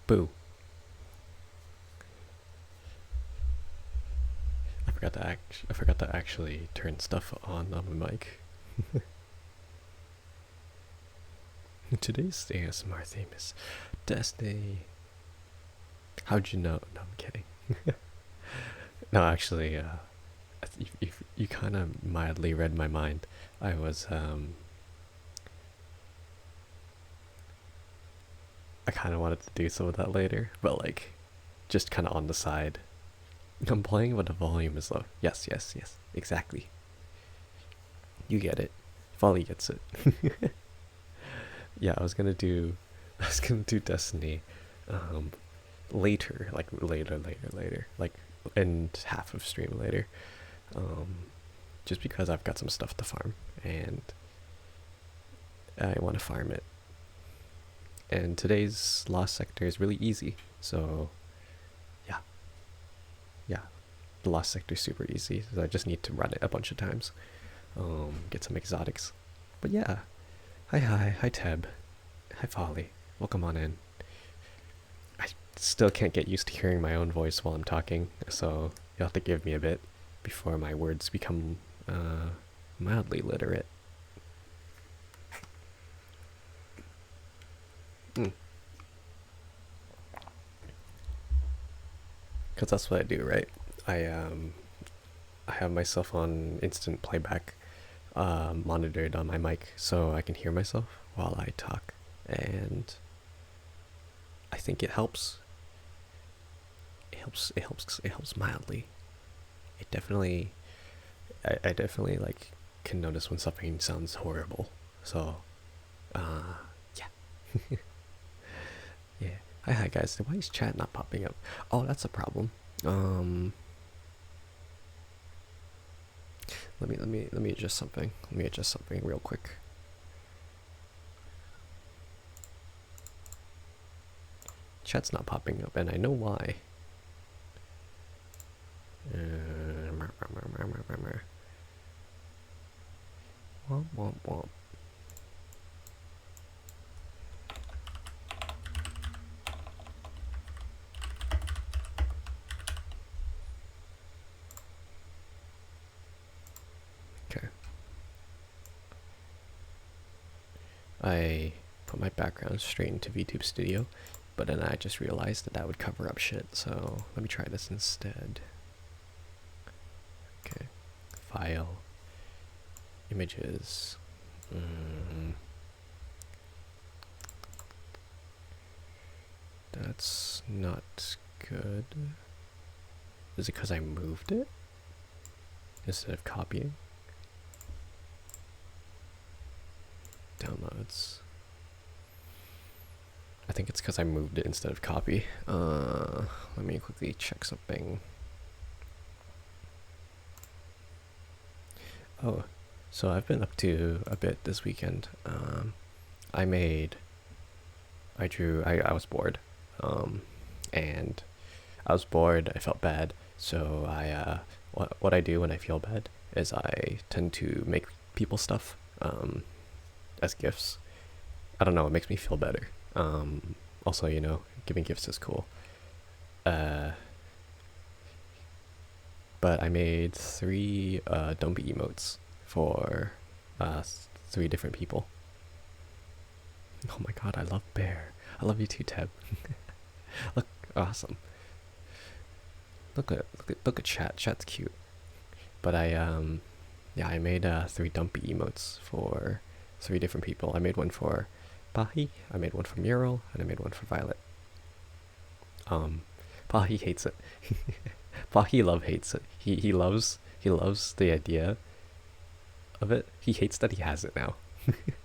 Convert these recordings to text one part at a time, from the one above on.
Boo. I forgot to actually turn stuff on my mic. Today's ASMR theme is Destiny. How'd you know? No, I'm kidding. No, actually, you kind of mildly read my mind. I was, I kind of wanted to do some of that later, but like, just kind of on the side. I'm playing when the volume is low. Yes, yes, yes, exactly. You get it. Folly gets it. Yeah, I was gonna do Destiny, um, later, like later, like in half of stream later, um, just because I've got some stuff to farm and I want to farm it. And today's Lost Sector is really easy, so yeah, yeah, the Lost Sector is super easy. So I just need to run it a bunch of times, get some exotics. But yeah, hi Teb, hi Folly, welcome on in. I still can't get used to hearing my own voice while I'm talking, so you'll have to give me a bit before my words become mildly literate. Because that's what I do, right? I um, I have myself on instant playback, monitored on my mic, so I can hear myself while I talk, and I think it helps. It helps mildly. It definitely, I definitely like can notice when something sounds horrible. So, yeah, yeah. Hi guys. Why is chat not popping up? Oh, that's a problem. Um, let me adjust something. Let me adjust something real quick. Chat's not popping up, and I know why. Womp womp womp. Okay. I put my background straight into VTube Studio, but then I just realized that would cover up shit, so let me try this instead. Okay. File. Images. That's not good. Is it because I moved it instead of copying? Downloads. I think it's because I moved it instead of copy. Let me quickly check something. Oh, so I've been up to a bit this weekend. I I was bored. And I was bored, I felt bad, so what I do when I feel bad is I tend to make people stuff, as gifts. I don't know, it makes me feel better. Also, you know, giving gifts is cool. But I made 3 Dumpy emotes for 3 different people. Oh my god, I love Bear. I love you too, Teb. Look, awesome. Look at chat. Chat's cute. But yeah, I made 3 Dumpy emotes for 3 different people. I made one for Pahi, I made one for Mural, and I made one for Violet. Pahi hates it. Pahi hates it. He loves the idea of it. He hates that he has it now.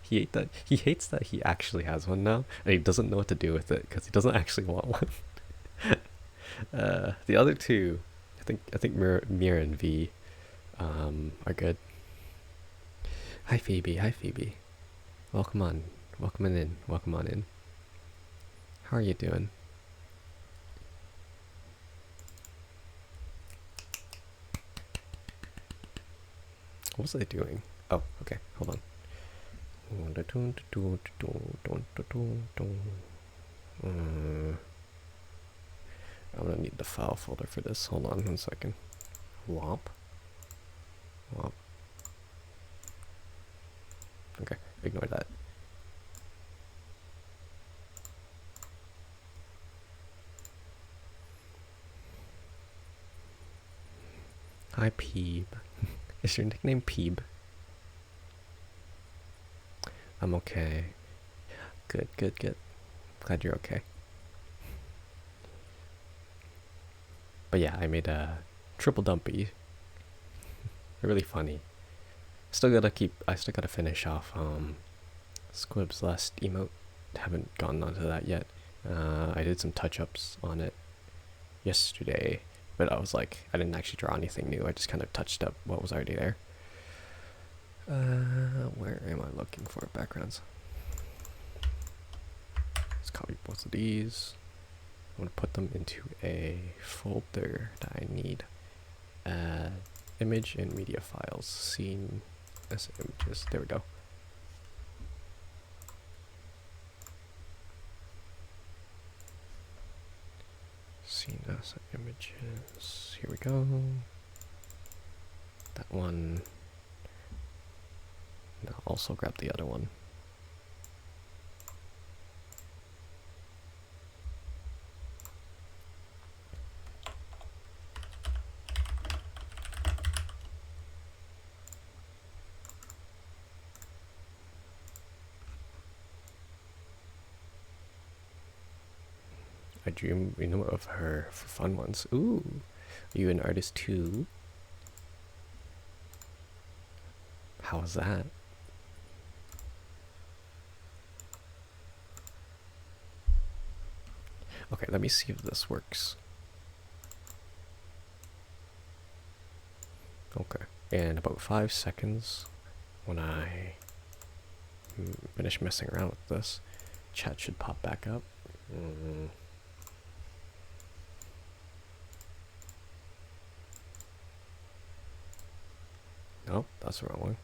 He hates that he actually has one now, and he doesn't know what to do with it because he doesn't actually want one. The other 2, I think Mir and V, are good. Hi Phoebe. Hi Phoebe. Welcome on. Welcome in. Welcome on in. How are you doing? What was I doing? Oh, okay. Hold on. I'm gonna need the file folder for this. Hold on 1 second. Womp. Womp. Okay, ignore that. Hi, Peeb. Is your nickname Peeb? I'm okay. Good, good, good. Glad you're okay. But yeah, I made a triple dumpy. Really funny. I still gotta finish off Squib's last emote. Haven't gotten onto that yet. I did some touch-ups on it yesterday, but I was like, I didn't actually draw anything new. I just kind of touched up what was already there. Where am I looking for backgrounds? Let's copy both of these. I'm gonna put them into a folder that I need. Image and media files. Scene as images. There we go. Scene as images. Here we go. That one. Now also grab the other one. I dream, of her for fun ones. Ooh, are you an artist too? How was that? Okay, let me see if this works. Okay, in about 5 seconds, when I finish messing around with this, chat should pop back up. Nope, that's the wrong one.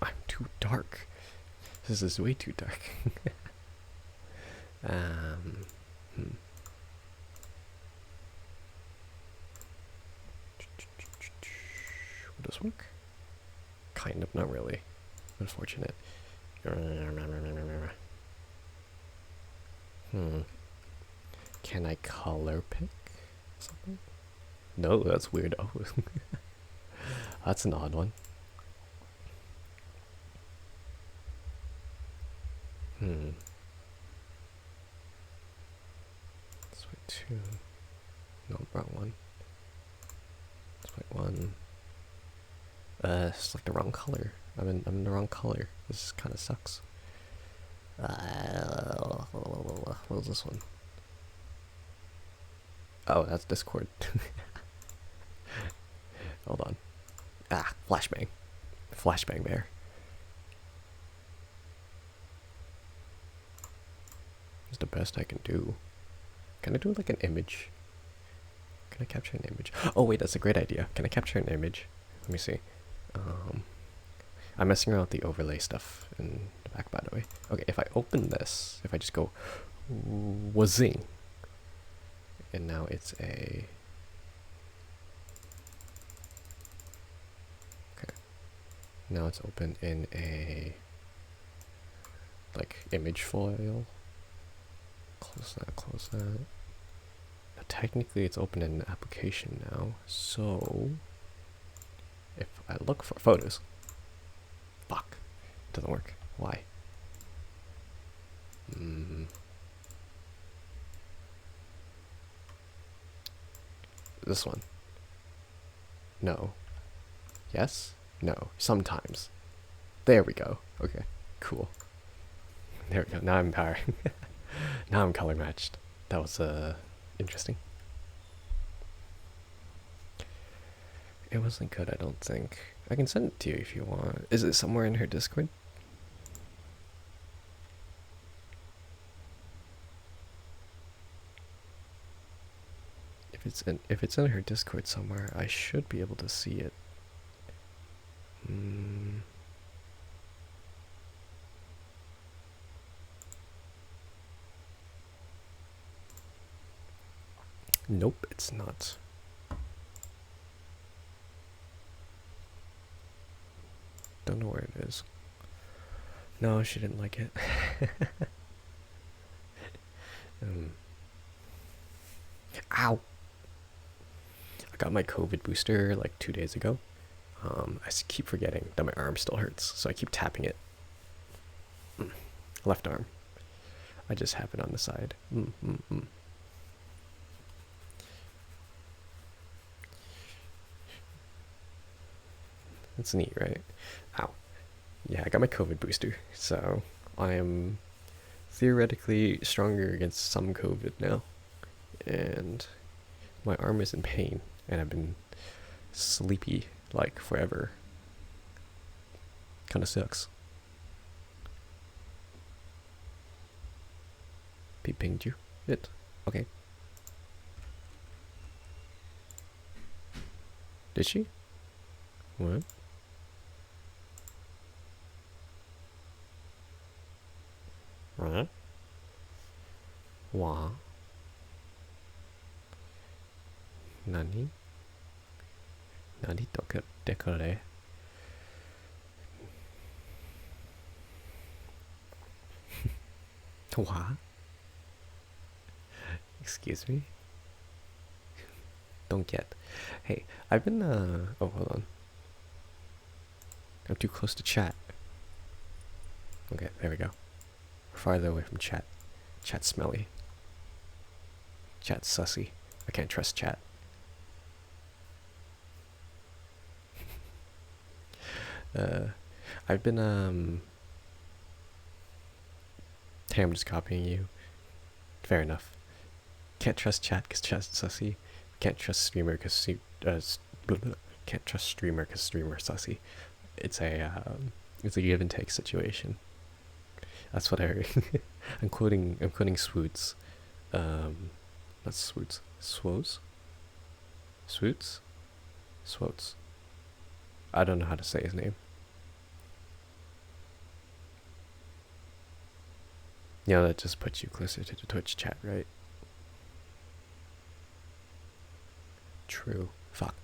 I'm too dark. This is way too dark. Would this work? Kind of, not really. Unfortunate. Can I color pick something? No, that's weird. Oh. That's an odd one. Let's wait 2. No, wrong one. Let's wait 1. It's like the wrong color. I'm in the wrong color. This kind of sucks. What was this one? Oh, that's Discord. Hold on. Ah, flashbang. Flashbang there. It's the best I can do. Can I do like an image? Can I capture an image? Oh wait, that's a great idea. Can I capture an image? Let me see. I'm messing around with the overlay stuff in the back, by the way. Okay, if I open this, if I just go wazing, and now it's a... Okay. Now it's open in a like image file. Close that, close that. Now, technically it's open in an application now, so if I look for photos, fuck, it doesn't work. Why? This one. No. Yes? No. Sometimes. There we go. Okay. Cool. There we go. Now I'm power. Now I'm color matched. That was interesting. It wasn't good, I don't think. I can send it to you if you want. Is it somewhere in her Discord? If it's in her Discord somewhere, I should be able to see it. Nope, it's not. Don't know where it is. No, she didn't like it. Ow! I got my COVID booster like 2 days ago. I keep forgetting that my arm still hurts, so I keep tapping it. Left arm. I just have it on the side. That's neat, right? Ow. Yeah, I got my COVID booster, so I am theoretically stronger against some COVID now. And my arm is in pain, and I've been sleepy like forever. Kinda sucks. He pinged you? It. Okay. Did she? What? What? Wa? Nani? Nani to dekore? Wa? Excuse me? Don't get. Hey, I've been, oh, hold on. I'm too close to chat. Okay, there we go. We're farther away from chat. Chat's smelly. Chat's sussy. I can't trust chat. I've been, hey, I'm just copying you. Fair enough. Can't trust chat because chat's sussy. Can't trust streamer because can't trust streamer because streamer's sussy. It's a give and take situation. That's what I. I'm quoting Swoots. Not Swoots. Swoes. Swoots. Swotes. I don't know how to say his name. Yeah, that just puts you closer to the Twitch chat, right? True. Fuck.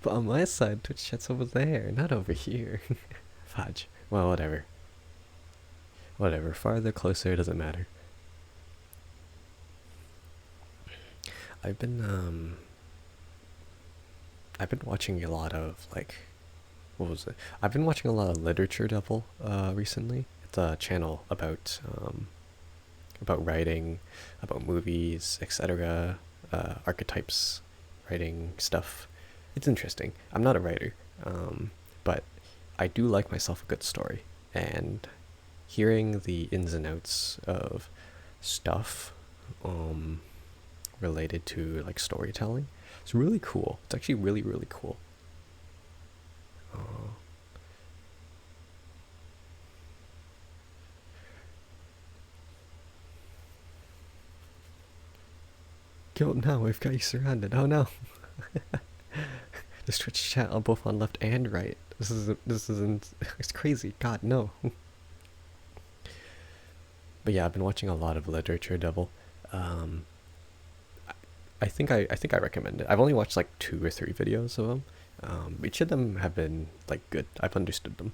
But on my side, Twitch chat's over there, not over here. Fudge. Well, whatever. Whatever. Farther, closer, doesn't matter. I've been watching a lot of, like, what was it? I've been watching a lot of Literature Devil recently. It's a channel about writing, about movies, etc. Archetypes, writing stuff. It's interesting. I'm not a writer, but I do like myself a good story, and hearing the ins and outs of stuff related to like storytelling, it's really cool. It's actually really, really cool. Yo, now we've got you surrounded. Oh no. This Twitch chat on both on left and right. This isn't it's crazy. God no. But yeah, I've been watching a lot of Literature Devil. I think I recommend it. I've only watched like 2 or 3 videos of them. Each of them have been like good. I've understood them.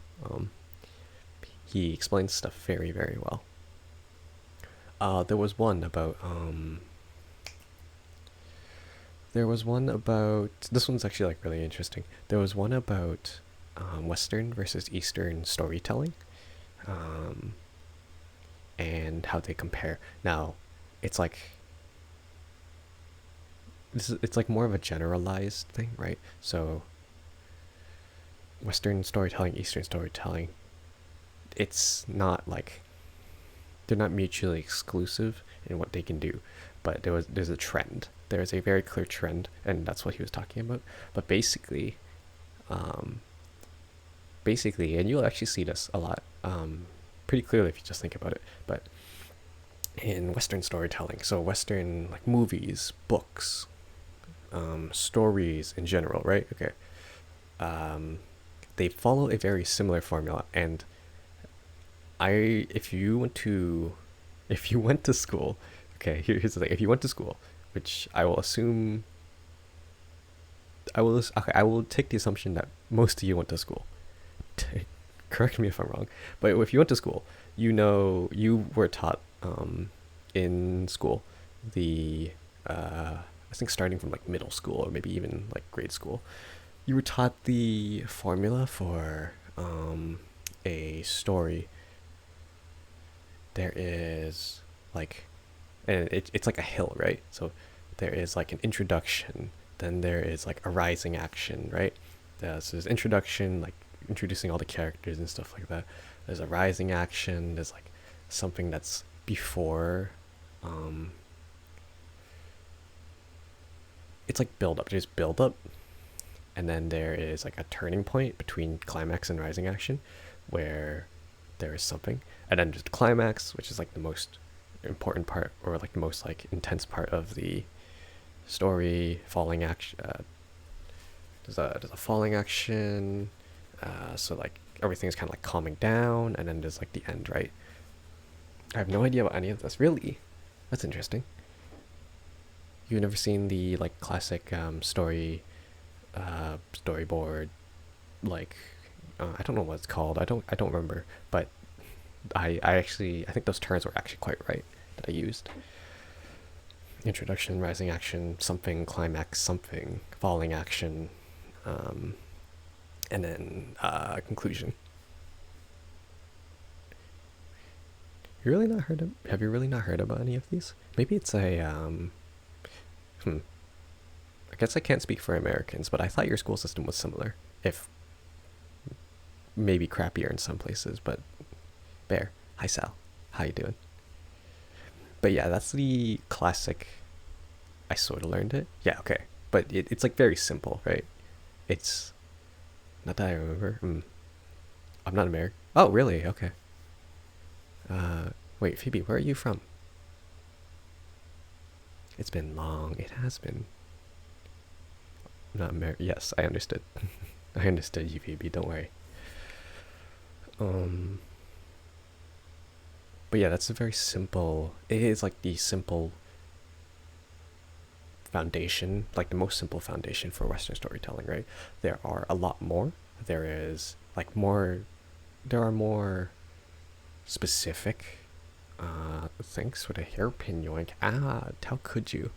He explains stuff very, very well. There was one about this one's actually like really interesting. There was one about Western versus Eastern storytelling, and how they compare. Now, it's like it's like more of a generalized thing, right? So Western storytelling, Eastern storytelling, it's not like they're not mutually exclusive in what they can do, but there's a trend. There's a very clear trend, and that's what he was talking about. But basically, and you'll actually see this a lot, pretty clearly if you just think about it. But in Western storytelling, so Western like movies, books, stories in general, right? Okay. They follow a very similar formula, and if you went to school, Okay, here's the thing. If you went to school, which I will assume, okay, I will take the assumption that most of you went to school. Correct me if I'm wrong, but if you went to school, you know you were taught in school the I think starting from like middle school or maybe even like grade school, you were taught the formula for a story. There is like, and it's like a hill, right? So there is like an introduction, then there is like a rising action, right? So there's introduction, like introducing all the characters and stuff like that. There's a rising action. There's like something that's before. Um, it's like build up. There's build up, and then there is like a turning point between climax and rising action, where there is something, and then there's the climax, which is like the most important part or like the most like intense part of the story. Falling action. There's a falling action. So like everything's kind of like calming down, and then there's like the end, right? I have no idea about any of this. Really, that's interesting. You've never seen the like classic storyboard, like I don't know what it's called. I don't remember, but I actually I think those terms were actually quite right that I used. Introduction, rising action, something, climax, something, falling action, um, and then conclusion. You really not heard of? Have you really not heard about any of these? Maybe it's a I guess I can't speak for Americans, but I thought your school system was similar, if maybe crappier in some places. But Bear, hi Sal, how you doing? But yeah, that's the classic. I sort of learned it. Yeah, okay, but it's like very simple, right? It's not that I remember. I'm not American. Oh, really? Okay. Wait, Phoebe, where are you from? It's been long. It has been. Not American. Yes, I understood. I understood you, Phoebe. Don't worry. Um, but yeah, that's a very simple. It is like the simple foundation, like the most simple foundation for Western storytelling, right? There are a lot more. There is like more. There are more specific. Thanks for the hairpin yoink. How could you?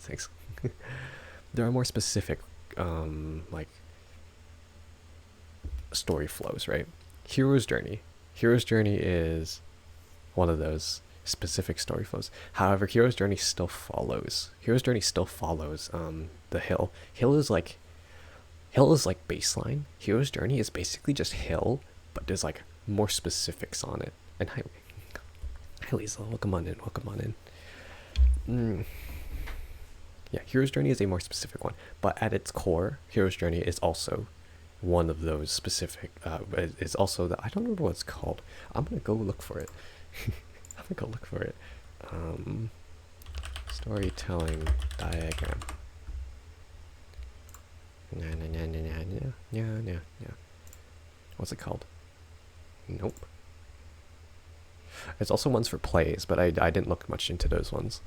Thanks. There are more specific, like story flows, right? Hero's Journey. Hero's Journey is one of those specific story flows. However, Hero's Journey still follows. Hero's Journey still follows the hill. Hill is like baseline. Hero's Journey is basically just hill, but there's like more specifics on it. And hi, Lisa, welcome on in. Welcome on in. Yeah, Hero's Journey is a more specific one, but at its core, Hero's Journey is also one of those specific. It's also I don't know what it's called. I'm gonna go look for it. I'm gonna go look for it. Storytelling diagram. Yeah. What's it called? Nope. There's also ones for plays, but I didn't look much into those ones.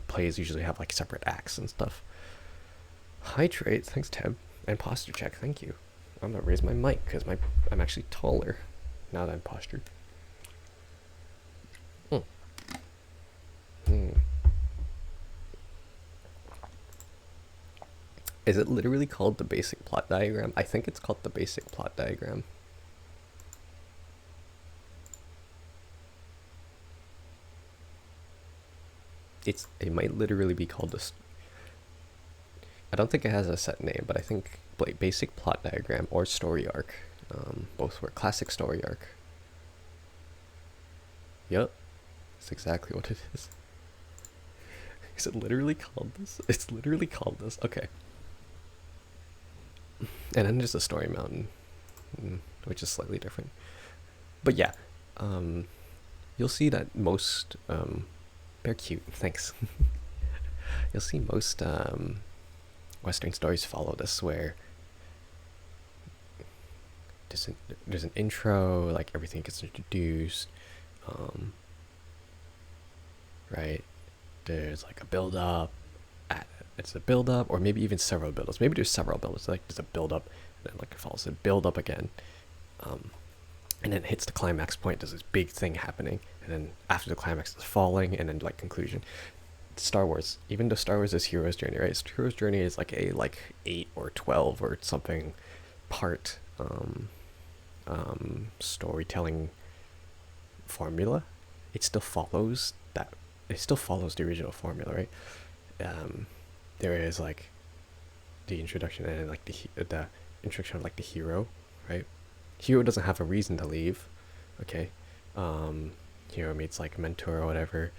Plays usually have like separate acts and stuff. Hydrate, thanks Teb. And posture check, thank you. I'm gonna raise my mic because I'm actually taller now that I'm postured. Is it literally called the basic plot diagram? I think it's called the basic plot diagram. It might literally be called this. I don't think it has a set name, but I think like basic plot diagram or story arc, both were classic story arc. Yep, that's exactly what it is. Is it literally called this? It's literally called this. Okay. And then there's a story mountain, which is slightly different. But yeah, you'll see that most they're cute. Thanks. You'll see most Western stories follow this, where there's an intro, like everything gets introduced, right? There's like a build up. It's a build up, or maybe even several build ups. Maybe there's several build ups. Like there's a build up, and then like it follows a build up again, and then it hits the climax point. There's this big thing happening, and then after the climax, it's falling, and then like conclusion. Star Wars, even though Star Wars is Hero's Journey, right? Hero's Journey is like a 8 or 12 or something part storytelling formula. It still follows that. It still follows the original formula, right? There is like the introduction and like the introduction of like the hero, right? Hero doesn't have a reason to leave, okay? Hero meets like mentor or whatever.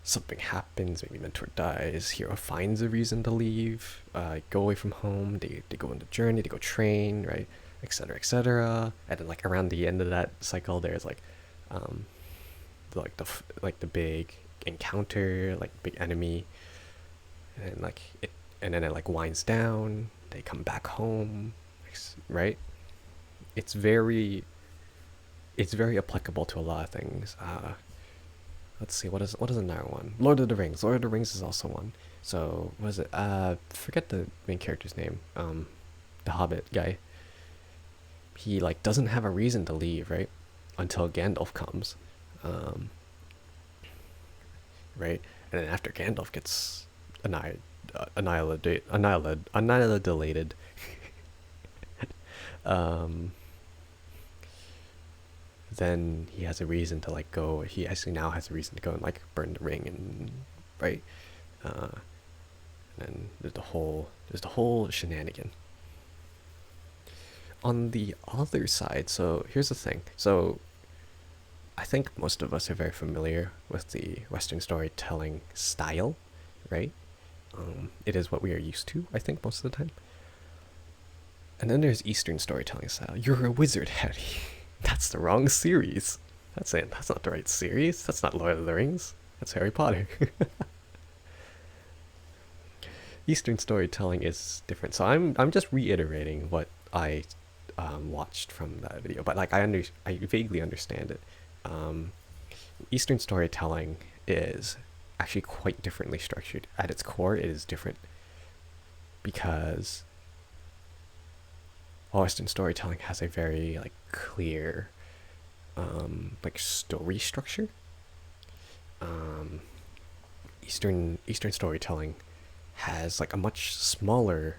Something happens, maybe mentor dies. Hero finds a reason to leave, go away from home. They go on the journey, they go train, right, etc., etc. And then like around the end of that cycle, there's um, like the big encounter, like big enemy, and like it, and then it like winds down. They come back home, right? It's very, it's very applicable to a lot of things. Let's see, what is another one? Lord of the Rings. Lord of the Rings is also one. So what is it? Forget the main character's name. The Hobbit guy. He like doesn't have a reason to leave, right? Until Gandalf comes, right? And then after Gandalf gets annihilated, then he has a reason to like go. He actually now has a reason to go and like burn the ring, and right. Uh, and there's the whole shenanigan. On the other side, so here's the thing. So I think most of us are very familiar with the Western storytelling style, right? It is what we are used to, I think, most of the time. And then there's Eastern storytelling style. You're a wizard, Harry. That's the wrong series. That's it. That's not the right series. That's not Lord of the Rings. That's Harry Potter. Eastern storytelling is different. So I'm just reiterating what I watched from that video, but like I vaguely understand it. Eastern storytelling is actually quite differently structured. At its core, it is different because Western storytelling has a very like clear like story structure. Eastern storytelling has like a much smaller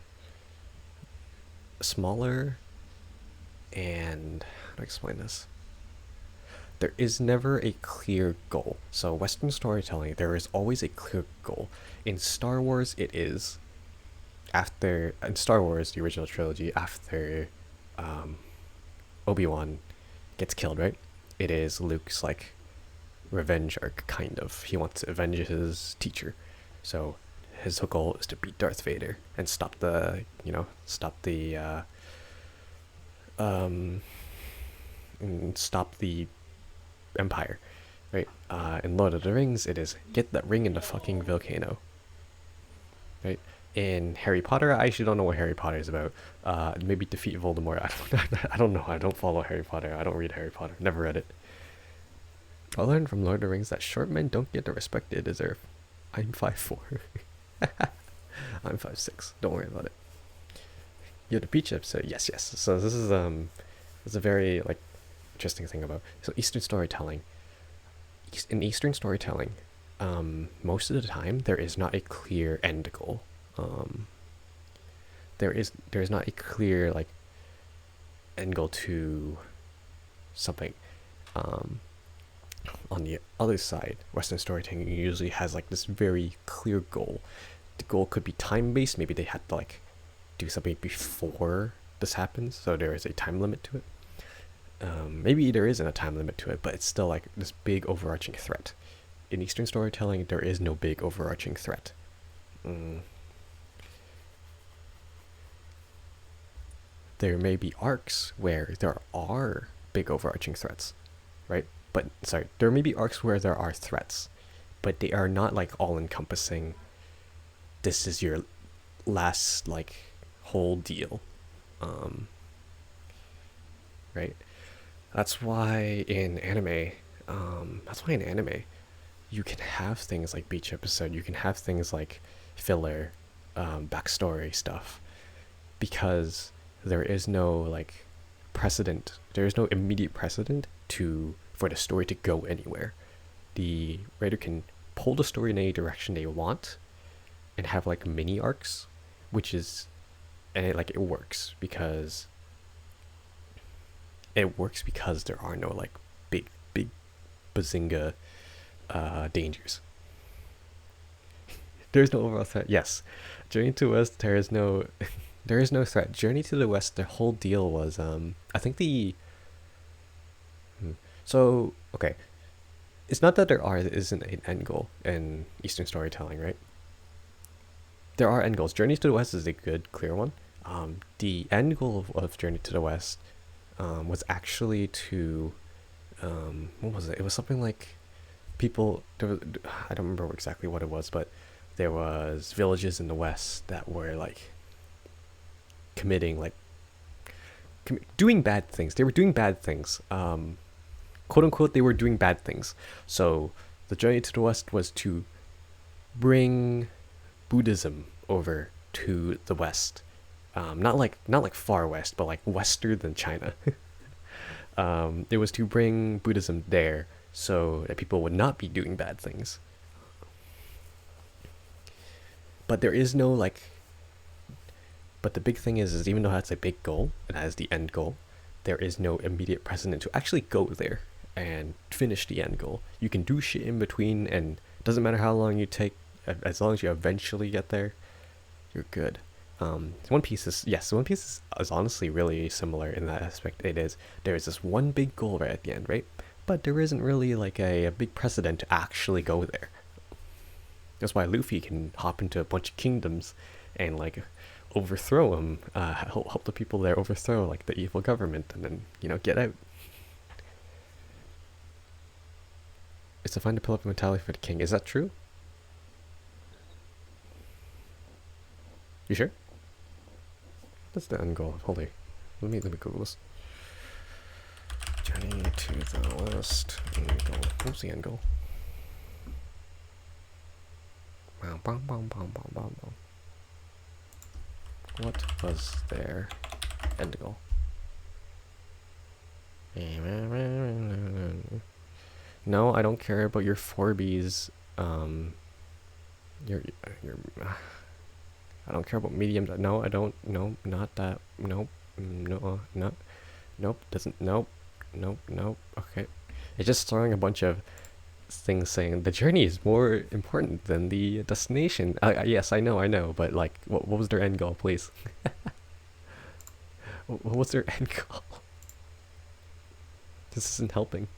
and how do I explain this? There is never a clear goal. So Western storytelling, there is always a clear goal. In Star Wars, it is in Star Wars, the original trilogy, after Obi-Wan gets killed, right? It is Luke's like revenge arc, kind of. He wants to avenge his teacher, so his goal is to beat Darth Vader and stop the stop the Empire, right? In Lord of the Rings, it is get that ring in the fucking volcano, right? In Harry Potter, I actually don't know what Harry Potter is about. Maybe defeat Voldemort. I don't know. I don't follow Harry Potter. I don't read Harry Potter. Never read it. I learned from Lord of the Rings that short men don't get the respect they deserve. I'm 5'4". I'm 5'6". Don't worry about it. You're the peach episode. Yes, yes. So this is a very like interesting thing about Eastern storytelling. In Eastern storytelling, most of the time there is not a clear end goal. There is not a clear like end goal to something. On the other side, Western storytelling usually has like this very clear goal. The goal could be time based. Maybe they had to like do something before this happens, so there is a time limit to it. Maybe there isn't a time limit to it, but it's still like this big overarching threat. In Eastern storytelling, there is no big overarching threat. There may be arcs where there are big overarching threats, right? But sorry, there may be arcs where there are threats, but they are not like all encompassing. This is your last like whole deal, right? That's why in anime, you can have things like beach episode, you can have things like filler, backstory stuff, because there is no like precedent. There is no immediate precedent to for the story to go anywhere. The writer can pull the story in any direction they want, and have like mini arcs, which is, and it works because there are no like big bazinga dangers. There's no overall threat. Yes, Journey to the West. There is no there is no threat. Journey to the West. The whole deal was I think the so okay. It's not that isn't an end goal in Eastern storytelling, right? There are end goals. Journey to the West is a good, clear one. The end goal of Journey to the West was actually to what was it? It was something like people. I don't remember exactly what it was, but there was villages in the West that were like committing like doing bad things. They were doing bad things. Quote unquote, they were doing bad things. So the Journey to the West was to bring Buddhism over to the West. Not like far west, but like wester than China. It was to bring Buddhism there so that people would not be doing bad things. But there is no like. But the big thing is even though that's a big goal, and that is the end goal, there is no immediate precedent to actually go there and finish the end goal. You can do shit in between, and it doesn't matter how long you take, as long as you eventually get there, you're good. One Piece is honestly really similar in that aspect. There's this one big goal right at the end, right? But there isn't really like a big precedent to actually go there. That's why Luffy can hop into a bunch of kingdoms and like overthrow them, help the people there overthrow like the evil government, and then get out. It's to find a pillar of mentality for the king. Is that true? You sure? That's the end goal. Hold on. Let me Google this. Journey to the West. End goal. What's the end goal? What was their end goal? No, I don't care about your 4Bs. Your I don't care about medium. No, I don't. No, not that. Nope. No, not. Nope. Doesn't. Nope. Nope. Nope. Okay. It's just throwing a bunch of things saying the journey is more important than the destination. Yes, I know. But like, what was their end goal, please? What was their end goal? This isn't helping.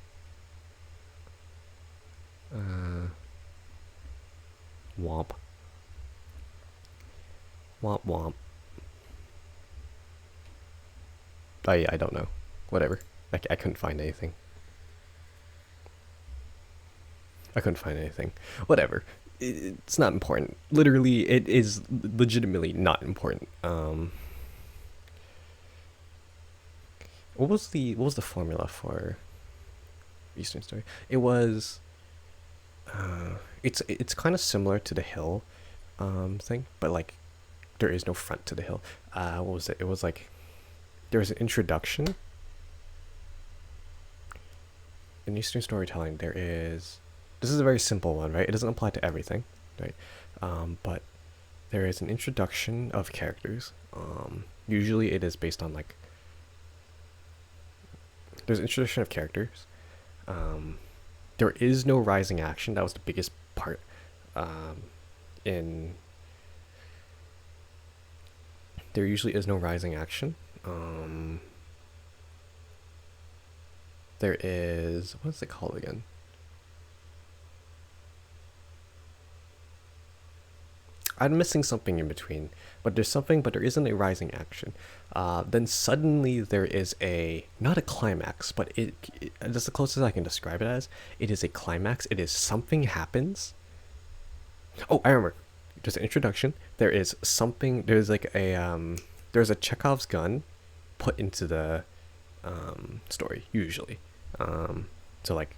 Womp. Womp womp. I don't know. Whatever. I couldn't find anything. Whatever. It's not important. Literally, it is legitimately not important. What was the formula for Eastern Story? It was. It's kind of similar to the hill, thing, but like, there is no front to the hill. What was it? It was like, there was an introduction. In Eastern storytelling, there is. This is a very simple one, right? It doesn't apply to everything, right? But there is an introduction of characters. Usually, it is based on like. There's an introduction of characters. There is no rising action. That was the biggest part. There usually is no rising action. There is, what is it called again? I'm missing something in between, but there isn't a rising action. Then suddenly there is not a climax, but that's the closest I can describe it as. It is a climax. It is something happens. Oh, I remember. There's an introduction. There's a Chekhov's gun put into the story, usually. So like,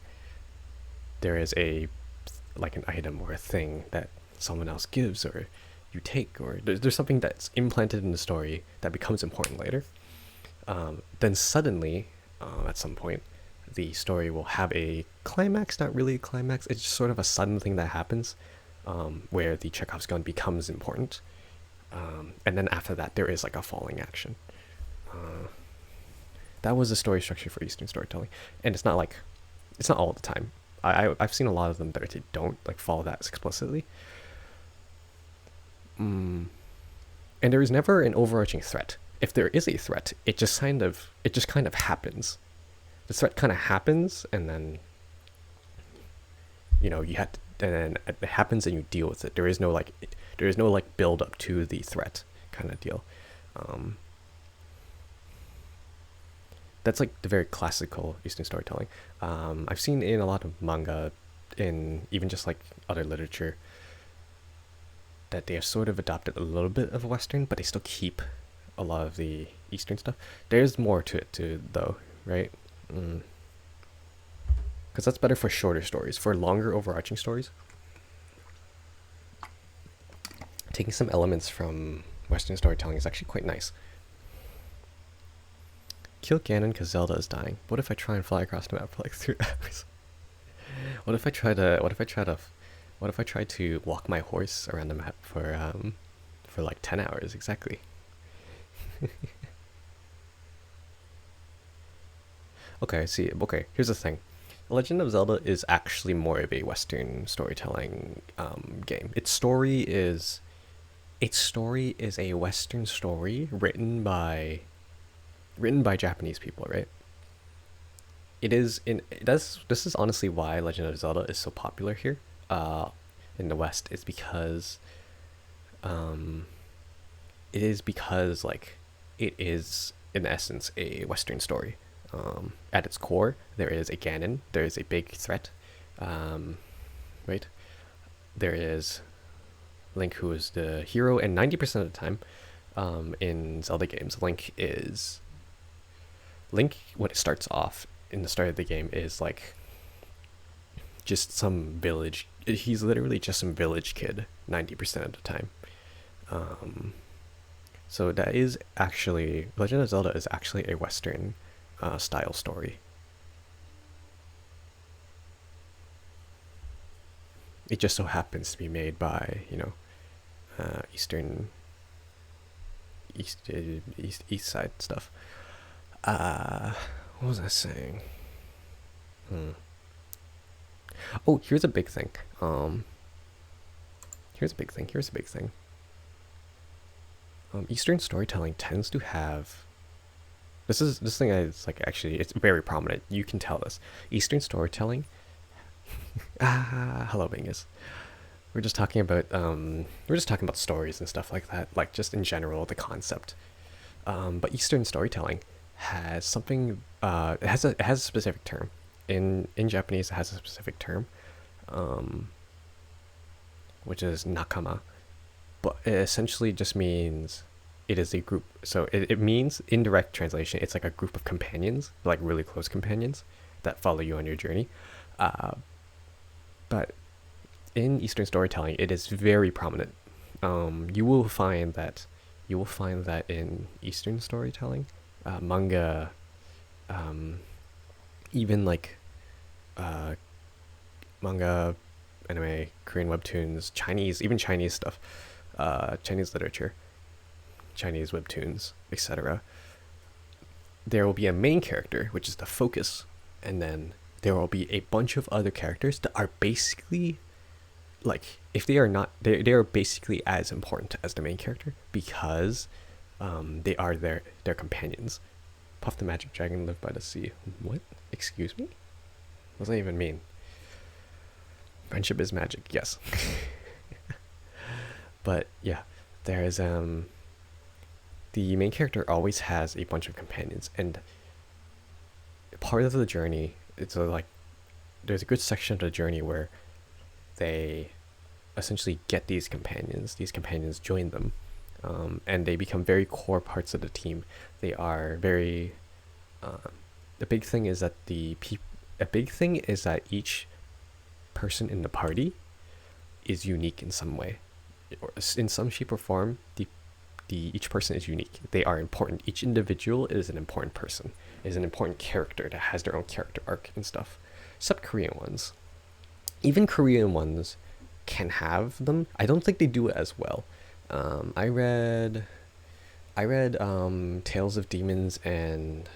there is a like an item or a thing that someone else gives or you take, or there's something that's implanted in the story that becomes important later, then suddenly, at some point, the story will have a climax, not really a climax, it's just sort of a sudden thing that happens, where the Chekhov's gun becomes important. And then after that, there is like a falling action. That was the story structure for Eastern storytelling. And it's not all the time. I've seen a lot of them that they don't like follow that explicitly. And there is never an overarching threat. If there is a threat, it just kind of happens. The threat kind of happens, and then you have to, and then it happens, and you deal with it. There is no build up to the threat kind of deal. That's like the very classical Eastern storytelling. I've seen in a lot of manga, in even just like other literature, that they have sort of adopted a little bit of Western, but they still keep a lot of the Eastern stuff. There's more to it too, though, right? Because that's better for shorter stories. For longer overarching stories, taking some elements from Western storytelling is actually quite nice. Kill Ganon because Zelda is dying. What if I try and fly across the map for like 3 hours? What if I try to walk my horse around the map for like 10 hours exactly? Okay, see. Okay, here's the thing. Legend of Zelda is actually more of a Western storytelling game. Its story is a Western story written by Japanese people, right? This is honestly why Legend of Zelda is so popular here in the West. It's because like it is in essence a Western story. At its core, there is a Ganon. There is a big threat, right? There is Link, who is the hero, and 90% of the time, in Zelda games, Link, when it starts off in the start of the game, is like just some village. He's literally just some village kid 90% of the time. So that is actually, Legend of Zelda is actually a Western style story. It just so happens to be made by east side stuff. What was I saying? Oh, here's a big thing. Eastern storytelling tends to have this thing is like, actually, it's very prominent. You can tell this. Eastern storytelling. Hello, Bingus. We're just talking about stories and stuff like that, like just in general, the concept. But Eastern storytelling has something. It has a specific term. In Japanese, it has a specific term, which is nakama. But it essentially just means it is a group. So it means, in direct translation, it's like a group of companions, like really close companions that follow you on your journey. But in Eastern storytelling, it is very prominent. You will find that in Eastern storytelling, manga, even like manga, anime, Korean webtoons, even Chinese stuff, Chinese literature, Chinese webtoons, etc. There will be a main character, which is the focus, and then there will be a bunch of other characters that are basically, like, if they are not, they are basically as important as the main character, because they are their companions. Puff the Magic Dragon lived by the sea. What? Excuse me? What does that even mean? Friendship is magic, yes. But yeah, there is the main character always has a bunch of companions, and part of the journey, it's like there's a good section of the journey where they essentially get these companions join them, and they become very core parts of the team. They are very the big thing is that each person in the party is unique in some way, or in some shape or form. The each person is unique. They are important. Each individual is an important person, is an important character that has their own character arc and stuff. Except Korean ones. Even Korean ones can have them. I don't think they do it as well. I read Tales of Demons and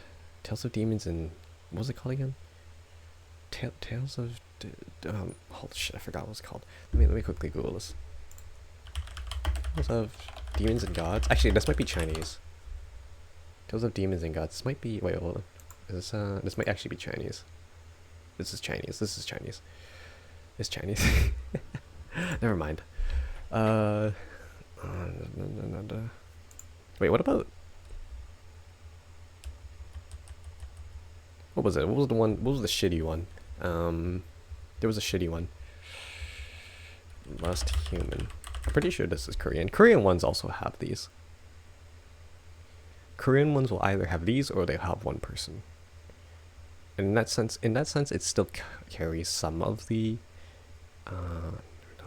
what was it called again? Tales of holy shit, I forgot what it's called. Let me quickly Google this. Tales of Demons and Gods. Actually, this might be Chinese. Tales of Demons and Gods. This might be. Wait, hold on. Is this this might actually be Chinese. This is Chinese. This is Chinese. It's Chinese. Never mind. Wait, what about? What was it? What was the one? What was the shitty one? There was a shitty one. Last Human. I'm pretty sure this is Korean. Korean ones also have these. Korean ones will either have these or they have one person. And in that sense, it still carries some of the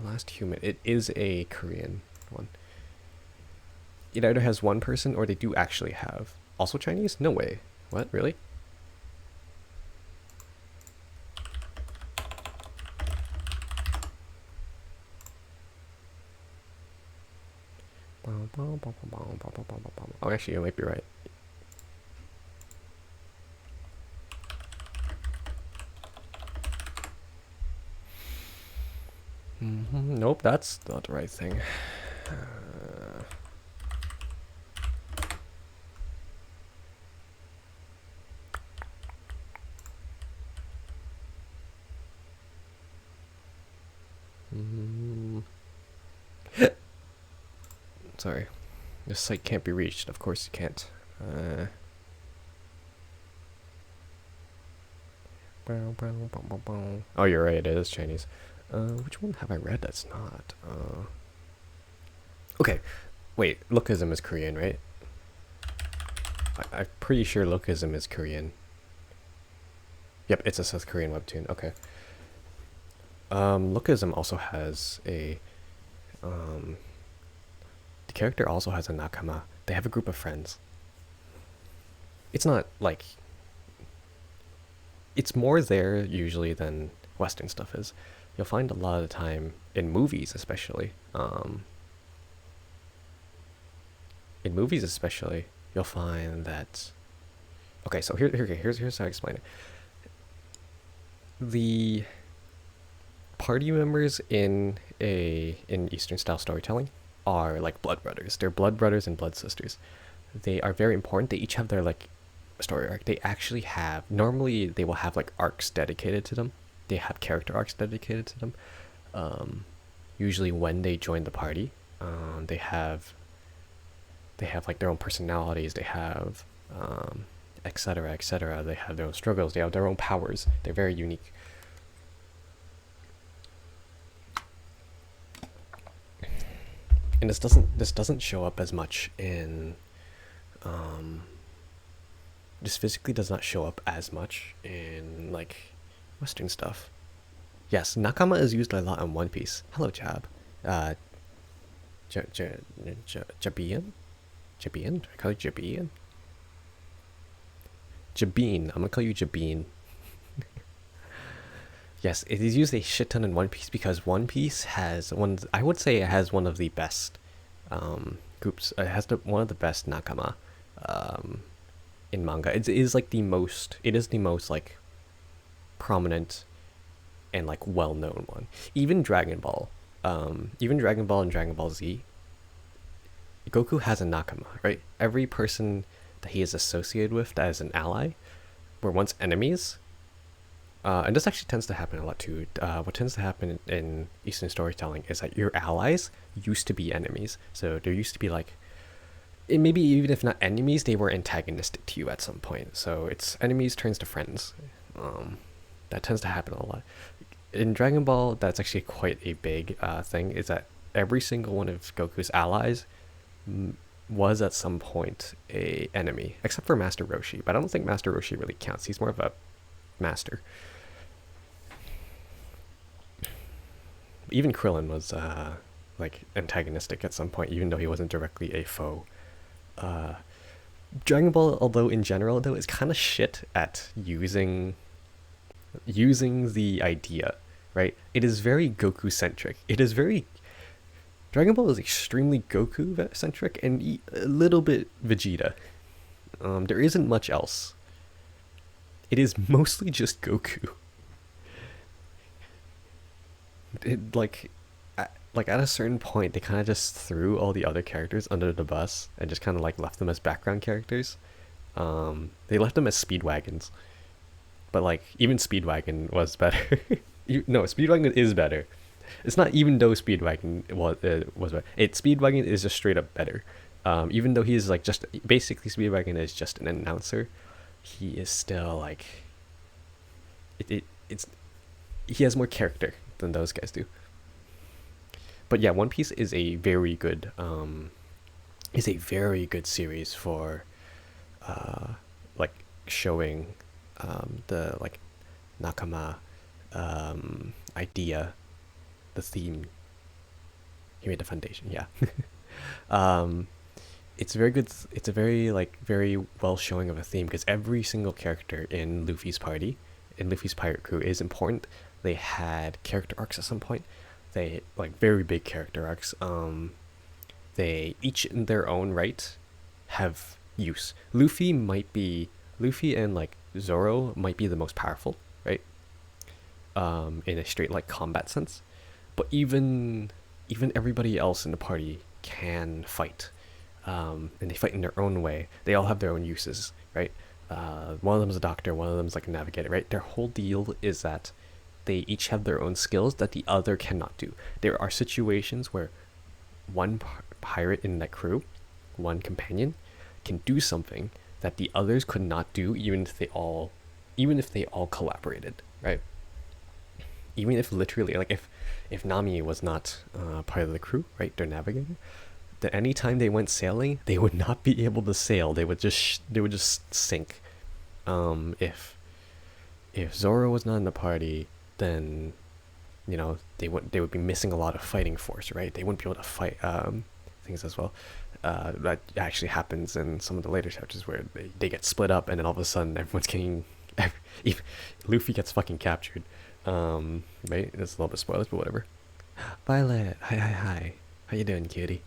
Last Human. It is a Korean one. It either has one person or they do actually have. Also Chinese? No way. What? Really? Oh, actually, you might be right. Nope, that's not the right thing. Sorry. This site can't be reached. Of course you can't. Oh, you're right. It is Chinese. Which one have I read that's not? Okay. Wait. Lookism is Korean, right? I'm pretty sure Lookism is Korean. Yep, it's a South Korean webtoon. Okay. Lookism also has a... the character also has a nakama. They have a group of friends. It's not like... It's more there usually than Western stuff is. You'll find a lot of the time in movies especially. In movies especially, you'll find that... Okay, so here's how I explain it. The party members in Eastern style storytelling are like blood brothers. They're blood brothers and blood sisters. They are very important. They each have their like story arc. They actually have, normally they will have like arcs dedicated to them. They have character arcs dedicated to them. Usually when they join the party, they have like their own personalities. They have etc, etc. They have their own struggles. They have their own powers. They're very unique. And this doesn't show up as much in this physically does not show up as much in like Western stuff. Yes, nakama is used a lot in One Piece. Hello, Jab. Jabian? Jabian? I call you Jabian? Jabeen. I'm gonna call you Jabeen. Yes, it is used a shit ton in One Piece because One Piece has I would say it has one of the best groups. It has one of the best nakama in manga. It is like the most. It is the most like prominent and like well-known one. Even Dragon Ball and Dragon Ball Z. Goku has a nakama, right? Every person that he is associated with that is an ally were once enemies. And this actually tends to happen a lot too. What tends to happen in Eastern storytelling is that your allies used to be enemies. So there used to be like, maybe even if not enemies, they were antagonistic to you at some point. So it's enemies turns to friends. That tends to happen a lot. In Dragon Ball, that's actually quite a big thing, is that every single one of Goku's allies was at some point a enemy, except for Master Roshi. But I don't think Master Roshi really counts. He's more of a master. Even Krillin was like antagonistic at some point, even though he wasn't directly a foe. Uh, Dragon Ball, although in general though, is kind of shit at using the idea, right? It is very Goku centric. It is very Dragon Ball is extremely Goku centric and a little bit Vegeta. There isn't much else. It is mostly just Goku. It, like at a certain point, they kind of just threw all the other characters under the bus and just kind of like left them as background characters. They left them as speedwagons, but like even Speedwagon was better. No, Speedwagon is better. It's not even though Speedwagon was better. Speedwagon is just straight up better. Even though he's like just basically Speedwagon is just an announcer, he is still like it's he has more character than those guys do. But yeah, One Piece is a very good series for like showing the like nakama idea, the theme. He made the foundation, yeah. um, it's very good. It's a very like very well showing of a theme because every single character in Luffy's party, in Luffy's pirate crew, is important. They had character arcs at some point. They like very big character arcs. They each in their own right have use. Luffy and like Zoro might be the most powerful, right? In a straight like combat sense, but even everybody else in the party can fight, and they fight in their own way. They all have their own uses, right? One of them is a doctor, one of them is like a navigator, right? Their whole deal is that they each have their own skills that the other cannot do. There are situations where one pirate in that crew, one companion, can do something that the others could not do, even if they all collaborated, right? Even if literally, like if Nami was not part of the crew, right, their navigator, that anytime they went sailing, they would not be able to sail. They would just sink. If Zoro was not in the party, then they would be missing a lot of fighting force, right? They wouldn't be able to fight things as well. That actually happens in some of the later chapters where they get split up, and then all of a sudden everyone's getting Luffy gets fucking captured. Right? That's a little bit spoilers, but whatever. Violet, hi. How you doing, cutie?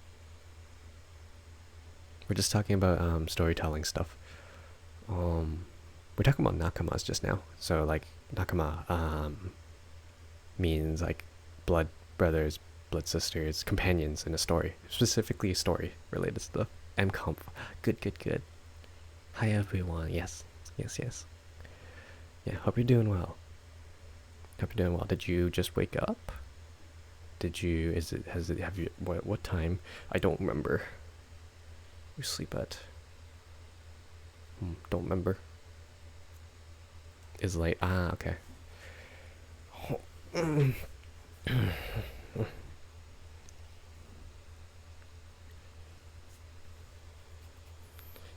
We're just talking about storytelling stuff. We're talking about nakamas just now. So like nakama means like blood brothers, blood sisters, companions in a story, specifically story related stuff. M-comp. Good. Hi everyone. Yes. Yeah, hope you're doing well. Did you just wake up? What time? I don't remember. You sleep at? Don't remember. Is late. Okay.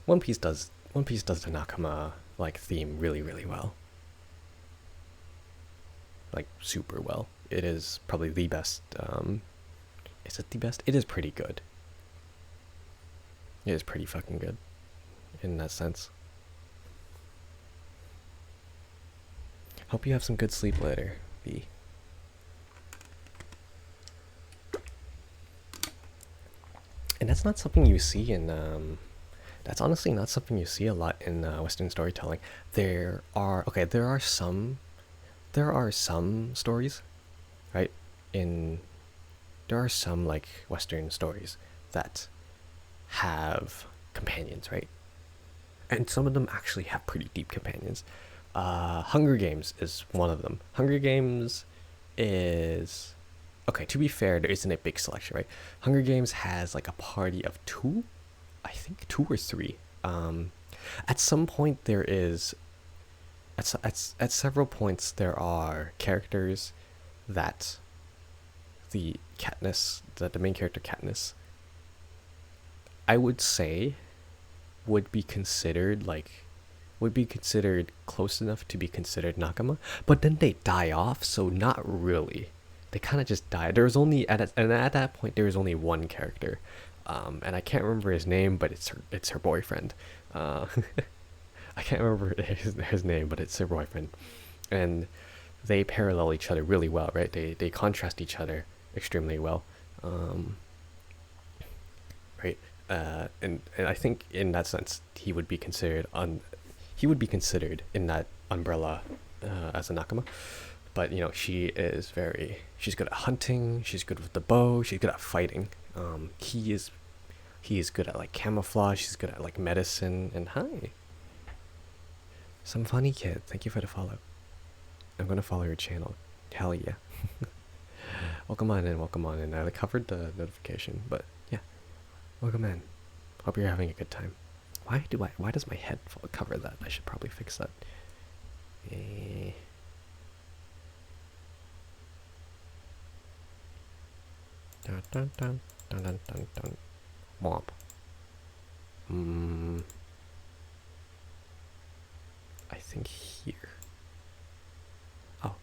One Piece does the nakama like theme really well. Like super well. It is probably the best. Is it the best? It is pretty good. It is pretty fucking good in that sense. Hope you have some good sleep later, B. And that's not something you see in that's honestly not something you see a lot in Western storytelling. There are some stories, right? There are some like Western stories that have companions, right? And some of them actually have pretty deep companions. Hunger Games is one of them. Hunger Games is okay. To be fair, there isn't a big selection, right? Hunger Games has like a party of two, I think 2 or 3. At some point there is. At several points there are characters that the main character Katniss, I would say, would be considered close enough to be considered nakama, but then they die off, so not really. they kind of just died. There was only and at that point there was only one character, and I can't remember his name, but it's her boyfriend. Uh, I can't remember his name, but it's her boyfriend, and they parallel each other really well, right? They contrast each other extremely well, um, right? And I think in that sense he would be considered in that umbrella as a nakama. But you know, she's good at hunting, she's good with the bow, she's good at fighting. He is good at like camouflage, he's good at like medicine. And hi, some funny kid, thank you for the follow. I'm gonna follow your channel. Hell yeah. Welcome on in, welcome on in. I covered the notification, but yeah, welcome in. Hope you're having a good time. Why does my head cover that? I should probably fix that. Dun dun dun dun dun dun dun. Womp. I think here. Oh.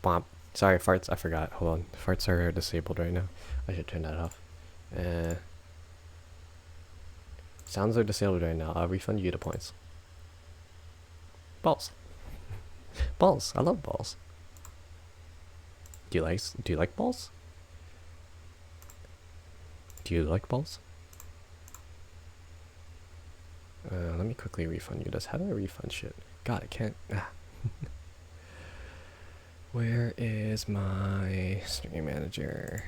Womp. Sorry, farts. I forgot. Hold on. Farts are disabled right now. I should turn that off. Sounds are disabled right now. I'll refund you the points. Balls. Balls. I love balls. Do you like balls? Do you like balls? Let me quickly refund you this. How do I refund shit? God, I can't. Where is my stream manager?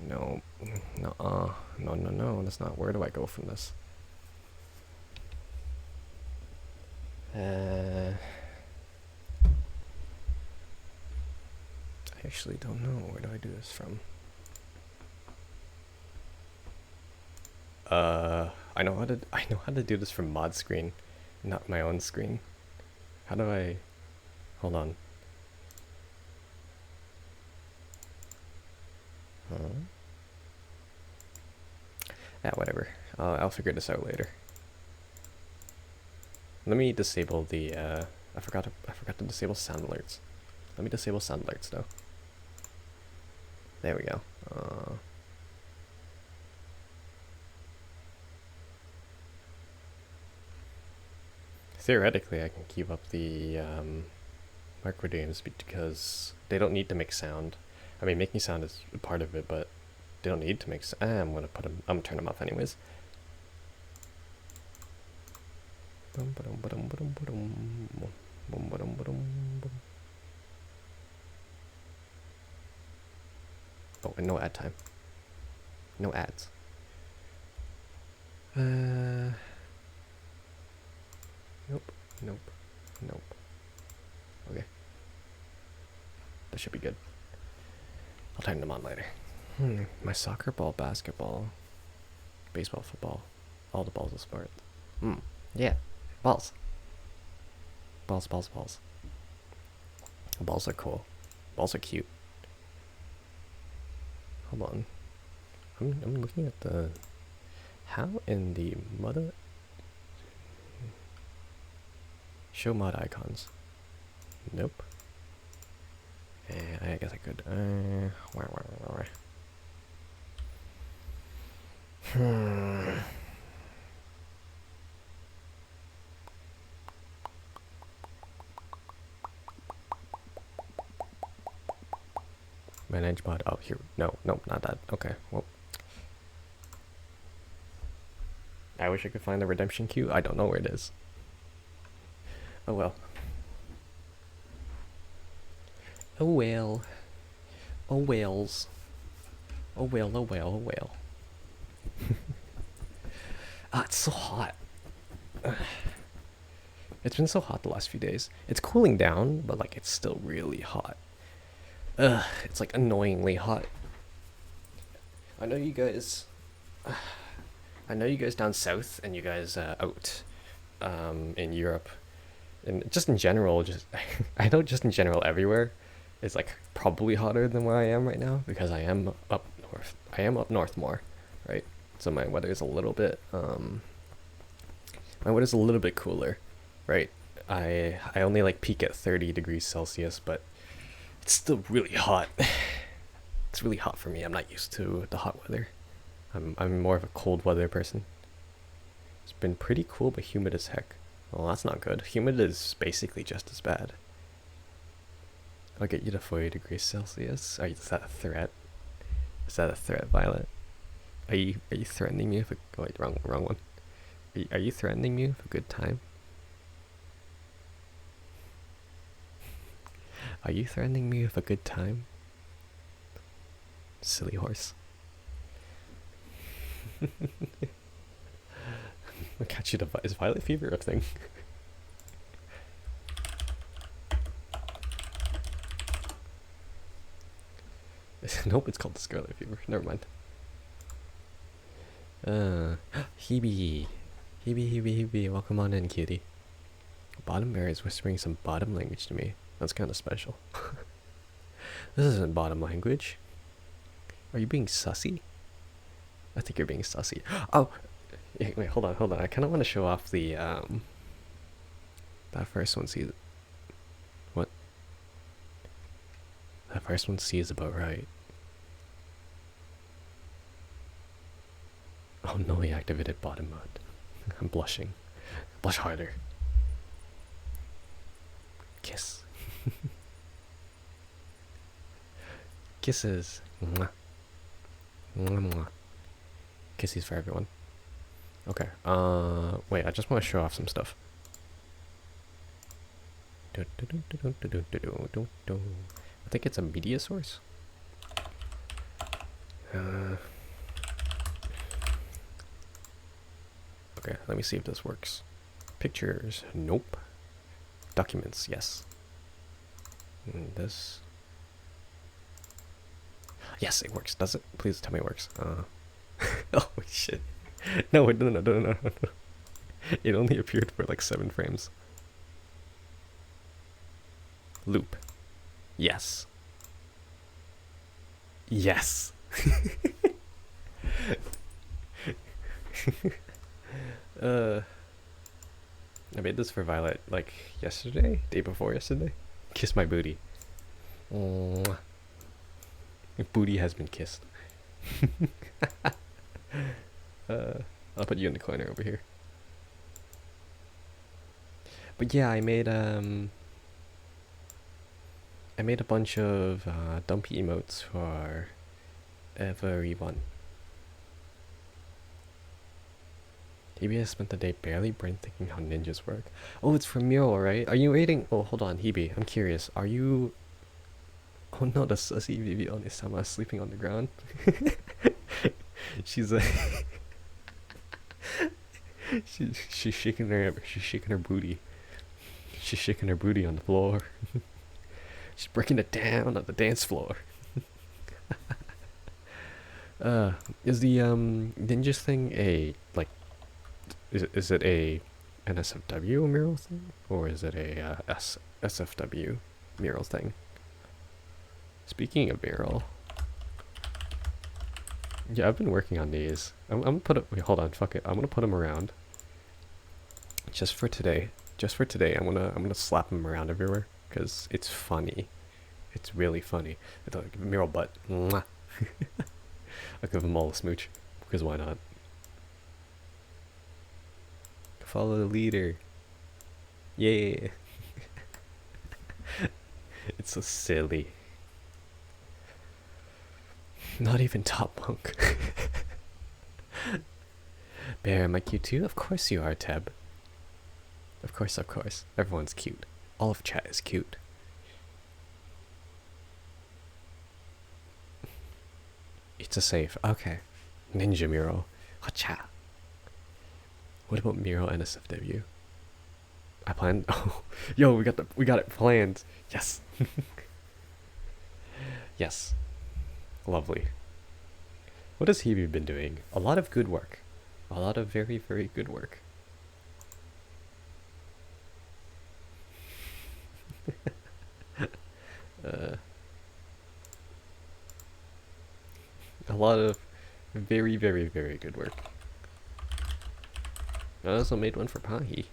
No, no. That's not. Where do I go from this? I actually don't know. Where do I do this from? I know how to do this from mod screen, not my own screen. How do I? Hold on. Yeah, whatever. I'll figure this out later. Let me disable the. I forgot to disable sound alerts. Let me disable sound alerts though. There we go. Theoretically, I can keep up the microgames because they don't need to make sound. I mean, making sound is a part of it, but they don't need to make sound. I'm gonna turn them off anyways. Oh, and no ad time. No ads. Nope. Okay. That should be good. I'll turn them on later. My soccer ball, basketball, baseball, football, all the balls of sport. Yeah. Balls. Balls. Balls are cool. Balls are cute. Hold on. I'm looking at the... How in the mother... Show mod icons. Nope. I guess I could. Manage mod. Oh, here. Nope, not that. Okay. Well, I wish I could find the redemption queue. I don't know where it is. Oh well. Oh well. Oh whales. Oh whale. It's so hot. It's been so hot the last few days. It's cooling down, but like it's still really hot. It's like annoyingly hot. I know you guys down south and you guys out in Europe and just in general, I know just in general everywhere it's like probably hotter than where I am right now because I am up north. I am up north more, right? So my weather is a little bit cooler, right? I only like peak at 30 degrees Celsius, but It's still really hot. It's really hot for me. I'm not used to the hot weather. I'm more of a cold weather person. It's been pretty cool, but humid as heck. Well, that's not good. Humid is basically just as bad. I'll get you to 40 degrees Celsius. Is that a threat? Is that a threat, Violet? Are you threatening me with a... Oh, wait, wrong one. Are you threatening me with a good time? Are you threatening me with a good time? Silly horse. I'll catch you to... Is violet fever a thing? Nope, it's called the scarlet fever. Never mind. Hebe. Hebe, welcome on in, cutie. Bottom Bear is whispering some bottom language to me. That's kind of special. This isn't bottom language. Are you being sussy? I think you're being sussy. Oh! Wait, hold on. I kind of want to show off the, that first one sees... What? That first one sees about right. Oh no, he activated bottom mode. I'm blushing. Blush harder. Kiss. Kisses. Mwah. Mwah, mwah. Kisses for everyone. Okay, wait, I just want to show off some stuff. I think it's a media source. Okay, let me see if this works. Pictures, nope. Documents, yes. And this. Yes, it works. Does it? Please tell me it works. Oh shit. No. It only appeared for like 7 frames. Loop. Yes. Yes. I made this for Violet like yesterday, day before yesterday. Kiss my booty. Your booty has been kissed. I'll put you in the corner over here. But yeah, I made a bunch of dumpy emotes for everyone. Hebe has spent the day barely brain thinking how ninjas work. Oh, it's from Mural, right? Are you waiting? Oh, hold on, Hebe. I'm curious. Are you... Oh no, the sussy Vivian Sama is sleeping on the ground. She's she's shaking her booty. She's shaking her booty on the floor. She's breaking it down on the dance floor. Is the ninjas thing a like? Is it a NSFW mural thing, or is it a SFW mural thing? Speaking of mural, yeah, I've been working on these. I'm gonna put it. Wait, hold on, fuck it. I'm gonna put them around. Just for today. I'm gonna slap them around everywhere because it's funny. It's really funny. It's like mural butt. Mwah. I'll give them all a smooch because why not? Follow the leader. Yeah. It's so silly. Not even top bunk. Bear, am I cute too? Of course you are, Teb. Of course. Everyone's cute. All of chat is cute. It's a save. Okay. Ninja mural. Hacha. What about mural NSFW? I planned. Oh, yo, we got it planned. Yes. Yes. Lovely. What has Hebe been doing? A lot of good work. A lot of very, very good work. A lot of very, very, very good work. I also made one for Pahi.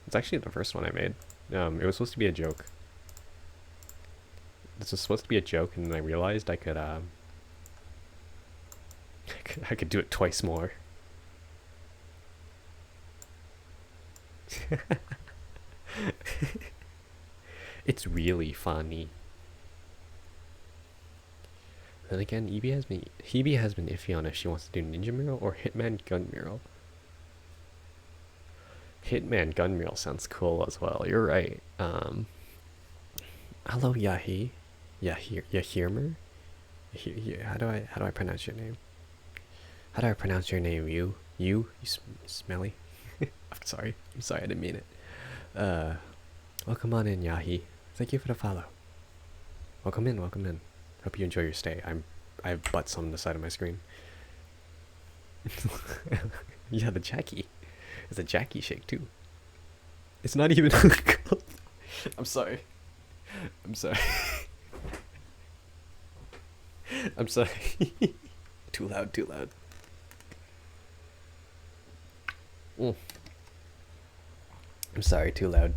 It's actually the first one I made. It was supposed to be a joke. this was supposed to be a joke, and then I realized I could I could do it twice more. It's really funny. Then again, Hebe has been iffy on if she wants to do Ninja Mural or Hitman Gun Mural. Hitman Gun Mural sounds cool as well. You're right. Hello Yahi. Yahirmer? How do I pronounce your name? How do I pronounce your name? You smelly. I'm sorry, I didn't mean it. Welcome on in, Yahi. Thank you for the follow. Welcome in. Hope you enjoy your stay. I have butts on the side of my screen. Yeah, the Jackie. It's a Jackie shake too. It's not even. I'm sorry. I'm sorry. I'm sorry. Too loud. I'm sorry, too loud.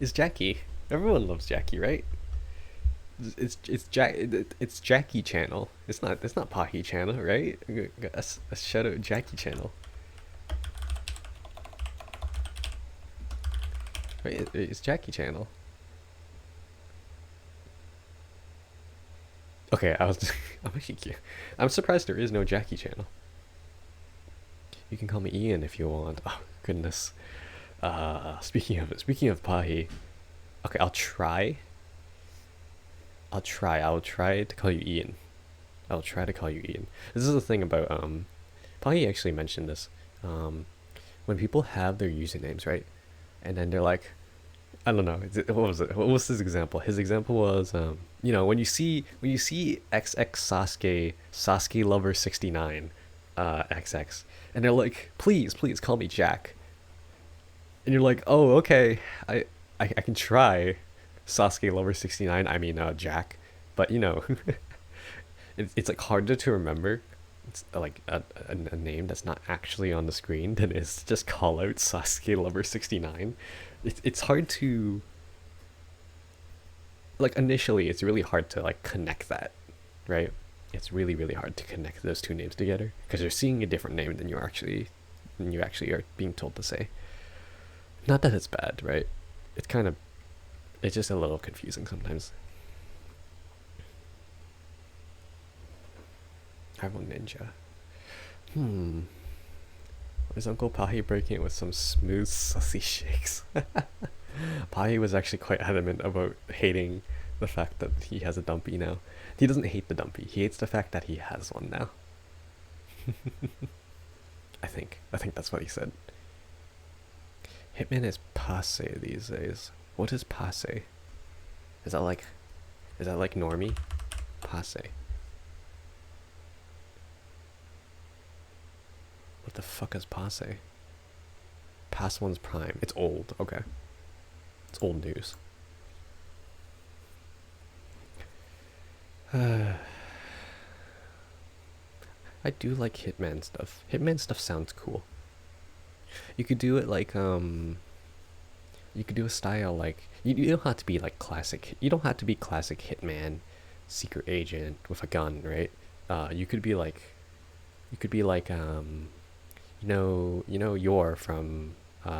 It's Jackie. Everyone loves Jackie, right? It's Jackie channel. It's not Pahi channel, right? A shout out Jackie channel. Right, it's Jackie channel. Okay, I'm surprised there is no Jackie channel. You can call me Ian if you want. Oh goodness. Speaking of Pahi, okay, I'll try to call you Ian. I'll try to call you Ian. This is the thing about Pahi actually mentioned this. When people have their usernames, right? And then they're like, I don't know, what was it? What was his example? His example was when you see XX Sasuke Lover 69 XX, and they're like, please call me Jack. And you're like, oh, okay, I can try Sasuke Lover 69, I mean Jack, but it's like harder to remember. It's like a name that's not actually on the screen than is just call out Sasuke Lover 69. It's hard to, like, initially it's really hard to like connect that, right? It's really hard to connect those two names together because you're seeing a different name than you actually are being told to say. Not that it's bad, right? It's just a little confusing sometimes. Rival Ninja. Is Uncle Pahi breaking it with some smooth sussy shakes? Pahi was actually quite adamant about hating the fact that he has a dumpy now. He doesn't hate the dumpy, he hates the fact that he has one now. I think that's what he said. Hitman is passe these days. What is passe? Is that like normie? Passe. What the fuck is passe? Past one's prime. It's old. Okay. It's old news. I do like Hitman stuff. Hitman stuff sounds cool. You could do it like you could do a style like you don't have to be like classic. You don't have to be classic Hitman, secret agent with a gun, right? You could be like Yor from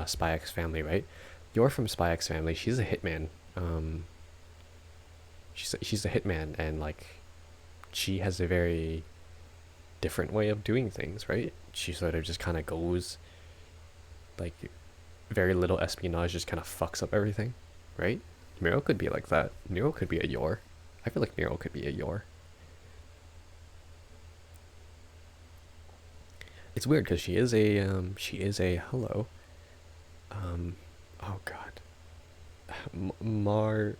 Spy X Family, right? Yor from Spy X Family. She's a hitman. She's a hitman, and like she has a very different way of doing things, right? She sort of just kind of goes like very little espionage, just kind of fucks up everything, right? Miro could be like that. Miro could be a Yor. I feel like Miro could be a Yor. It's weird because she is a hello. Oh god. Martian.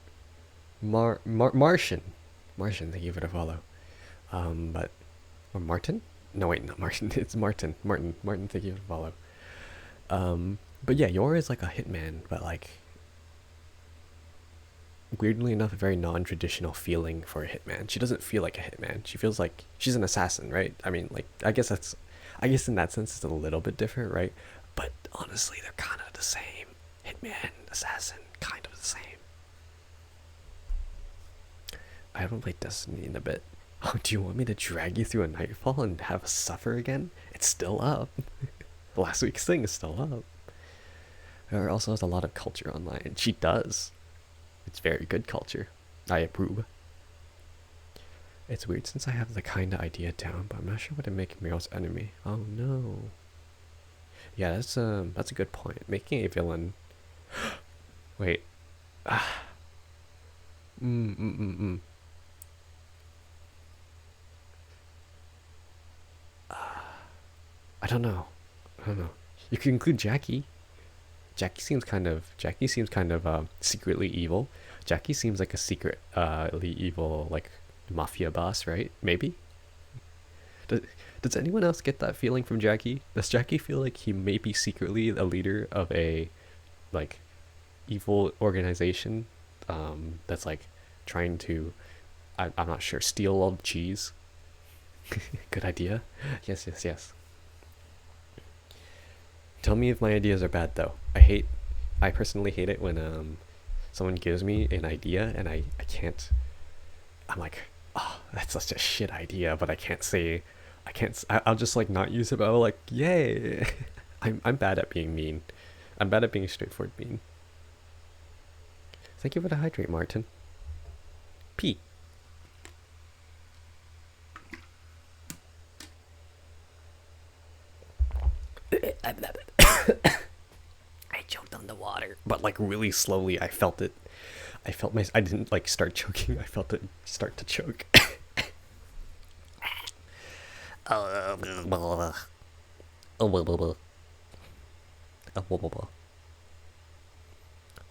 Martian, thank you for the follow. But or Martin? No wait, not Martin. It's Martin. Martin, thank you for the follow. But yeah, Yor is like a hitman, but like weirdly enough a very non-traditional feeling for a hitman. She doesn't feel like a hitman. She feels like she's an assassin, right? I mean, like I guess in that sense it's a little bit different, right? But honestly, they're kind of the same. Hitman, assassin, kind of the same. I haven't played Destiny in a bit. Oh, do you want me to drag you through a nightfall and have us suffer again? It's still up. Last week's thing is still up. Her also has a lot of culture online. She does. It's very good culture. I approve. It's weird since I have the kinda idea down, but I'm not sure what to make Muriel's enemy. Oh no. Yeah, that's a good point. Making a villain. Wait. Mm, mm, mm, mm. I don't know. I don't know. You could include Jackie. Jackie seems kind of secretly evil. Jackie seems like a secretly evil like mafia boss, right? Maybe. Does anyone else get that feeling from Jackie? Does Jackie feel like he may be secretly a leader of a like evil organization that's like trying to I'm not sure steal all the cheese? Good idea. Yes, yes, yes. Tell me if my ideas are bad though. I personally hate it when someone gives me an idea and I can't. I'm like, oh, that's such a shit idea, but I can't say. I'll just like not use it, but I'm like, yay. I'm bad at being mean. I'm bad at being straightforward mean. Thank you for the hydrate, Martin. P. I choked on the water, but like really slowly. I felt it. I didn't like start choking. I felt it start to choke.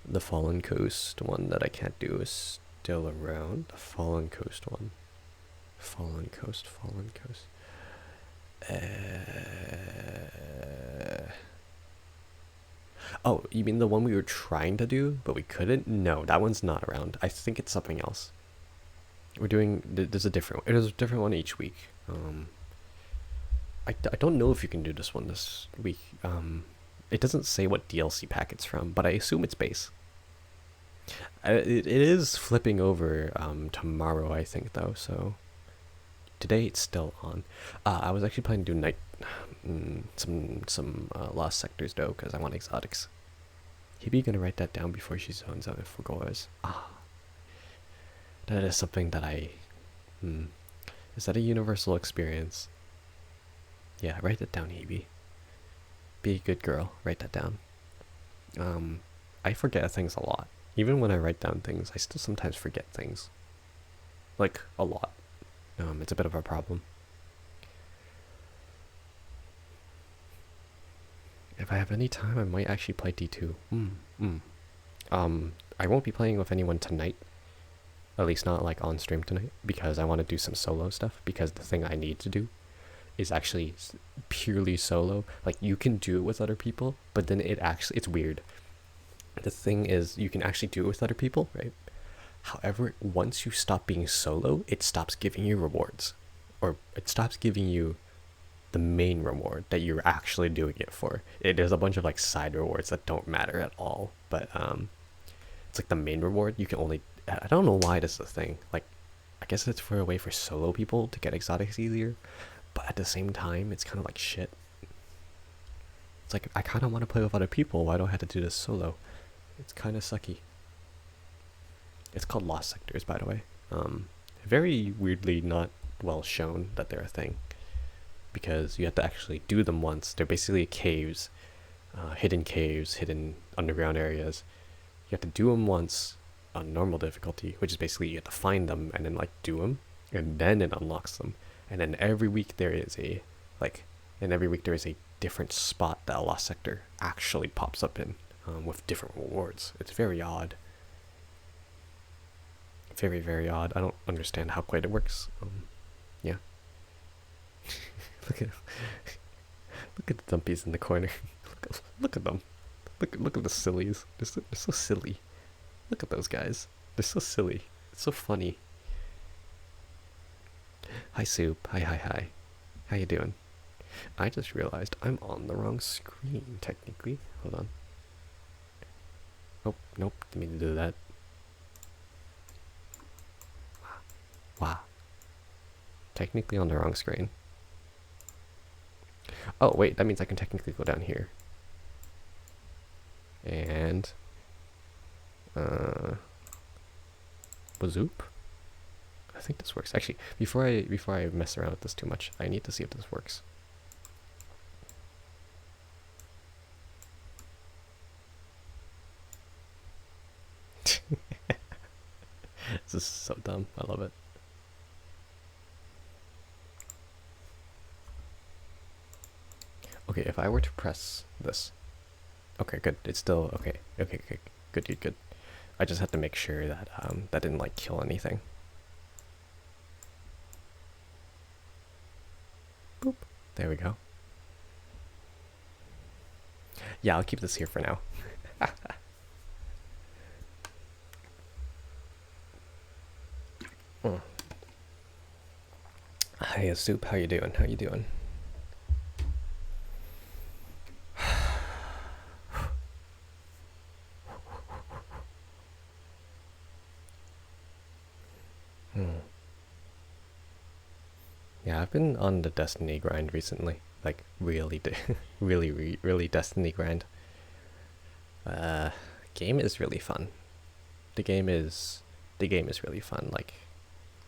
The Fallen Coast one that I can't do is still around. The Fallen Coast one. Fallen Coast. Oh, you mean the one we were trying to do, but we couldn't? No, that one's not around. I think it's something else. We're doing. There's a different. There's a different one each week. I don't know if you can do this one this week. It doesn't say what DLC pack it's from, but I assume it's base. It is flipping over tomorrow, I think, though. So today it's still on. I was actually planning to do night some lost sectors though, because I want exotics. Hebe gonna write that down before she zones out for goers. That is something that is that a universal experience? Yeah, write that down, Hebe. Be a good girl. Write that down. I forget things a lot. Even when I write down things, I still sometimes forget things. Like, a lot. It's a bit of a problem. If I have any time, I might actually play D2. I won't be playing with anyone tonight. At least not like on stream tonight, because I want to do some solo stuff, because the thing I need to do is actually purely solo. Like, you can do it with other people, but then it's weird. The thing is, you can actually do it with other people, right? However, once you stop being solo, it stops giving you rewards. Or it stops giving you the main reward that you're actually doing it for. There's a bunch of like side rewards that don't matter at all, but it's like the main reward you can only. I don't know why this is a thing. Like, I guess it's for a way for solo people to get exotics easier, but at the same time, it's kind of like shit. It's like, I kind of want to play with other people. Why do I have to do this solo? It's kind of sucky. It's called Lost Sectors, by the way. Very weirdly not well shown that they're a thing, because you have to actually do them once. They're basically caves, hidden underground areas. You have to do them once on normal difficulty, which is basically you have to find them and then like do them, and then it unlocks them. And then every week there is a different spot that a lost sector actually pops up in, with different rewards. It's very odd. Very, very odd. I don't understand how quite it works. Yeah. Look at the dumpies in the corner. Look at them. Look at the sillies. They're so silly. Look at those guys. They're so silly. It's so funny. Hi, Soup. Hi. How you doing? I just realized I'm on the wrong screen, technically. Hold on. Oh, nope. Didn't mean to do that. Wow. Technically on the wrong screen. Oh, wait, that means I can technically go down here. And... Bazoop? I think this works. Actually, before I mess around with this too much, I need to see if this works. This is so dumb. I love it. Okay, if I were to press this. Okay, good. It's still okay. Okay, okay. Good, good, good. I just had to make sure that that didn't like kill anything. Boop. There we go. Yeah, I'll keep this here for now. Hi, Soup. How you doing? How you doing? Yeah, I've been on the Destiny grind recently. Like, really, really Destiny grind. Game is really fun. The game is really fun. Like,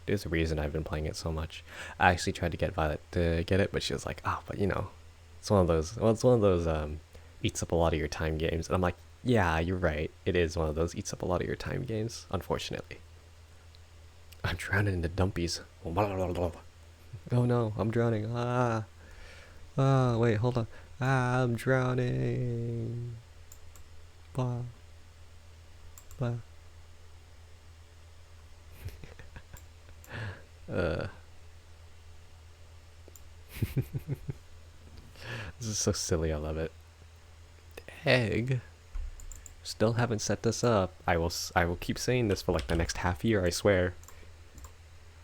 there's a reason I've been playing it so much. I actually tried to get Violet to get it, but she was like, "Ah, but you know, it's one of those. Well, it's one of those eats up a lot of your time games." And I'm like, "Yeah, you're right. It is one of those eats up a lot of your time games. Unfortunately." I'm drowning in the dumpies. Oh no, I'm drowning. Wait, hold on. I'm drowning. Blah. Blah. This is so silly, I love it. Egg. Still haven't set this up. I will keep saying this for like the next half year, I swear.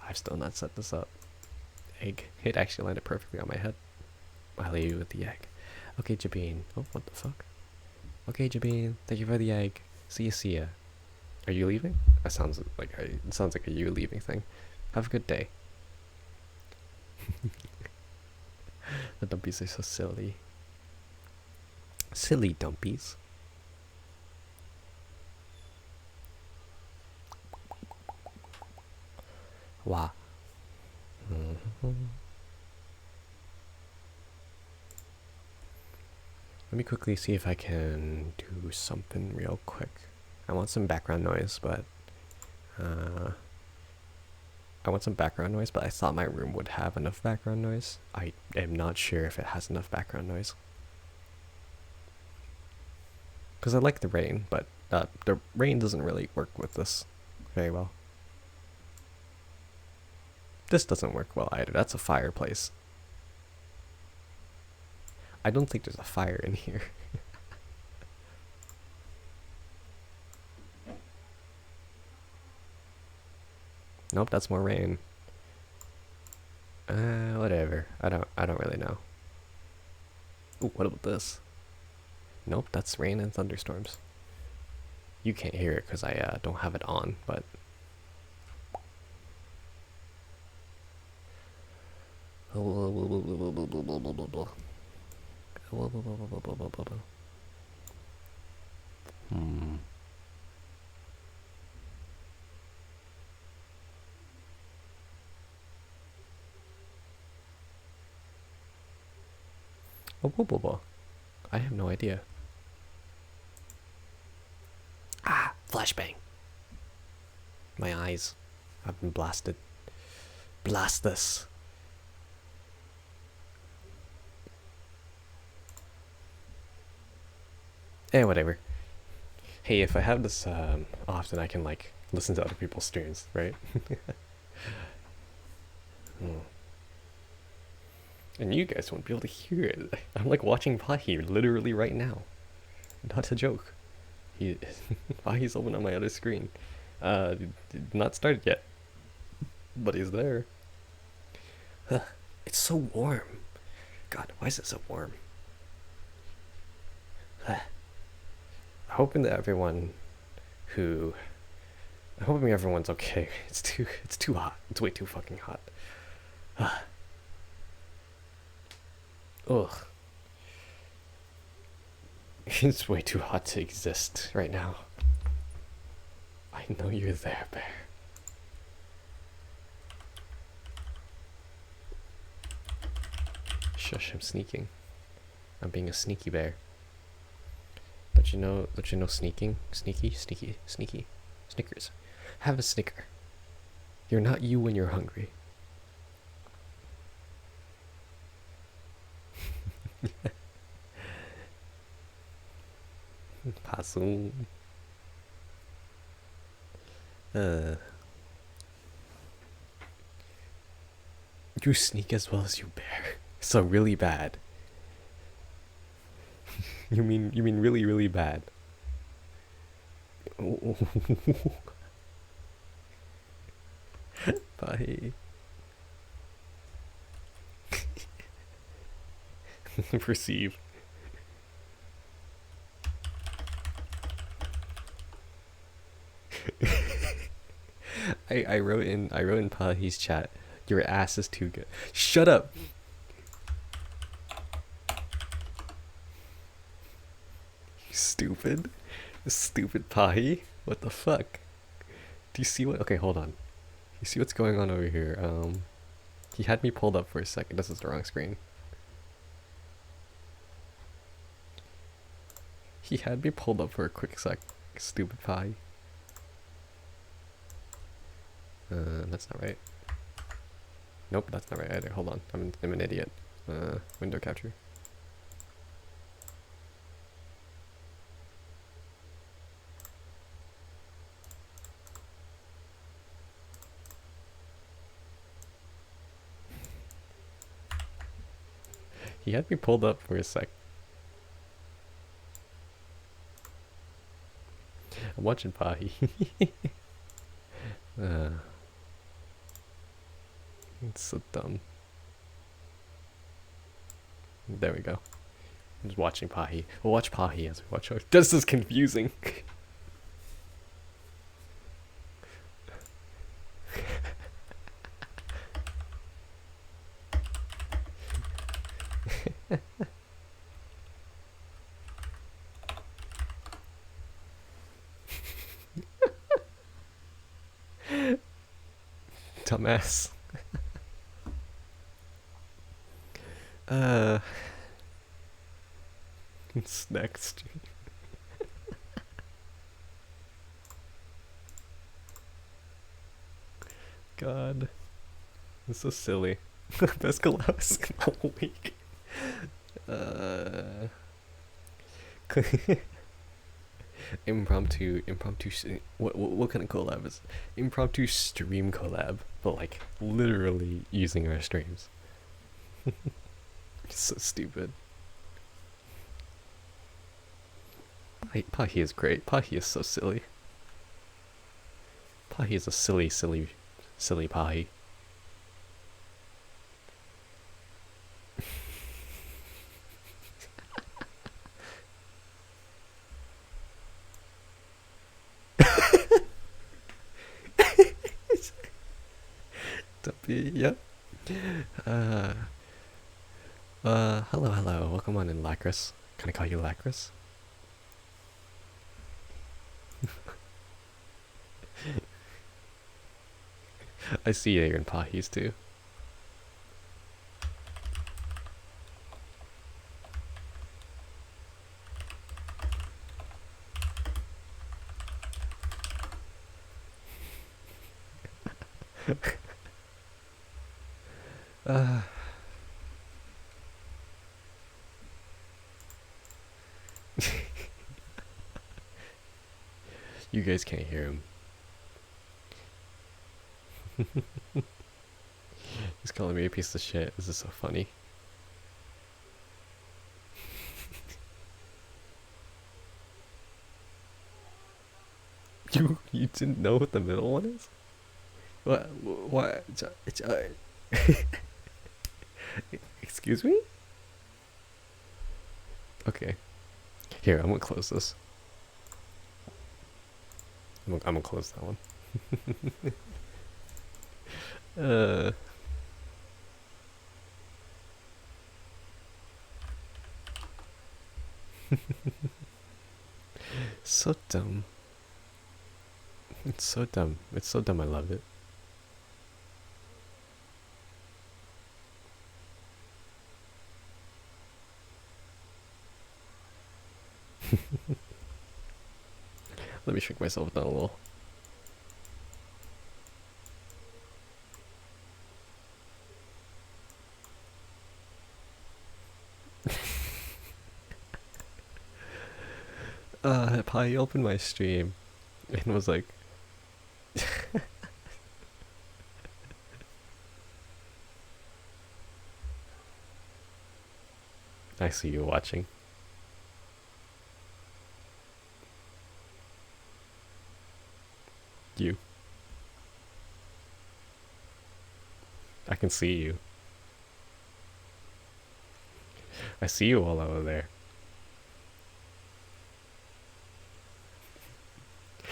I've still not set this up. Egg. It actually landed perfectly on my head. I'll leave you with the egg. Okay, Jabeen. Oh, what the fuck? Okay, Jabeen. Thank you for the egg. See ya. Are you leaving? That sounds like it sounds like a you leaving thing. Have a good day. The dumpies are so silly. Silly dumpies. Wow. Let me quickly see if I can do something real quick. I want some background noise, but I thought my room would have enough background noise. I am not sure if it has enough background noise. Because I like the rain, but the rain doesn't really work with this very well. This doesn't work well either. That's a fireplace. I don't think there's a fire in here. Nope, that's more rain. Whatever. I don't really know. Ooh, what about this? Nope, that's rain and thunderstorms. You can't hear it because I don't have it on, but I have no idea. Ah, flashbang. My eyes have been blasted. Blast this. Whatever. Hey, if I have this often, I can like listen to other people's streams, right? And you guys won't be able to hear it. I'm like watching Pahi literally right now. Not a joke. Pahi's open on my other screen. Not started yet, but he's there. It's so warm. God, why is it so warm? Hoping that everyone who I'm hoping everyone's okay. It's too hot. It's way too fucking hot. Ugh. It's way too hot to exist right now. I know you're there, bear. Shush, I'm sneaking. I'm being a sneaky bear. Don't you know sneaking? Sneaky? Snickers. Have a Snicker. You're not you when you're hungry. Possum. You sneak as well as you bear. So really bad. You mean really really bad. Bye. Perceive. I wrote in Pahi's chat, your ass is too good. Shut up. You stupid Pahi. What the fuck? Do you see what? Okay, hold on. You see what's going on over here? He had me pulled up for a second. This is the wrong screen. He had me pulled up for a quick sec. Stupid Pahi. That's not right. Nope, that's not right either. Hold on, I'm an idiot. Window capture. He had me pulled up for a sec. I'm watching Pahi. It's so dumb. There we go. I'm just watching Pahi. We'll watch Pahi as we watch our. This is confusing. Dumbass. It's next. God. It's so silly. Best collabs in the whole week. Impromptu. What kind of collab is impromptu stream collab? But like literally using our streams. It's so stupid. Pahi is great. Pahi is so silly. Pahi is a silly Pahi. Dumpy, yep. Hello. Welcome on in, Lacris. Can I call you Lacris? I see you're in Pahis too. You guys can't hear him. He's calling me a piece of shit. This is so funny. You didn't know what the middle one is? What? Excuse me? Okay. Here, I'm gonna close this. I'm gonna close that one. uh, so dumb. It's so dumb. It's so dumb. I love it. Let me shrink myself down a little. Pi opened my stream and was like, I see you watching. You. I can see you. I see you all over there.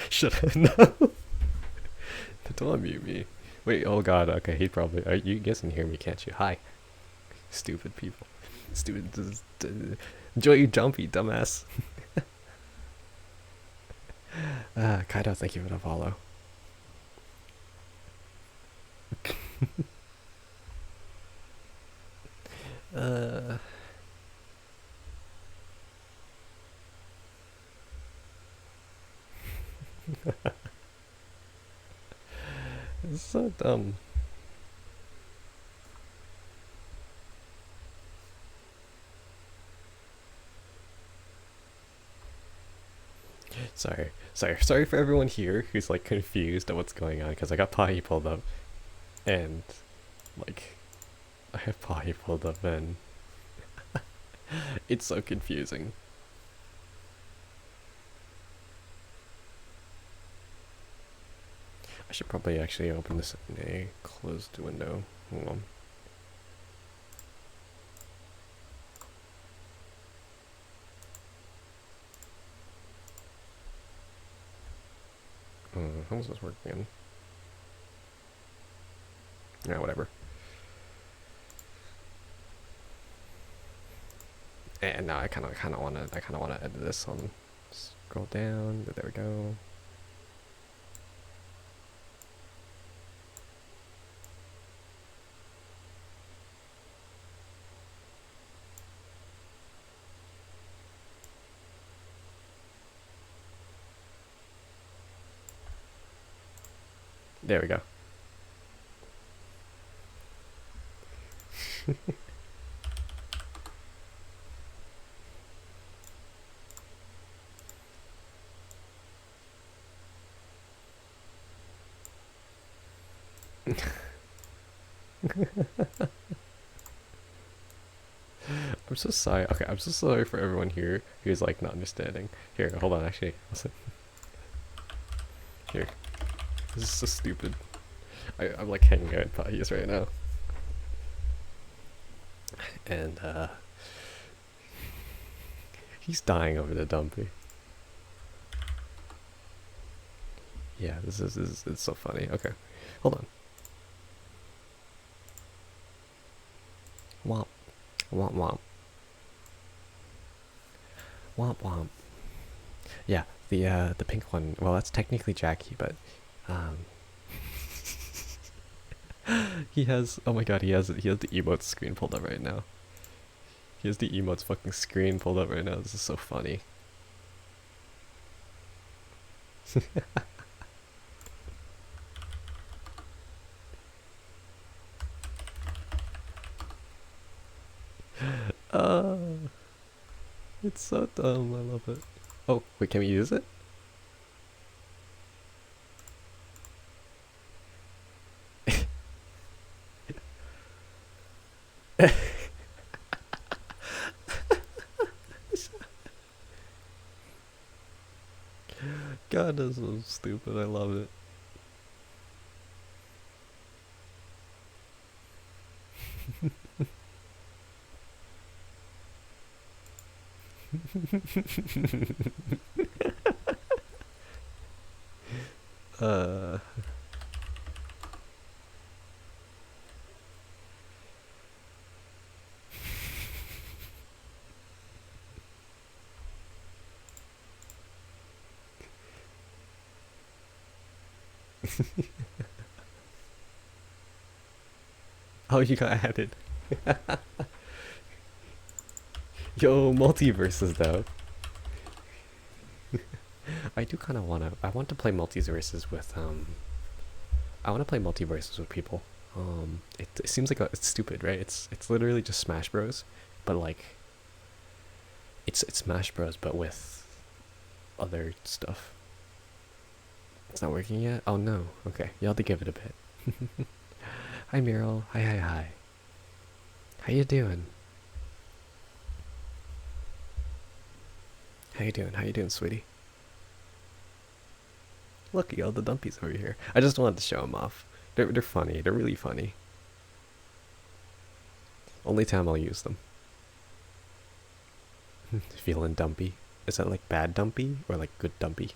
Shut up. No. Don't unmute me. Wait, oh god, okay, he probably. You guys can hear me, can't you? Hi. Stupid people. Stupid. Enjoy you jumpy, dumbass. Kaido, thank you for the follow. It's so dumb. Sorry for everyone here who's like confused at what's going on because I got Pahi pulled up and like I have Pahi pulled up and it's so confusing. I should probably actually open this in a closed window. Hold on. How's this working? Yeah, whatever. And now I kind of wanna edit this on. Scroll down. There we go. There we go. I'm so sorry. Okay, I'm so sorry for everyone here who's like not understanding. Here, hold on. Actually, listen. Here, this is so stupid. I'm like hanging out at Pahi's right now, and he's dying over the dumpy. Yeah, this is it's so funny. Okay, hold on. Womp, womp, womp, womp, womp. Yeah, the pink one. Well, that's technically Jackie, but he has. Oh my god, he has the emotes screen pulled up right now. He has the emotes fucking screen pulled up right now. This is so funny. It's so dumb. I love it. Oh, wait, can we use it? God, that's so stupid. I love it. Uh. Oh, you got added. Yo, multiverses though. I do kind of wanna. I want to play multiverses with I want to play multiverses with people. It seems like it's stupid, right? It's literally just Smash Bros, but like it's Smash Bros, but with other stuff. It's not working yet. Oh no. Okay, you have to give it a bit. Hi Meryl. Hi hi hi. How you doing? How you doing? How you doing, sweetie? Look at all the dumpies over here. I just wanted to show them off. They're funny. They're really funny. Only time I'll use them. Feeling dumpy. Is that like bad dumpy or like good dumpy?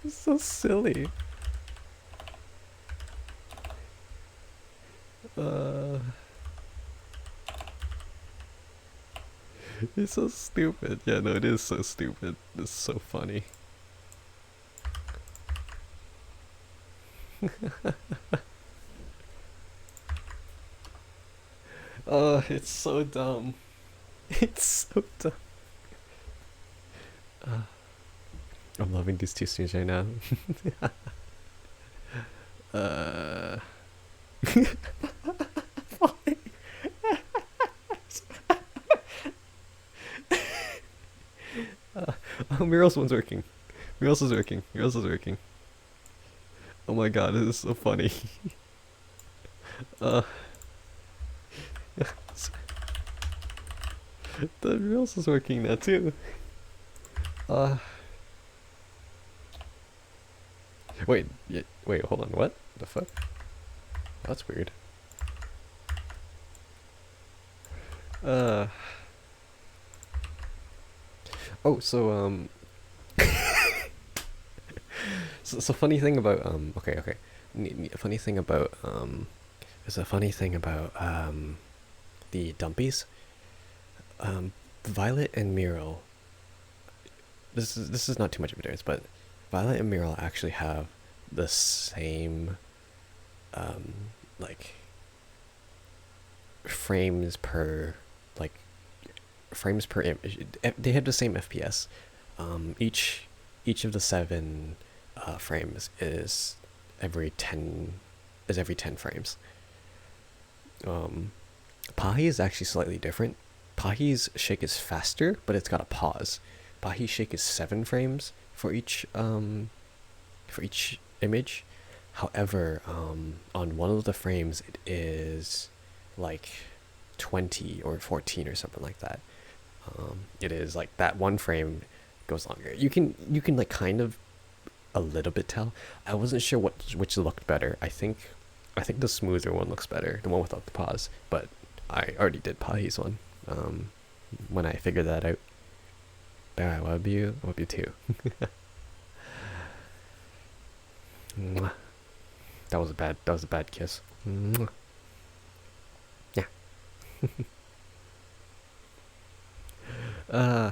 It's so silly. Uh, it's so stupid. Yeah, no, it is so stupid. It's so funny. Oh, it's so dumb. It's so dumb. Uh, I'm loving these two streams right now. uh, oh, Mural's one's working. Mural's is working. Mural's is working. Oh my god, this is so funny. uh, the Mural's is working now too. Uh, wait, wait, hold on. What the fuck? That's weird. Uh. Oh, so funny thing about okay. Funny thing about there's a funny thing about the dumpies. Violet and Miro. This is not too much of a difference, but Violet and Miro actually have the same like frames per like frames per image. They have the same FPS. Each of the seven frames is every 10 frames. Pahi is actually slightly different. Pahi's shake is faster, but it's got a pause. Pahi's shake is 7 frames for each image. However, on one of the frames it is like 20 or 14 or something like that. It is like that one frame goes longer. You can like kind of a little bit tell. I wasn't sure which looked better. I think the smoother one looks better, the one without the pause. But I already did Pahi's one. When I figured that out. I love you. I love you too. Mwah. That was a bad kiss. Mwah. Yeah. uh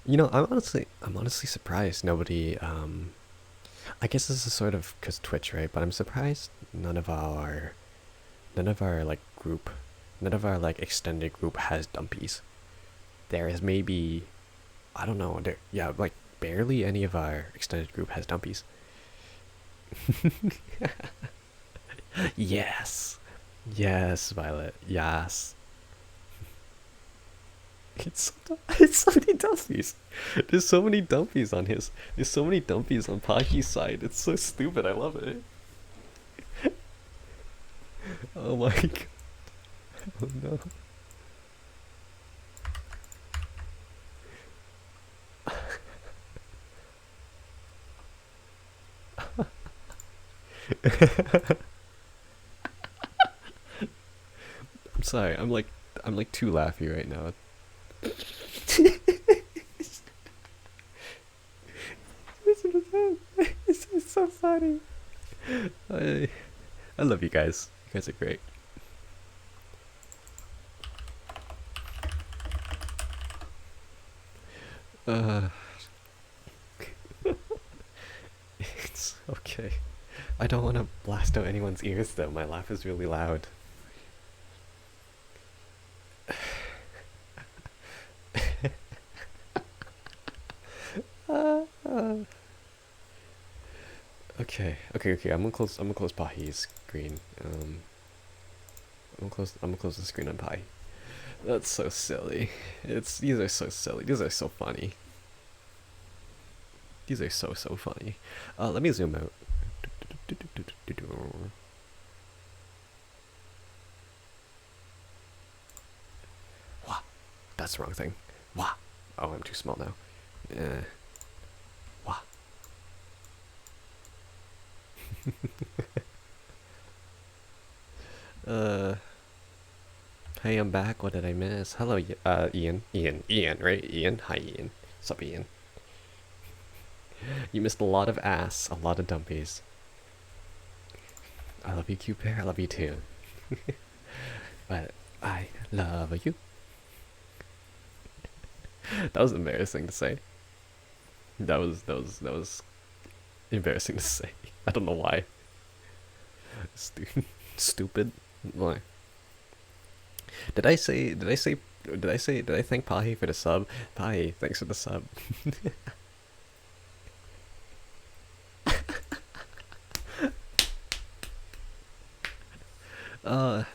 I'm honestly surprised nobody I guess this is sort of because Twitch, right? But I'm surprised none of our like group, none of our like extended group has dumpies. There is maybe, I don't know, yeah, like barely any of our extended group has dumpies. Yes, yes, Violet, yes. It's so many dumpies. There's so many dumpies on his. There's so many dumpies on Paki's side. It's so stupid. I love it. Oh my god. Oh no. I'm sorry. I'm like too laughy right now. Listen to that. It's so funny. I I love you guys. You guys are great. Uh, it's okay. I don't want to blast out anyone's ears though. My laugh is really loud. Okay, okay, okay. I'm gonna close Pahi's screen. I'm gonna close the screen on Pahi. That's so silly. These are so silly. These are so funny. These are so funny. Let me zoom out. Wah, that's the wrong thing. Wah. Oh, I'm too small now. Wah. Hey, I'm back. What did I miss? Hello, Ian. Ian, right? Ian. Hi, Ian. What's up, Ian? You missed a lot of ass, a lot of dumpies. I love you, cute bear. I love you too. But I love you. That was embarrassing to say. That was embarrassing to say. I don't know why. Stupid. Why? Did I thank Pahi for the sub? Pahi, thanks for the sub.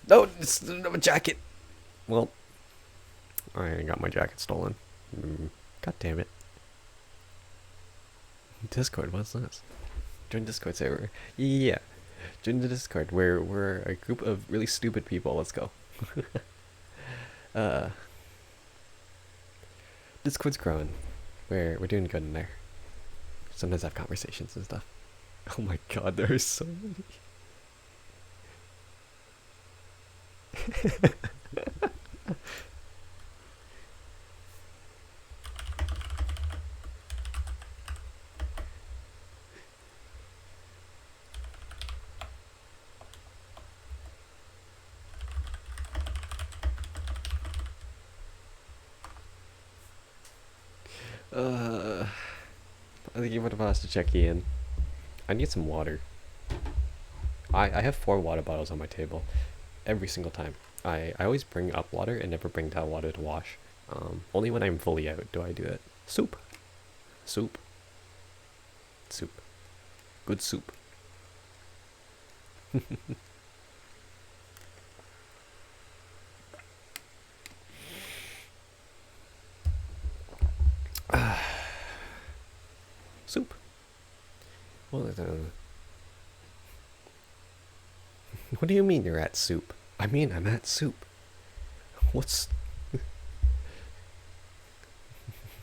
No, it's no jacket. Well, I got my jacket stolen. God damn it. Discord, what's this? Join Discord server. Yeah. Join the Discord. We're a group of really stupid people. Let's go. Discord's growing. We're doing good in there. Sometimes I have conversations and stuff. Oh my god, there are so many. I think you would have asked to check in. I need some water. I have 4 water bottles on my table. Every single time. I always bring up water and never bring down water to wash. Only when I'm fully out do I do it. Soup. Soup. Soup. Good soup. Soup. Well, what do you mean you're at soup? I mean I'm at soup. What's...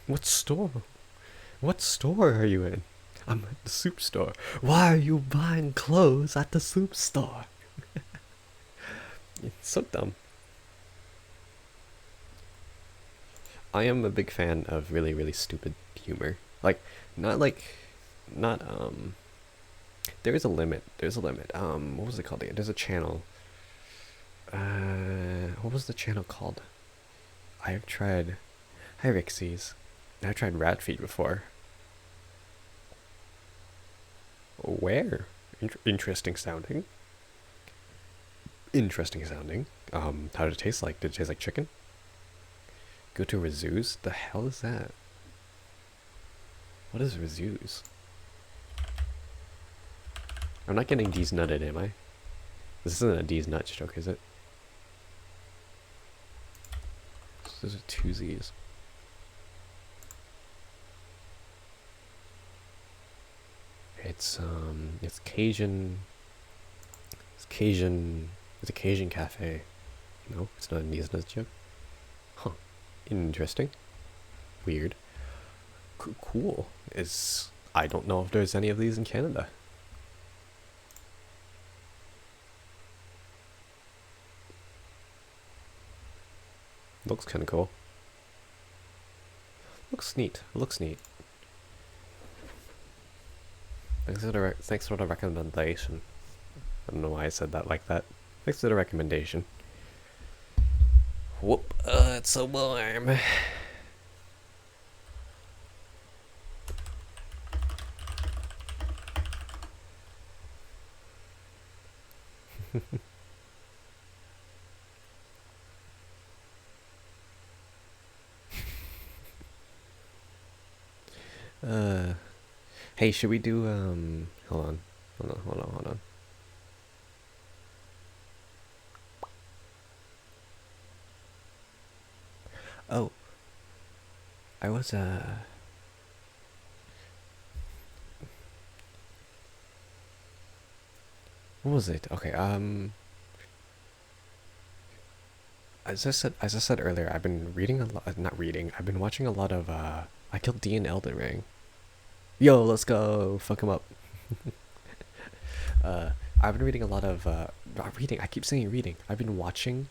What store? What store are you in? I'm at the soup store. Why are you buying clothes at the soup store? It's so dumb. I am a big fan of really, really stupid humor. Like, not there is a limit. There's a limit. What was it called again? There's a channel. What was the channel called? I've tried... Hi, Rixies. I've tried Ratfeed before. Where? Interesting sounding. Interesting sounding. How did it taste like? Did it taste like chicken? Go to Razoo's? The hell is that? What is Razoo's? I'm not getting D's nutted, am I? This isn't a D's nuts joke, is it? Those are 2 Z's. It's Cajun. It's Cajun. It's a Cajun cafe. No, it's not a D's nuts joke. Huh. Interesting. Weird. Cool. I don't know if there's any of these in Canada. Looks kind of cool. Looks neat. Looks neat. Thanks for the recommendation. I don't know why I said that like that. Thanks for the recommendation. Whoop. It's so warm. Hey, should we do, hold on. Hold on. Oh. I was, what was it? Okay, as I said earlier, I've been reading a lot, not reading, I've been watching a lot of, I Killed D in Elden Ring. Yo, let's go! Fuck him up. I've been reading a lot of, not reading, I keep saying reading. I've been watching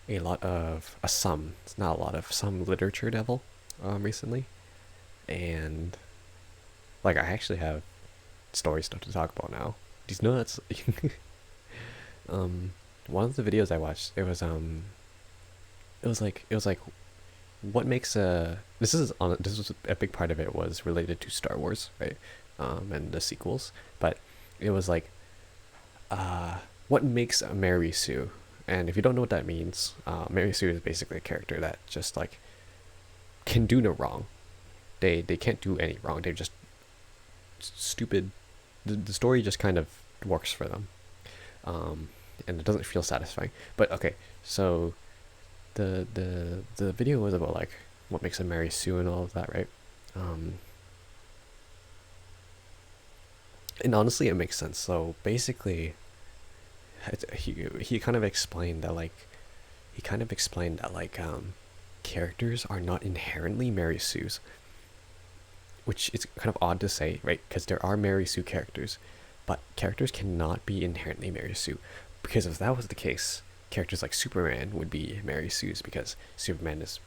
a lot of, it's not a lot of, some literature devil, recently. And, like, I actually have story stuff to talk about now. These nuts. One of the videos I watched, it was like what makes a this is on this was a big part of it was related to Star Wars, right? And the sequels, but it was like what makes a Mary Sue? And if you don't know what that means, Mary Sue is basically a character that just like can do no wrong. They can't do any wrong. They're just stupid. The story just kind of works for them, and it doesn't feel satisfying. But okay, so the video was about like what makes a Mary Sue and all of that, right? And honestly, it makes sense. So basically, he kind of explained that like characters are not inherently Mary Sues, which is kind of odd to say, right? Because there are Mary Sue characters, but characters cannot be inherently Mary Sue, because if that was the case, characters like Superman would be Mary Sues, because Superman is,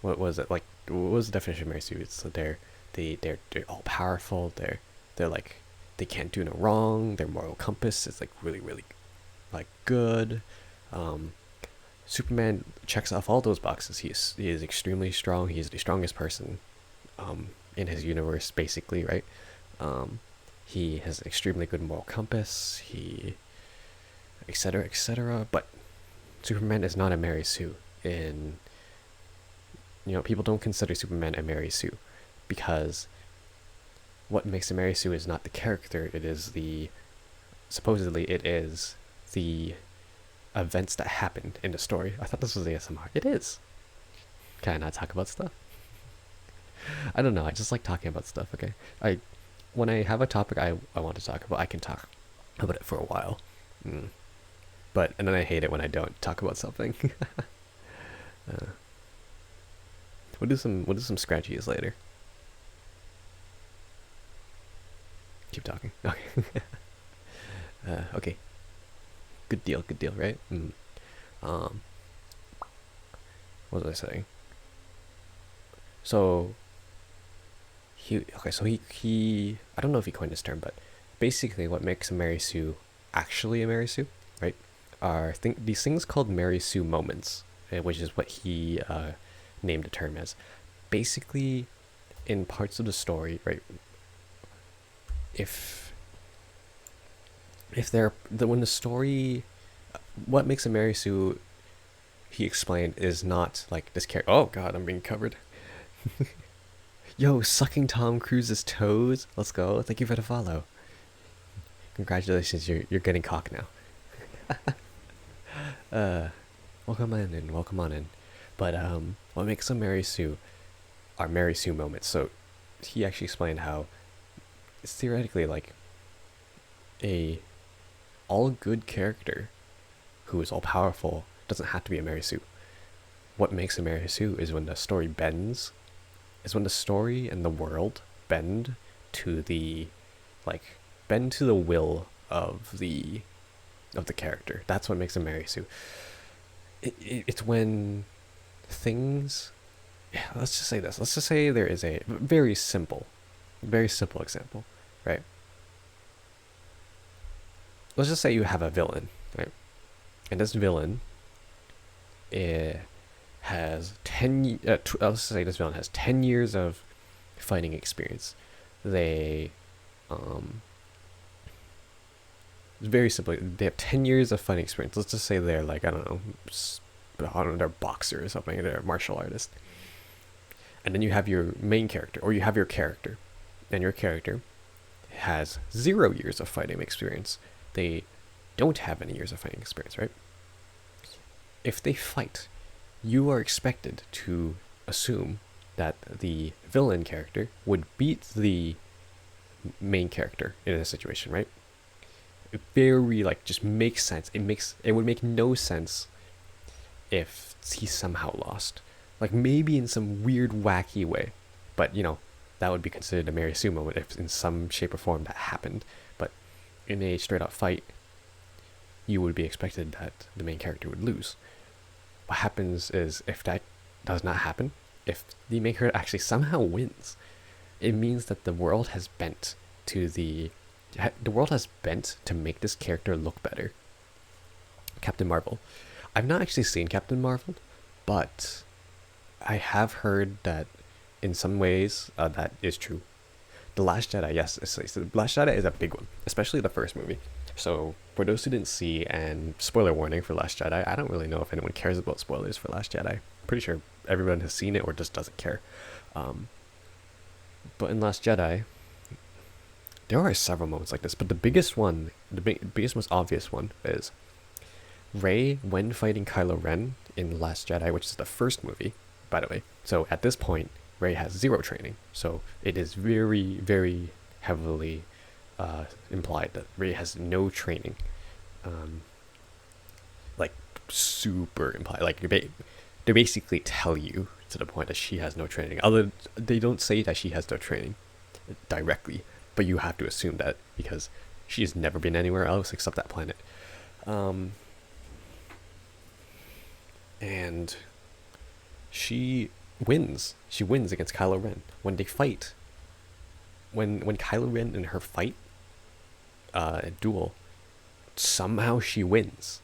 what was it like? What was the definition of Mary Sue? It's so they're all powerful. They're like they can't do no wrong. Their moral compass is like really like good. Superman checks off all those boxes. He is extremely strong. He is the strongest person in his universe, basically, right? He has extremely good moral compass. He etc etc. But Superman is not a Mary Sue. In people don't consider Superman a Mary Sue, because what makes a Mary Sue is not the character. It is supposedly it is the events that happened in the story. I thought this was ASMR. It is. Can I not talk about stuff? I don't know. I just like talking about stuff. Okay. When I have a topic I want to talk about, I can talk about it for a while. And then I hate it when I don't talk about something. We'll do some scratchies later. Keep talking. Okay. Okay. Good deal, right? What was I saying? So he I don't know if he coined this term, but basically what makes a Mary Sue actually a Mary Sue, right? Are these things called Mary Sue moments, which is what he named the term as. Basically, in parts of the story, right? When the story, what makes a Mary Sue, he explained, is not like this character. Oh God, I'm being covered. Yo, sucking Tom Cruise's toes. Let's go. Thank you for the follow. Congratulations, you're getting cock now. Welcome on in. But what makes a Mary Sue are Mary Sue moments. So he actually explained how it's theoretically like a all good character who is all powerful doesn't have to be a Mary Sue. What makes a Mary Sue is when the story bends, is when the story and the world bend to the will of the character. That's what makes a Mary Sue. It's when things. Yeah, let's just say this. Let's just say there is a very simple example, right? Let's just say you have a villain, right? And this villain has let's say this villain has 10 years of fighting experience. They, very simply, they have 10 years of fighting experience. Let's just say they're like I don't know, they're a boxer or something. They're a martial artist. And then you have your main character, or you have your character, and your character has 0 years of fighting experience. They don't have any years of fighting experience, right? If they fight, you are expected to assume that the villain character would beat the main character in a situation, right? It very like just makes sense. It would make no sense if he somehow lost. Like maybe in some weird wacky way. But that would be considered a Mary Sue moment if in some shape or form that happened. But in a straight up fight, you would be expected that the main character would lose. What happens is if that does not happen, if the main character actually somehow wins, it means that the world has bent to make this character look better. Captain Marvel. I've not actually seen Captain Marvel, but I have heard that in some ways that is true. The Last Jedi, yes, The Last Jedi is a big one, especially the first movie. So for those who didn't see, and spoiler warning for Last Jedi, I don't really know if anyone cares about spoilers for Last Jedi. Pretty sure everyone has seen it or just doesn't care. But in Last Jedi, there are several moments like this, but the biggest one, biggest, most obvious one is Rey when fighting Kylo Ren in Last Jedi, which is the first movie, by the way. So at this point, Rey has 0 training. So it is very, very heavily implied that Rey has no training. Like super implied. Like they basically tell you to the point that she has no training. They don't say that she has no training directly, but you have to assume that because she has never been anywhere else except that planet. And she wins. She wins against Kylo Ren when they fight. When Kylo Ren and her fight, duel, somehow she wins.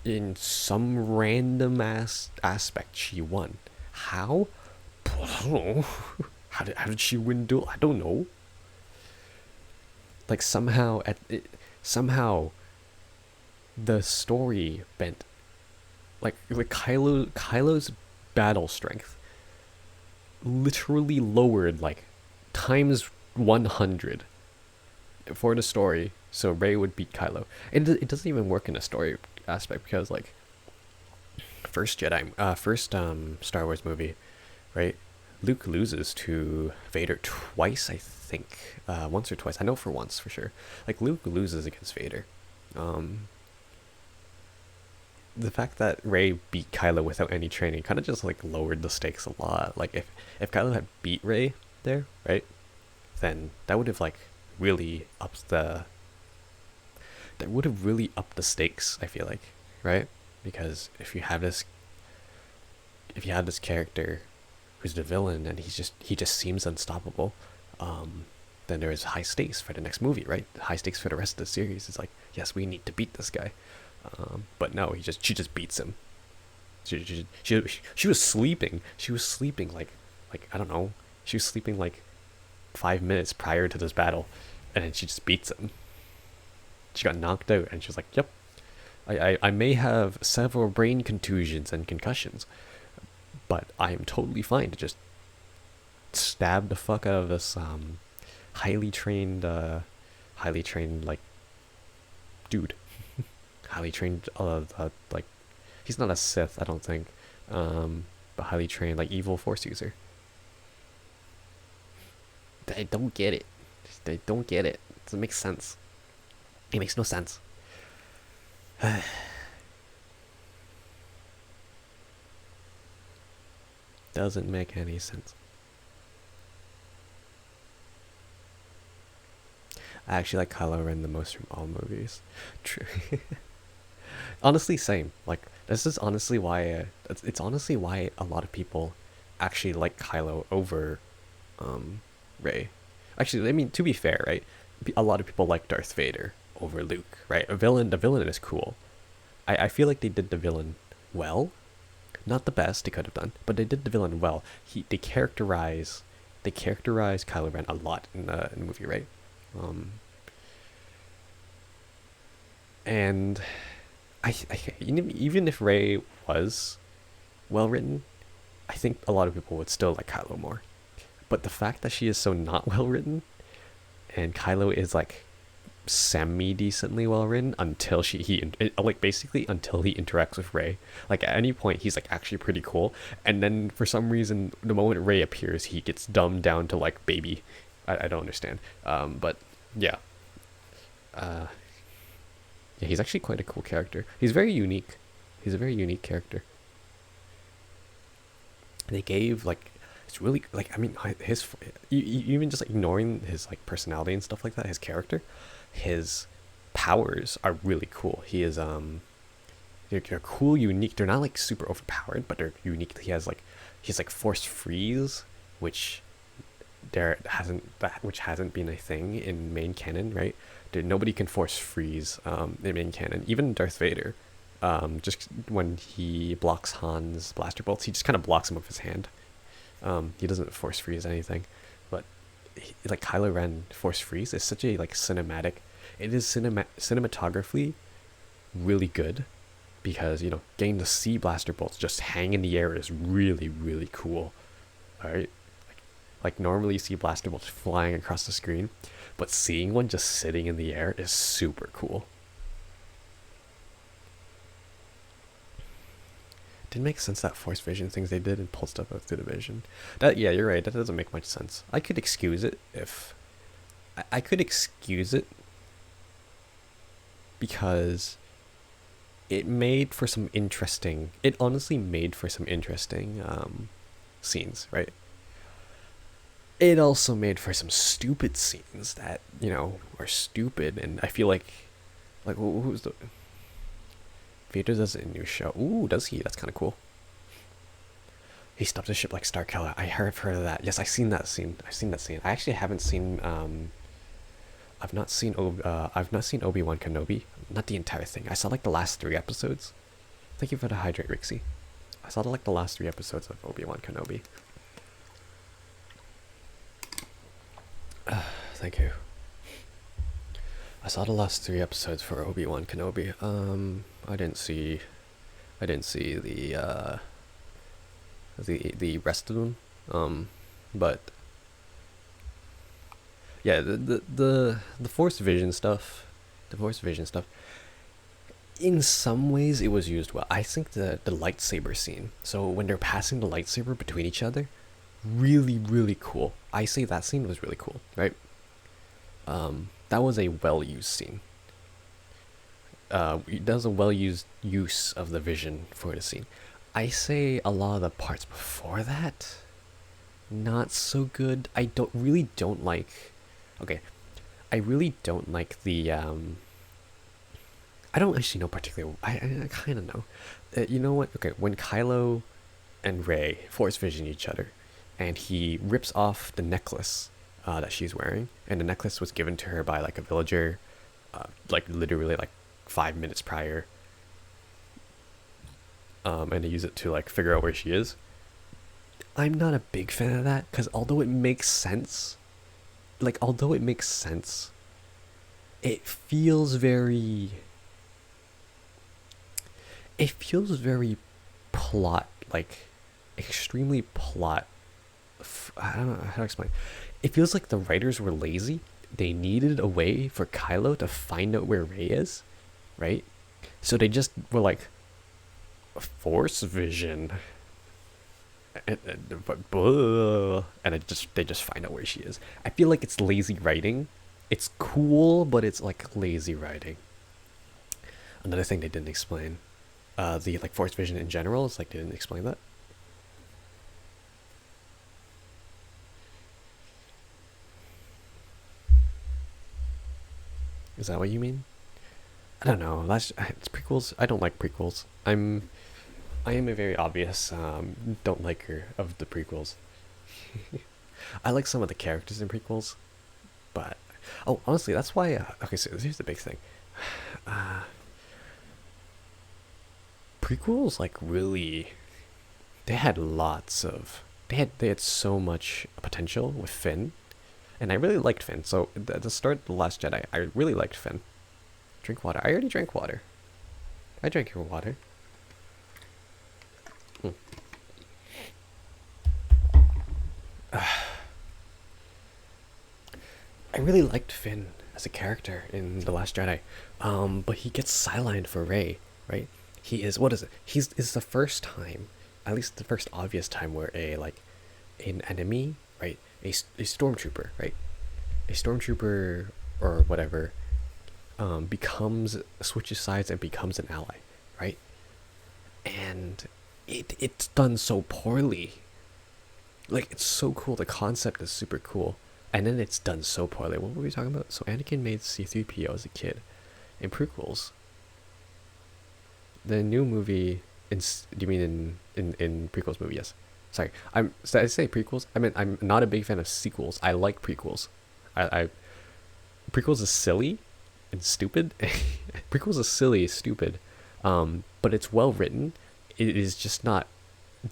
In some random aspect, she won. How? I don't know. How did she win duel? I don't know. Like somehow the story bent. Like Kylo's battle strength literally lowered like times 100 for the story, so Rey would beat Kylo. And it doesn't even work in a story aspect because like first Star Wars movie, right? Luke loses to Vader twice, I think, once or twice. I know for once for sure. Like Luke loses against Vader. The fact that Rey beat Kylo without any training kind of just like lowered the stakes a lot. Like if Kylo had beat Rey there, right, then that would have like really upped the stakes. I feel like, right? Because if you have this character who's the villain and he just seems unstoppable, then there is high stakes for the next movie, right? High stakes for the rest of the series. It's like, yes, we need to beat this guy. But no, she just beats him. She was sleeping. She was sleeping like I don't know. She was sleeping like 5 minutes prior to this battle, and then she just beats him. She got knocked out, and she was like, "Yep, I may have several brain contusions and concussions, but I am totally fine to just stab the fuck out of this highly trained like dude." Highly trained, like he's not a Sith, I don't think, but highly trained, like evil Force user. They don't get it. They don't get it. It doesn't make sense. It makes no sense. Doesn't make any sense. I actually like Kylo Ren the most from all movies. True. Honestly, same. Like this is honestly why it's honestly why a lot of people actually like Kylo over Rey. Actually, I mean to be fair, right? A lot of people like Darth Vader over Luke, right? The villain is cool. I feel like they did the villain well. Not the best they could have done, but they did the villain well. They characterize Kylo Ren a lot in the movie, right? Um, and even if Rey was well written, I think a lot of people would still like Kylo more. But the fact that she is so not well written, and Kylo is like semi decently well written until like basically until he interacts with Rey. Like at any point he's like actually pretty cool, and then for some reason the moment Rey appears he gets dumbed down to like baby. I don't understand. But yeah, uh, yeah, he's actually quite a cool character. He's very unique. He's a very unique character. They gave like it's really like I mean his even just like ignoring his like personality and stuff like that, his character, his powers are really cool. He is they're cool, unique. They're not like super overpowered, but they're unique. He's like force freeze, which which hasn't been a thing in main canon, right? Nobody can force freeze in main canon. Even Darth Vader, just when he blocks Han's blaster bolts, he just kind of blocks them with his hand. He doesn't force freeze anything, but like Kylo Ren force freeze is such a like cinematic. It is cinematographically really good because getting to see blaster bolts just hang in the air is really really cool. All right, like normally you see blaster bolts flying across the screen, but seeing one just sitting in the air is super cool. Didn't make sense that force vision things they did and pull stuff out through the vision. That yeah, you're right. That doesn't make much sense. I could excuse it if I could excuse it because it made for some interesting. It honestly made for some interesting scenes, right? It also made for some stupid scenes that are stupid, and I feel like who's the Vader does it in new show. Ooh, does he? That's kind of cool. He stopped a ship like Starkiller. I've heard of that. Yes, I've seen that scene. I actually haven't seen. I've not seen Obi-Wan Kenobi. Not the entire thing. I saw like the last 3 episodes. Thank you for the hydrate, Rixie. I saw like the last 3 episodes of Obi-Wan Kenobi. Thank you. I saw the last 3 episodes for Obi-Wan Kenobi. I didn't see the rest of them. But yeah, the Force Vision stuff, in some ways it was used well. I think the lightsaber scene. So when they're passing the lightsaber between each other, really really cool. I say that scene was really cool, right? That was a well used scene. That was a well used use of the vision for the scene. I say a lot of the parts before that, not so good. I don't like. Okay, I really don't like the. I don't actually know particularly. I kind of know. You know what? Okay, when Kylo and Rey force vision each other, and he rips off the necklace that she's wearing, and the necklace was given to her by like a villager, like literally like 5 minutes prior. And they use it to like figure out where she is. I'm not a big fan of that because although it makes sense, it feels very. It feels very plot like, extremely plot. I don't know how to explain. It feels like the writers were lazy. They needed a way for Kylo to find out where Rey is, right? So they just were like, Force vision, and they just find out where she is. I feel like it's lazy writing. It's cool, but it's like lazy writing. Another thing they didn't explain, the like Force vision in general, is like they didn't explain that. Is that what you mean? I don't know. It's prequels. I don't like prequels. I am a very obvious don't liker of the prequels. I like some of the characters in prequels, but oh, honestly, that's why. Okay, so here's the big thing. Uh, Prequels like really they had lots of they had so much potential with Finn, and I really liked Finn. So at the start of the Last Jedi, I really liked Finn. Drink water. I already drank water. I drank your water. Mm. I really liked Finn as a character in The Last Jedi, but he gets sidelined for Rey, right? He is what is it? He's is the first time, at least the first obvious time where a like an enemy, right? A stormtrooper, right? A stormtrooper or whatever, becomes switches sides and becomes an ally, right? And it's done so poorly. Like it's so cool. The concept is super cool, and then it's done so poorly. What were we talking about? So Anakin made C-3PO as a kid in prequels. The new movie, do you mean in prequels movie? Yes. Sorry, so I say prequels. I mean I'm not a big fan of sequels. I like prequels. I prequels is silly and stupid. Prequels is silly, stupid, but it's well written. It is just not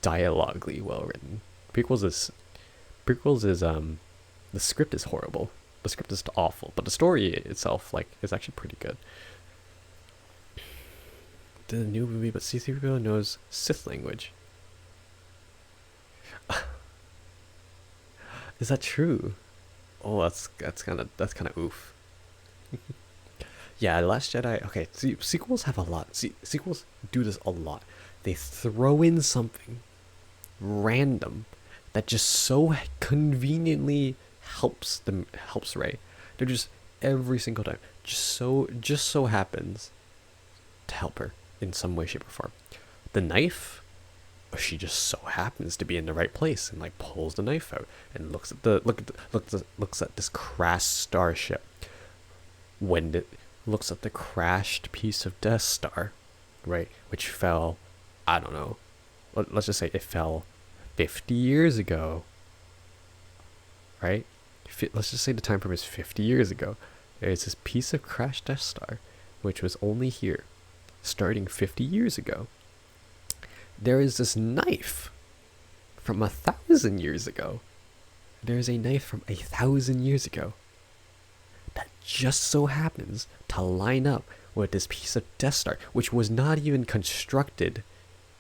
dialoguely well written. Prequels is prequels is the script is horrible. The script is awful, but the story itself like is actually pretty good. The new movie, but C-3PO knows Sith language. Is that true? Oh, that's kind of oof. Yeah, The Last Jedi. Okay, see, sequels have a lot. Sequels do this a lot. They throw in something random that just so conveniently helps Rey. They're just every single time just so happens to help her in some way, shape, or form. The knife, she just so happens to be in the right place and like pulls the knife out and looks at this crashed starship. When it looks at the crashed piece of Death Star, right, which fell, I don't know, let's just say it fell 50 years ago, right? Let's just say the time frame is 50 years ago. There's this piece of crashed Death Star, which was only here, starting 50 years ago. There is this knife from 1,000 years ago. There's a knife from 1,000 years ago that just so happens to line up with this piece of Death Star, which was not even constructed,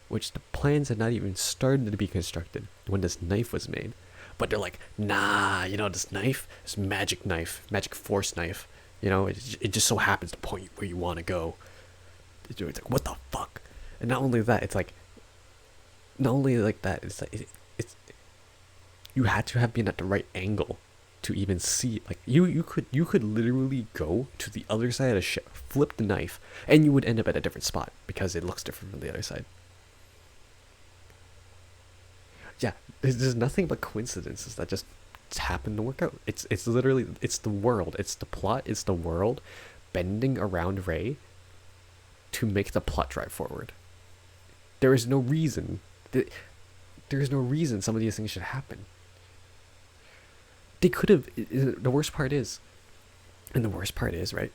which the plans had not even started to be constructed when this knife was made. But they're like, nah, this knife, this magic force knife, it just so happens to point you where you want to go. It's like, what the fuck? And not only that, it's like, not only like that, it's like, you had to have been at the right angle to even see. Like, you could literally go to the other side of the ship, flip the knife, and you would end up at a different spot because it looks different from the other side. Yeah, there's nothing but coincidences that just happen to work out. It's literally, it's the world, it's the plot, it's the world bending around Rey to make the plot drive forward. There is no reason there is no reason some of these things should happen. They could have. The worst part is, right,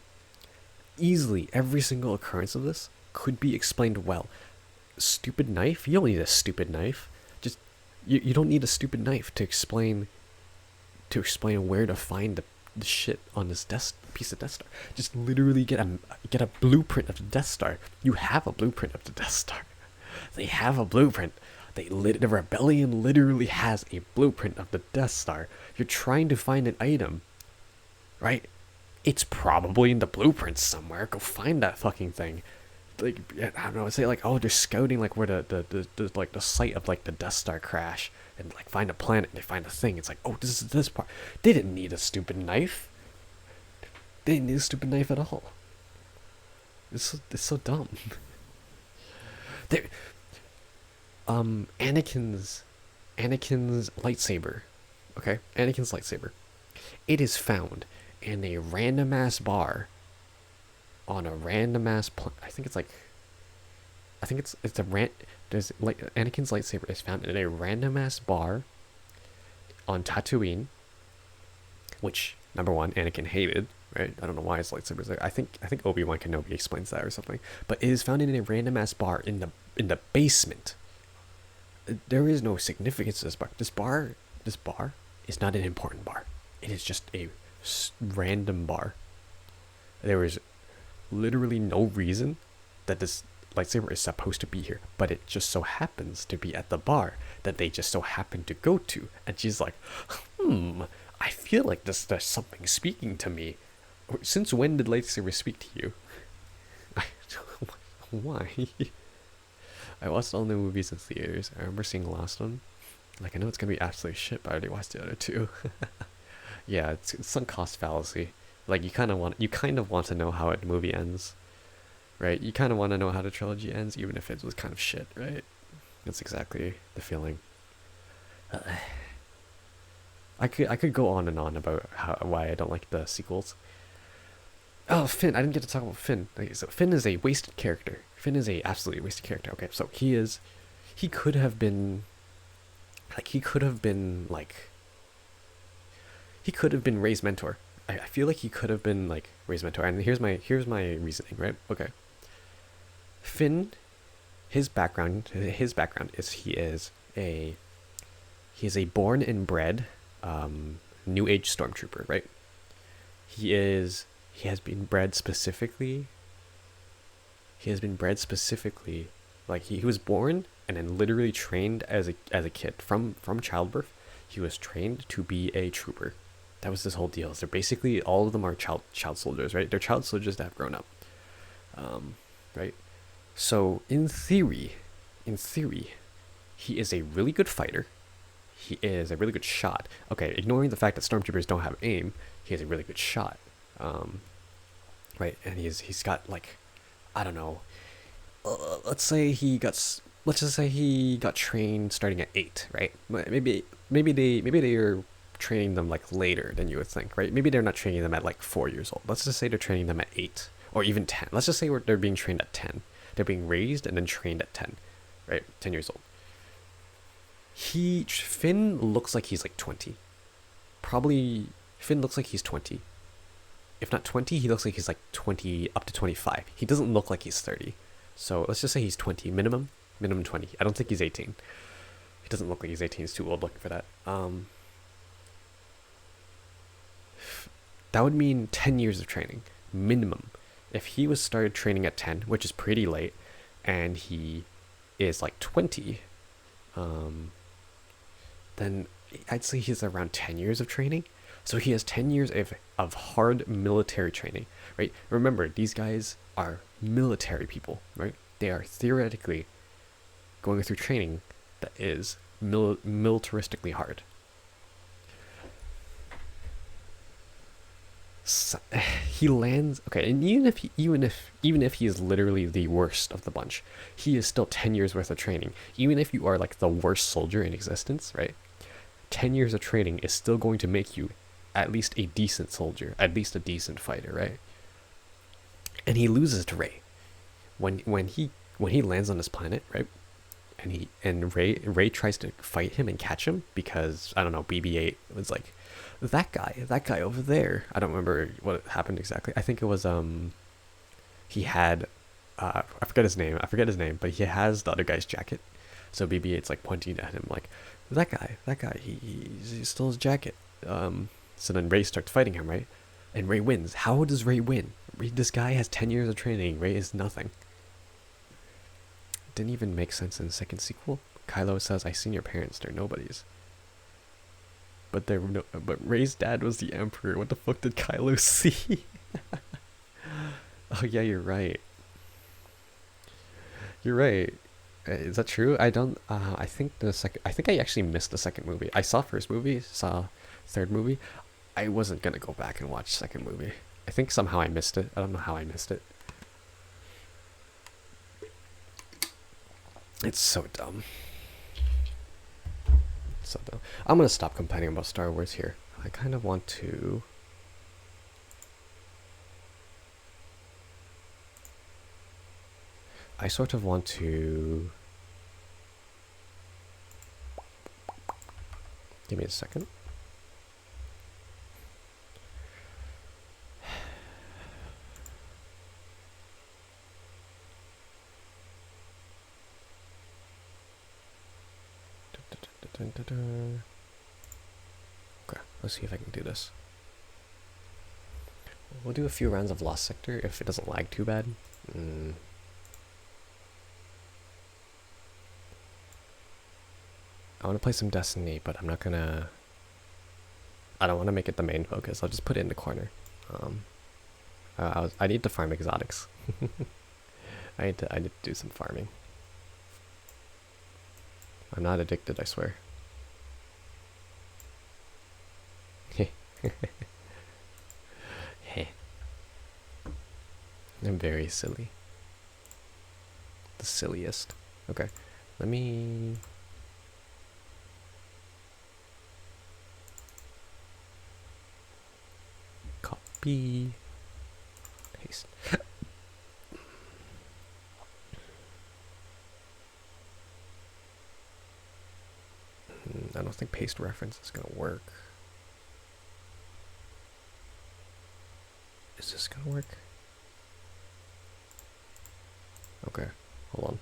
easily every single occurrence of this could be explained well. Stupid knife, you don't need a stupid knife. Just you don't need a stupid knife to explain where to find the shit on this piece of Death Star. Just literally get a blueprint of the Death Star. You have a blueprint of the Death Star. They have a blueprint. The rebellion literally has a blueprint of the Death Star. You're trying to find an item, right? It's probably in the blueprints somewhere. Go find that fucking thing. Like, I don't know. Say like, oh, they're scouting like where the like the site of like the Death Star crash, and like find a planet and they find a thing. It's like, oh, this is this part. They didn't need a stupid knife. They didn't need a stupid knife at all. It's so dumb. There, Anakin's lightsaber, okay? Anakin's lightsaber. It is found in a random ass bar on a random ass. I think it's like. I think it's a rant. There's like Anakin's lightsaber is found in a random ass bar on Tatooine, which number one Anakin hated. Right? I don't know why his lightsaber is there. I think Obi-Wan Kenobi explains that or something. But it is found in a random ass bar in the basement. There is no significance to this bar. This bar is not an important bar. It is just a random bar. There is literally no reason that this lightsaber is supposed to be here, but it just so happens to be at the bar that they just so happen to go to. And she's like, I feel like there's something speaking to me. Since when did lightsabers speak to you? Why? I watched all the movies in theaters. I remember seeing Lost One. Like, I know it's gonna be absolutely shit, but I already watched the other two. Yeah, it's sunk cost fallacy. Like, you kind of want to know how a movie ends, right? You kind of want to know how the trilogy ends, even if it was kind of shit, right? That's exactly the feeling. I could go on and on about why I don't like the sequels. Oh, Finn! I didn't get to talk about Finn. Okay, so Finn is a wasted character. Finn is a absolutely wasted character. Okay, so he could have been Rey's mentor. I feel like he could have been like Rey's mentor. And here's my reasoning, right? Okay. Finn, his background is he is a born and bred New Age stormtrooper, right? He has been bred specifically. Like he was born and then literally trained as a kid from childbirth. He was trained to be a trooper. That was this whole deal. So basically, all of them are child soldiers, right? They're child soldiers that have grown up, right? So in theory, he is a really good fighter. He is a really good shot. Okay, ignoring the fact that stormtroopers don't have aim, he has a really good shot, right? And he's got like, I don't know. Let's just say he got trained starting at 8, right? Maybe they are training them like later than you would think, right? Maybe they're not training them at like 4 years old. Let's just say they're training them at 8 or even 10. Let's just say they're being trained at 10. They're being raised and then trained at 10, right? 10 years old. Finn looks like he's like 20. Probably Finn looks like he's 20. If not 20, he looks like he's like 20 up to 25. He doesn't look like he's 30. So let's just say he's 20 minimum 20. I don't think he's 18. He doesn't look like he's 18. He's too old looking for that. That would mean 10 years of training minimum. If he was started training at 10, which is pretty late, and he is like 20, then I'd say he's around 10 years of training. So he has 10 years of hard military training, right? Remember, these guys are military people, right? They are theoretically going through training that is militaristically hard. So, he lands okay, and even if he is literally the worst of the bunch, he is still 10 years worth of training. Even if you are like the worst soldier in existence, right? 10 years of training is still going to make you at least a decent soldier, at least a decent fighter, right? And he loses to Rey when he lands on this planet, right? And Rey tries to fight him and catch him because I don't know, BB-8 was like that guy over there. I don't remember what happened exactly. I think it was he had I forget his name, but he has the other guy's jacket. So BB-8's like pointing at him like that guy he stole his jacket. So then Rey starts fighting him, right? And Rey wins. How does Rey win? This guy has 10 years of training. Rey is nothing. Didn't even make sense in the second sequel. Kylo says, "I seen your parents. They're nobodies." But Rey's dad was the Emperor. What the fuck did Kylo see? Oh yeah, you're right. You're right. Is that true? I don't. I think I actually missed the second movie. I saw first movie. Saw third movie. I wasn't gonna go back and watch second movie. I think somehow I missed it. I don't know how I missed it. It's so dumb. So dumb. I'm gonna stop complaining about Star Wars here. I kind of want to I sort of want to... Give me a second. Okay, let's see if I can do this. We'll do a few rounds of Lost Sector if it doesn't lag too bad. I want to play some Destiny, but I'm not gonna... I don't want to make it the main focus. I'll just put it in the corner. I need to farm exotics. I need to do some farming. I'm not addicted, I swear. I'm very silly. The silliest. Okay, let me... Copy. Paste. I don't think paste reference is gonna work. Is this gonna work? Okay, hold on.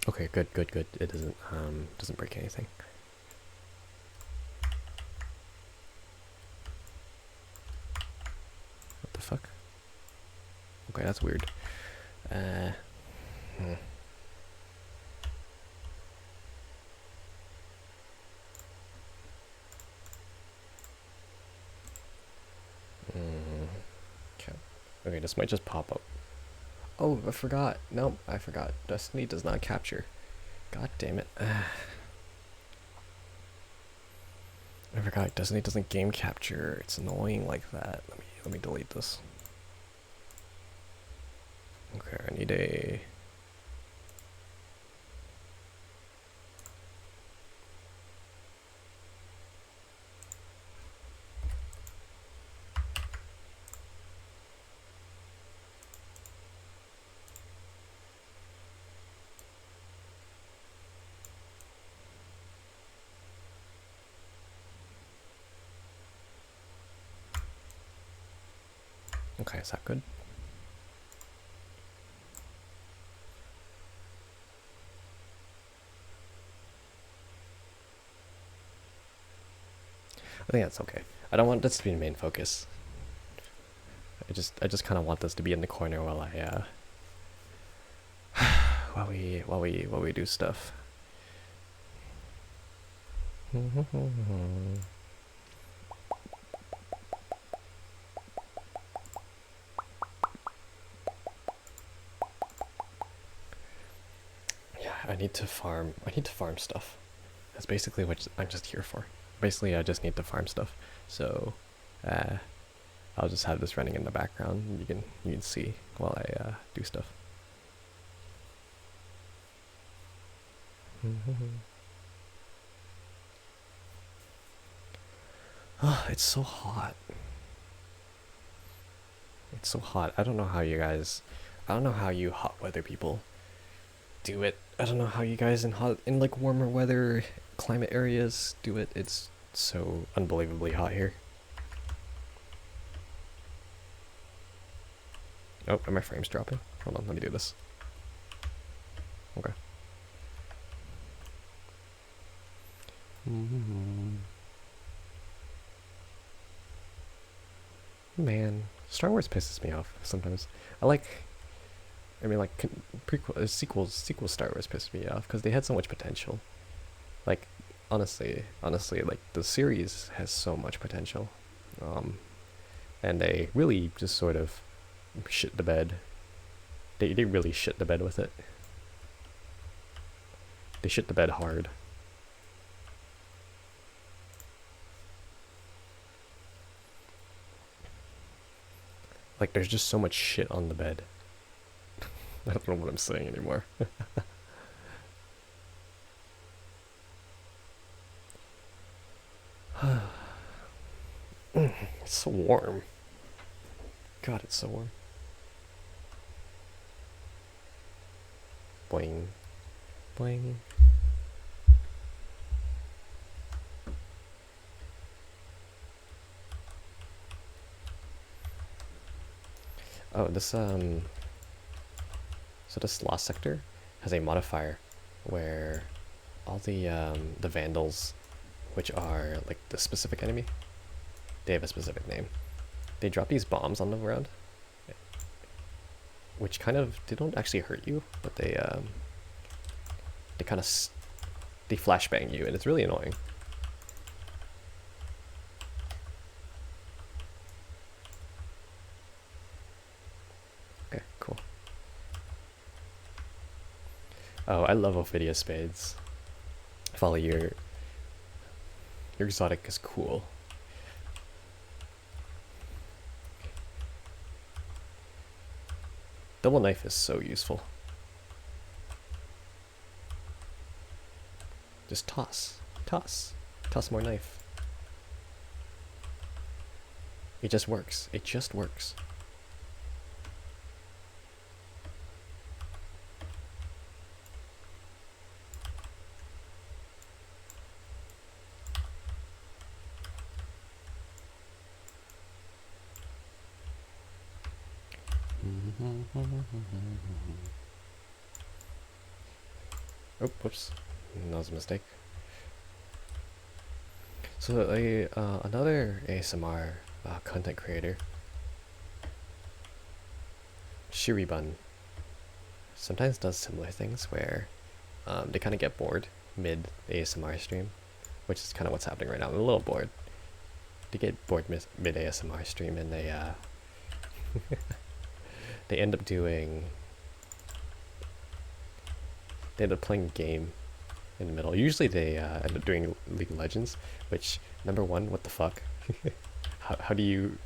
Okay, good. It doesn't break anything. What the fuck? Okay, that's weird. Okay, this might just pop up. Oh, I forgot. Nope, I forgot. Destiny does not capture. God damn it. I forgot Destiny doesn't game capture. It's annoying like that. Let me delete this. Okay, I need a... Okay, is that good? I think that's okay. I don't want this to be the main focus. I just kind of want this to be in the corner while I while we do stuff. Yeah, I need to farm stuff. That's basically what I'm just here for. Basically, I just need to farm stuff. So, I'll just have this running in the background. You can see while I do stuff. Oh, it's so hot. It's so hot. I don't know how you hot weather people do it. I don't know how you guys in like warmer weather climate areas do it. It's so unbelievably hot here. Oh, are my frames dropping? Hold on, let me do this. Okay. Man, Star Wars pisses me off sometimes. Sequels Star Wars pissed me off because they had so much potential. Like, honestly, like the series has so much potential, and they really just sort of shit the bed. They really shit the bed with it. They shit the bed hard. Like, there's just so much shit on the bed. I don't know what I'm saying anymore. It's so warm. God, it's so warm. Boing. Boing. Oh, this so this Lost Sector has a modifier where all the Vandals, which are like the specific enemy, they have a specific name. They drop these bombs on the ground, which kind of, they don't actually hurt you, but they kind of they flashbang you, and it's really annoying. Okay, cool. Oh, I love Ophidia Spades. Follow your exotic is cool. Double knife is so useful. Just toss. Toss. Toss more knife. It just works. It just works. Oh, whoops. That was a mistake. So another ASMR content creator, Shiribun, sometimes does similar things where they kind of get bored mid ASMR stream, which is kind of what's happening right now. I'm a little bored. They get bored mid ASMR stream, and they they end up doing. They end up playing a game in the middle. Usually they end up doing League of Legends, which, number one, what the fuck? how do you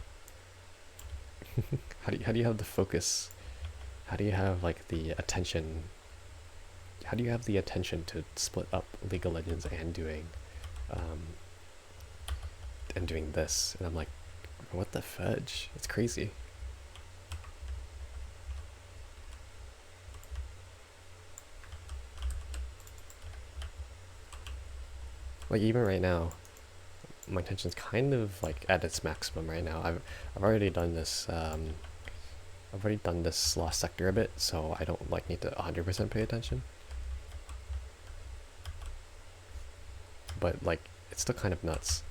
how do you have the focus? How do you have like the attention? How do you have the attention to split up League of Legends and doing this? And I'm like, what the fudge? It's crazy. Like even right now, my attention's kind of like at its maximum right now. I've already done this. I've already done this Lost Sector a bit, so I don't like need to 100% pay attention. But like, it's still kind of nuts.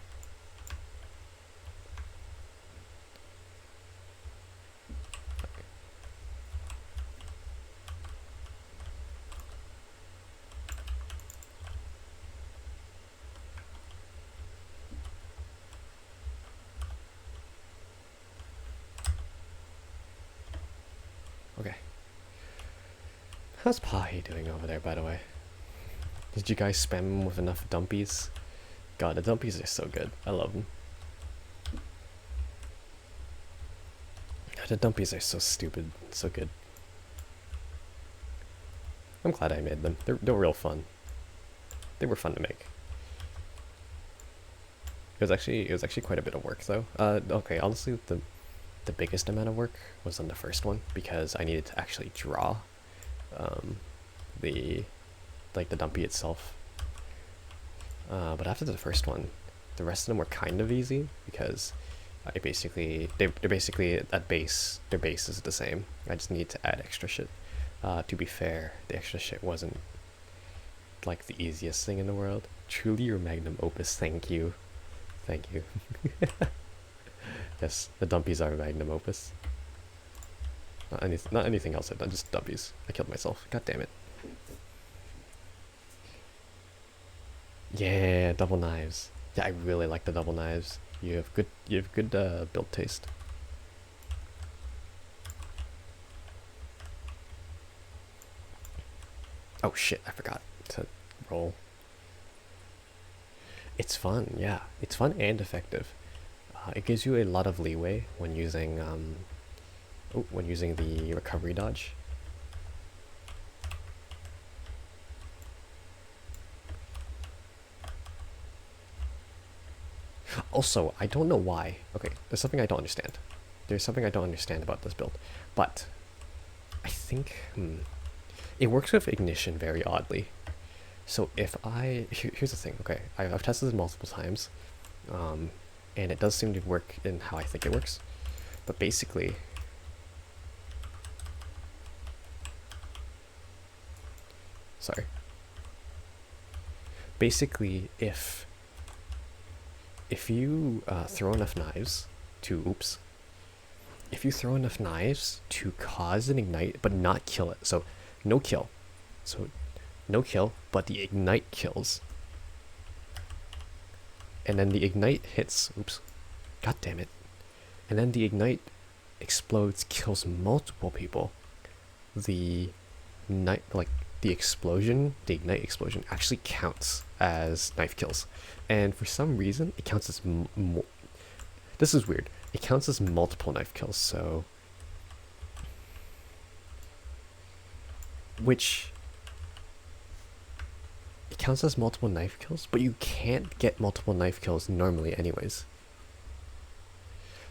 Okay. How's Pahi doing over there, by the way? Did you guys spam him with enough dumpies? God, the dumpies are so good. I love them. The dumpies are so stupid, so good. I'm glad I made them. They're real fun. They were fun to make. It was actually quite a bit of work though. Okay, honestly, the biggest amount of work was on the first one because I needed to actually draw the dumpy itself. But after the first one, the rest of them were kind of easy because they're basically at base. Their base is the same. I just need to add extra shit. To be fair, the extra shit wasn't like the easiest thing in the world. Truly your magnum opus. Thank you. Thank you. Yes, the dumpies are magnum opus. Not anything else I've done, just dumpies. I killed myself. God damn it. Yeah, double knives. Yeah, I really like the double knives. You have good build taste. Oh shit, I forgot to roll. It's fun, yeah. It's fun and effective. It gives you a lot of leeway when using the recovery dodge. Also, I don't know why. Okay, there's something I don't understand. There's something I don't understand about this build. But I think it works with ignition very oddly. So if here's the thing. Okay, I've tested this multiple times, and it does seem to work in how I think it works. But basically, sorry. Basically, if you throw enough knives to if you throw enough knives to cause an ignite but not kill it, so no kill, so no kill, but the ignite kills, and then the ignite hits, god damn it, and then the ignite explodes, kills multiple people, the the ignite explosion actually counts as knife kills, and for some reason it counts as this is weird. It counts as multiple knife kills, so which it counts as multiple knife kills, but you can't get multiple knife kills normally anyways.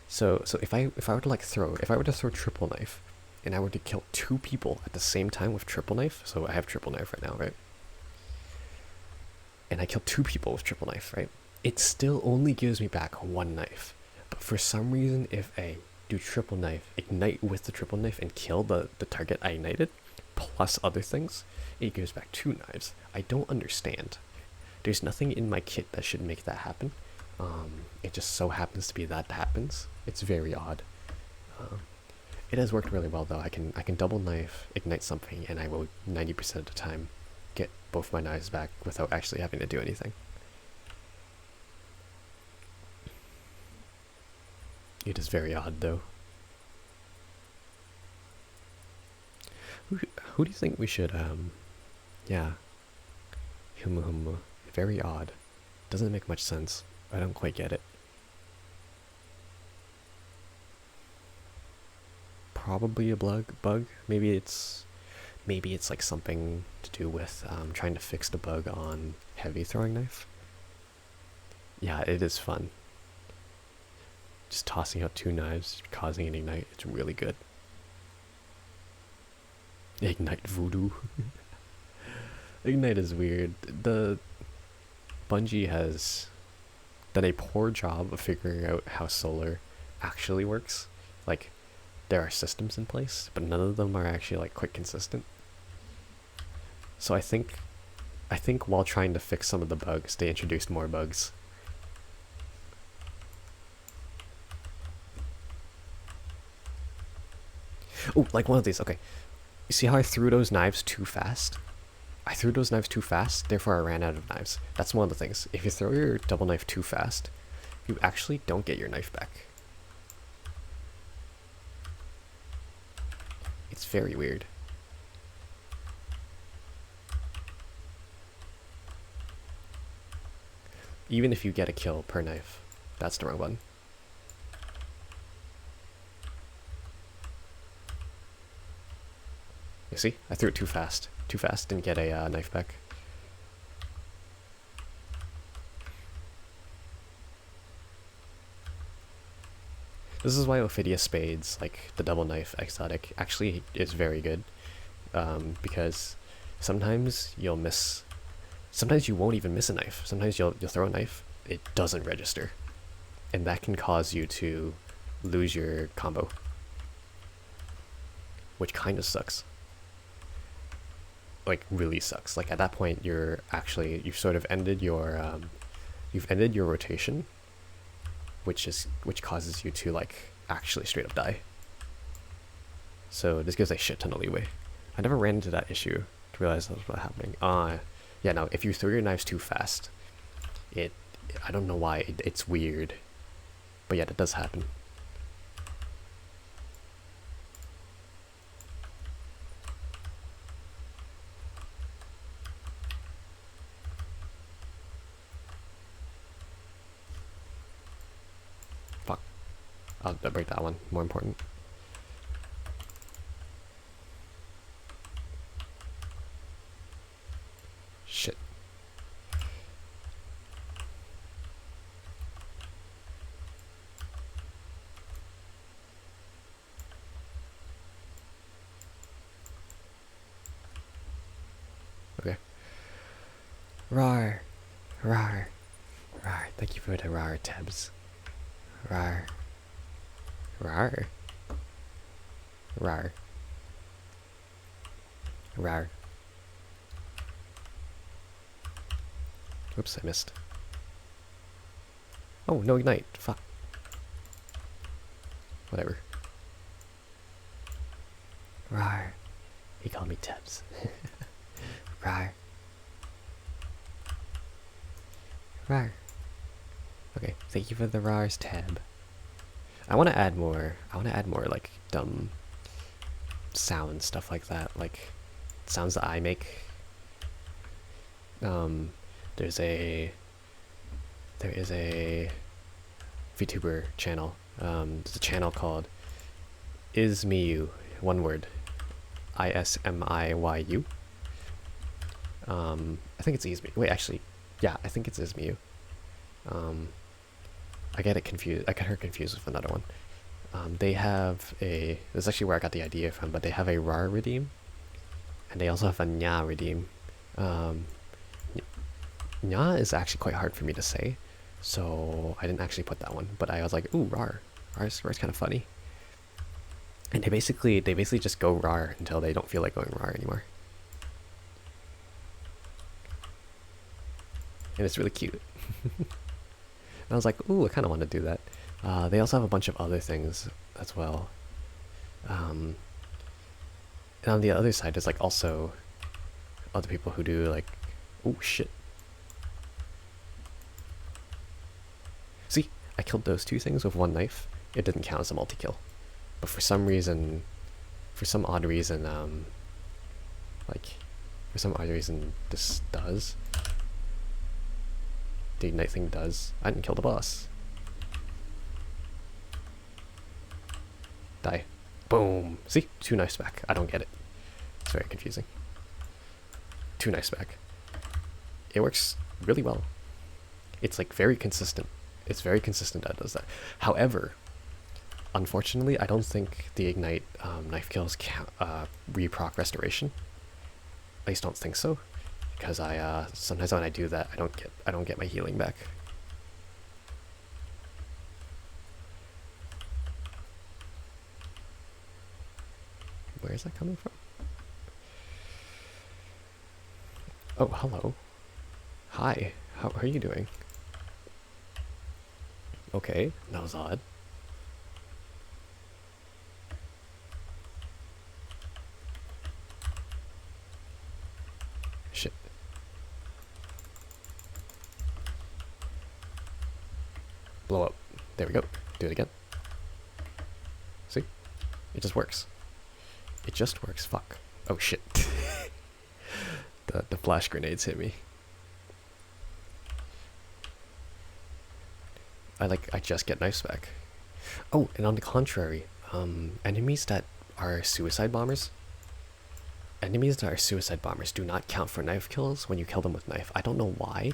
So if I were to throw triple knife and I were to kill 2 people at the same time with triple knife, so I have triple knife right now, right? And I kill 2 people with triple knife, right? It still only gives me back 1 knife. But for some reason, if I do triple knife, ignite with the triple knife and kill the target I ignited, plus other things, it gives back 2 knives. I don't understand. There's nothing in my kit that should make that happen. It just so happens to be that happens. It's very odd. It has worked really well though. I can double knife, ignite something, and I will 90% of the time get both my knives back without actually having to do anything. It is very odd though. Who do you think we should yeah. Very odd. Doesn't make much sense. I don't quite get it. Probably a bug. Maybe it's like something to do with trying to fix the bug on heavy throwing knife. Yeah, it is fun. Just tossing out 2 knives, causing an ignite. It's really good. Ignite voodoo. Ignite is weird. The Bungie has done a poor job of figuring out how solar actually works. Like, there are systems in place, but none of them are actually like quite consistent. So I think while trying to fix some of the bugs, they introduced more bugs. Oh, like one of these. Okay, you see how I threw those knives too fast? I threw those knives too fast, therefore I ran out of knives. That's one of the things. If you throw your double knife too fast, you actually don't get your knife back. It's very weird. Even if you get a kill per knife. That's the wrong button. You see? I threw it too fast. Too fast, didn't get a knife back. This is why Ophidia Spades, like the double knife exotic, actually is very good. Because sometimes you'll miss... Sometimes you won't even miss a knife. Sometimes you'll throw a knife, it doesn't register. And that can cause you to lose your combo. Which kind of sucks. Like, really sucks. Like, at that point, you've sort of ended your, you've ended your rotation, which causes you to, like, actually straight up die. So this gives a shit ton of leeway. I never ran into that issue to realize that was what's happening. Yeah, no, if you throw your knives too fast, I don't know why, it's weird. But yeah, that does happen. Fuck. I'll break that one. More important. Shit. Rar. Rar. Rar. Thank you for the rar, Tebs. Rar. Rar. Rar. Rar. Oops, I missed. Oh, no ignite. Fuck. Whatever. Rar. He called me Tebs. Rar. Rar. Okay, thank you for the rars, Tab. I want to add more. Like dumb sounds, stuff like that, like sounds that I make. There is a VTuber channel. There's a channel called Ismiyu, one word, ISMIYU. I think it's Ismiyu. Wait, actually, yeah, I think it's Ismiyu. I get it confused. I get her confused with another one. They have a. This is actually where I got the idea from, but they have a rar redeem, and they also have a nya redeem. Nya is actually quite hard for me to say, so I didn't actually put that one. But I was like, ooh, rar. Rar's kind of funny. And they basically just go rar until they don't feel like going rar anymore. And it's really cute. And I was like, ooh, I kind of want to do that. They also have a bunch of other things as well. And on the other side, there's like also other people who do like, oh shit. See, I killed those two things with one knife. It didn't count as a multi-kill. But for some reason, for some odd reason, this does. The ignite thing does. I didn't kill the boss. Die. Boom. See? 2 knives back. I don't get it. It's very confusing. 2 knives back. It works really well. It's like very consistent. It's very consistent that it does that. However, unfortunately, I don't think the ignite knife kills count, reproc restoration. I just don't think so. Because I sometimes when I do that, I don't get my healing back. Where is that coming from? Oh, hello. Hi. How are you doing? Okay, that was odd. Shit. Blow up. There we go. Do it again. See? It just works. It just works. Fuck. Oh shit. The flash grenades hit me. I just get knives back. Oh, and on the contrary, enemies that are suicide bombers do not count for knife kills when you kill them with knife. I don't know why.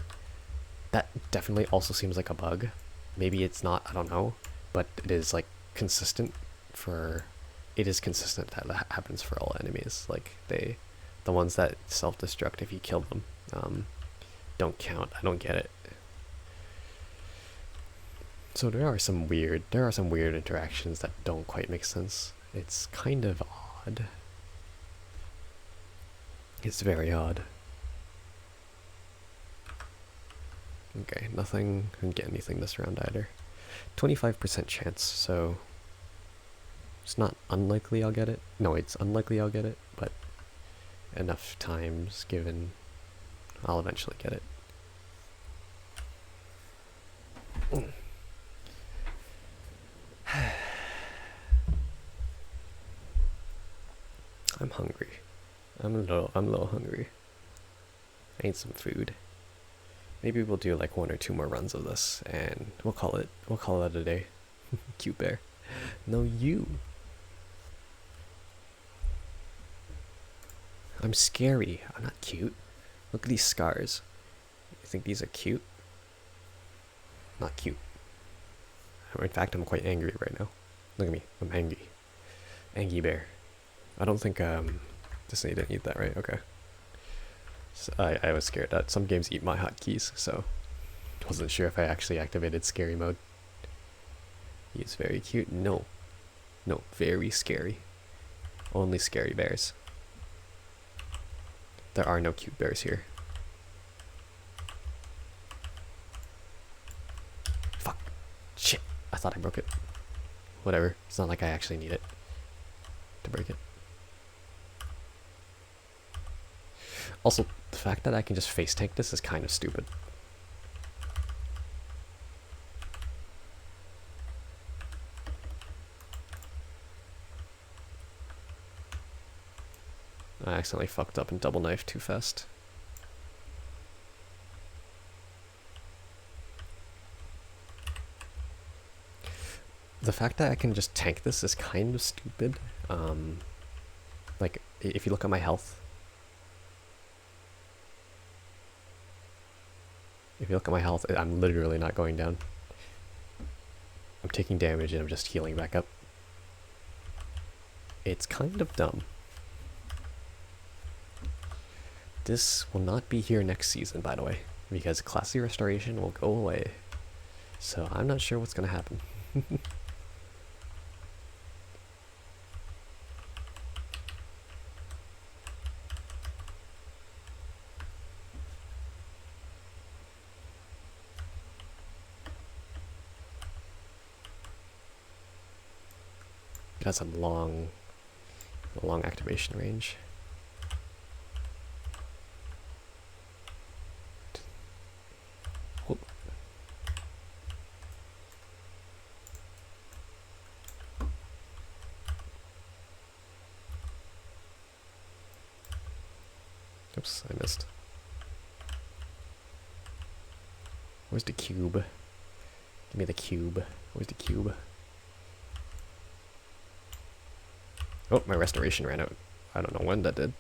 That definitely also seems like a bug. Maybe it's not, I don't know, but it is like consistent for. It is consistent that happens for all enemies. Like the ones that self-destruct if you kill them, don't count. I don't get it. So there are some weird interactions that don't quite make sense. It's kind of odd. It's very odd. Okay, nothing. Didn't get anything this round either. 25% chance, so it's not unlikely I'll get it. No, it's unlikely I'll get it, but enough times given, I'll eventually get it. I'm hungry. I'm a little hungry. I need some food. Maybe we'll do like 1 or 2 more runs of this, and we'll call it a day. Cute bear. No, you. I'm scary. I'm not cute. Look at these scars. You think these are cute? Not cute. In fact, I'm quite angry right now. Look at me. I'm angry. Angry bear. I don't think Disney didn't eat that, right? Okay. I was scared that some games eat my hotkeys, so wasn't sure if I actually activated scary mode. He's very cute. No. No, very scary. Only scary bears. There are no cute bears here. Fuck. Shit. I thought I broke it. Whatever. It's not like I actually need it to break it. Also, the fact that I can just face tank this is kind of stupid. I accidentally fucked up and double knifed too fast. The fact that I can just tank this is kind of stupid. Like, if you look at my health. If you look at my health, I'm literally not going down. I'm taking damage and I'm just healing back up. It's kind of dumb. This will not be here next season, by the way, because Classy Restoration will go away. So I'm not sure what's going to happen. It has a long activation range. Oops, I missed. Where's the cube? Give me the cube. Where's the cube? Oh, my restoration ran out. I don't know when that did.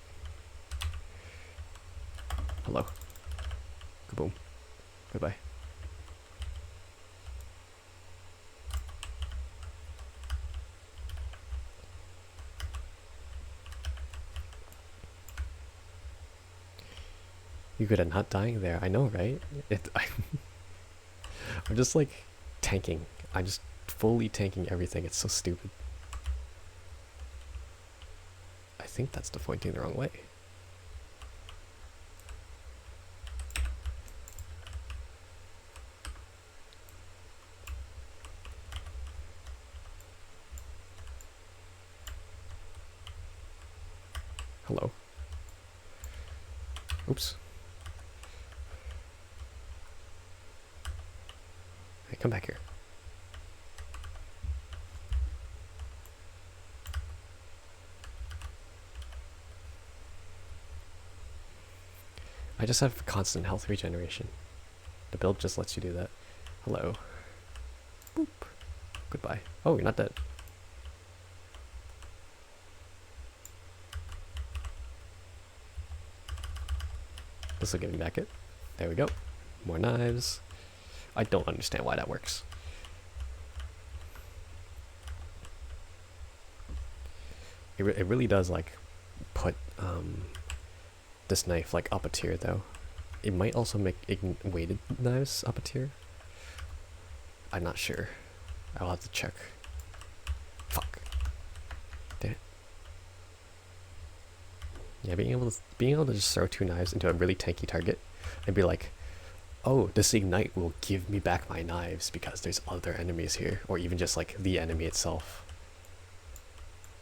Hello. Kaboom. Goodbye. You good at not dying there? I know, right? I'm just like tanking. I'm just fully tanking everything. It's so stupid. I think that's pointing the wrong way. Hello. Oops. Hey, come back here. I just have constant health regeneration. The build just lets you do that. Hello. Boop. Goodbye. Oh, you're not dead. This will give me back it. There we go. More knives. I don't understand why that works. It really does like put this knife like up a tier though. It might also make weighted knives up a tier. I'm not sure. I'll have to check. Fuck. Damn it. Yeah, being able to just throw two knives into a really tanky target and be like, oh, this ignite will give me back my knives because there's other enemies here, or even just like the enemy itself.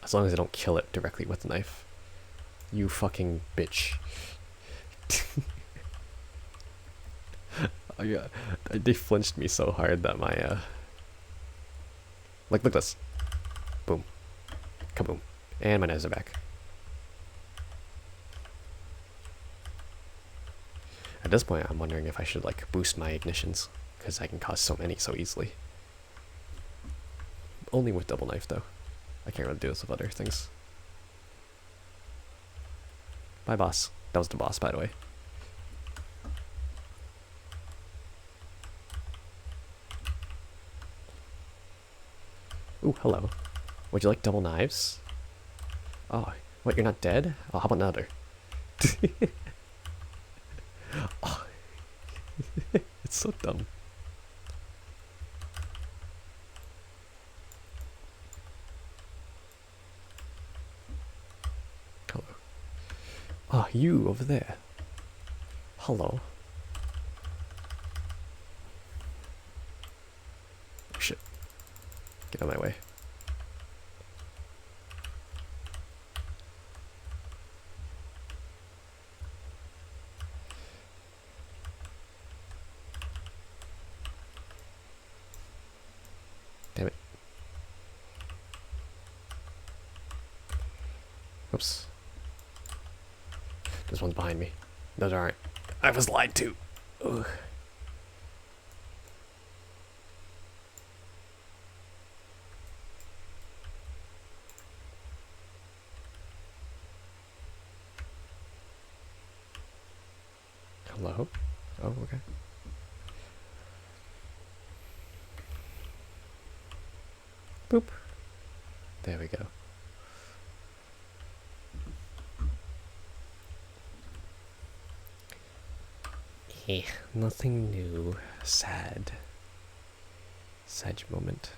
As long as I don't kill it directly with the knife. You fucking bitch. Oh yeah, they flinched me so hard that my like, look at this. Boom. Kaboom. And my knives are back. At this point, I'm wondering if I should like boost my ignitions, because I can cause so many so easily. Only with double knife though. I can't really do this with other things. Bye, boss. That was the boss, by the way. Ooh, hello. Would you like double knives? Oh, what, you're not dead? Oh, how about another? It's so dumb. Hello. Ah, you over there. Hello. Oh shit. Get out of my way. Damn it. Oops. This one's behind me. Those aren't. I was lied to. Ugh. Hello? Oh, okay. Boop. There we go. Eh, nothing new. Sad. Sad moment.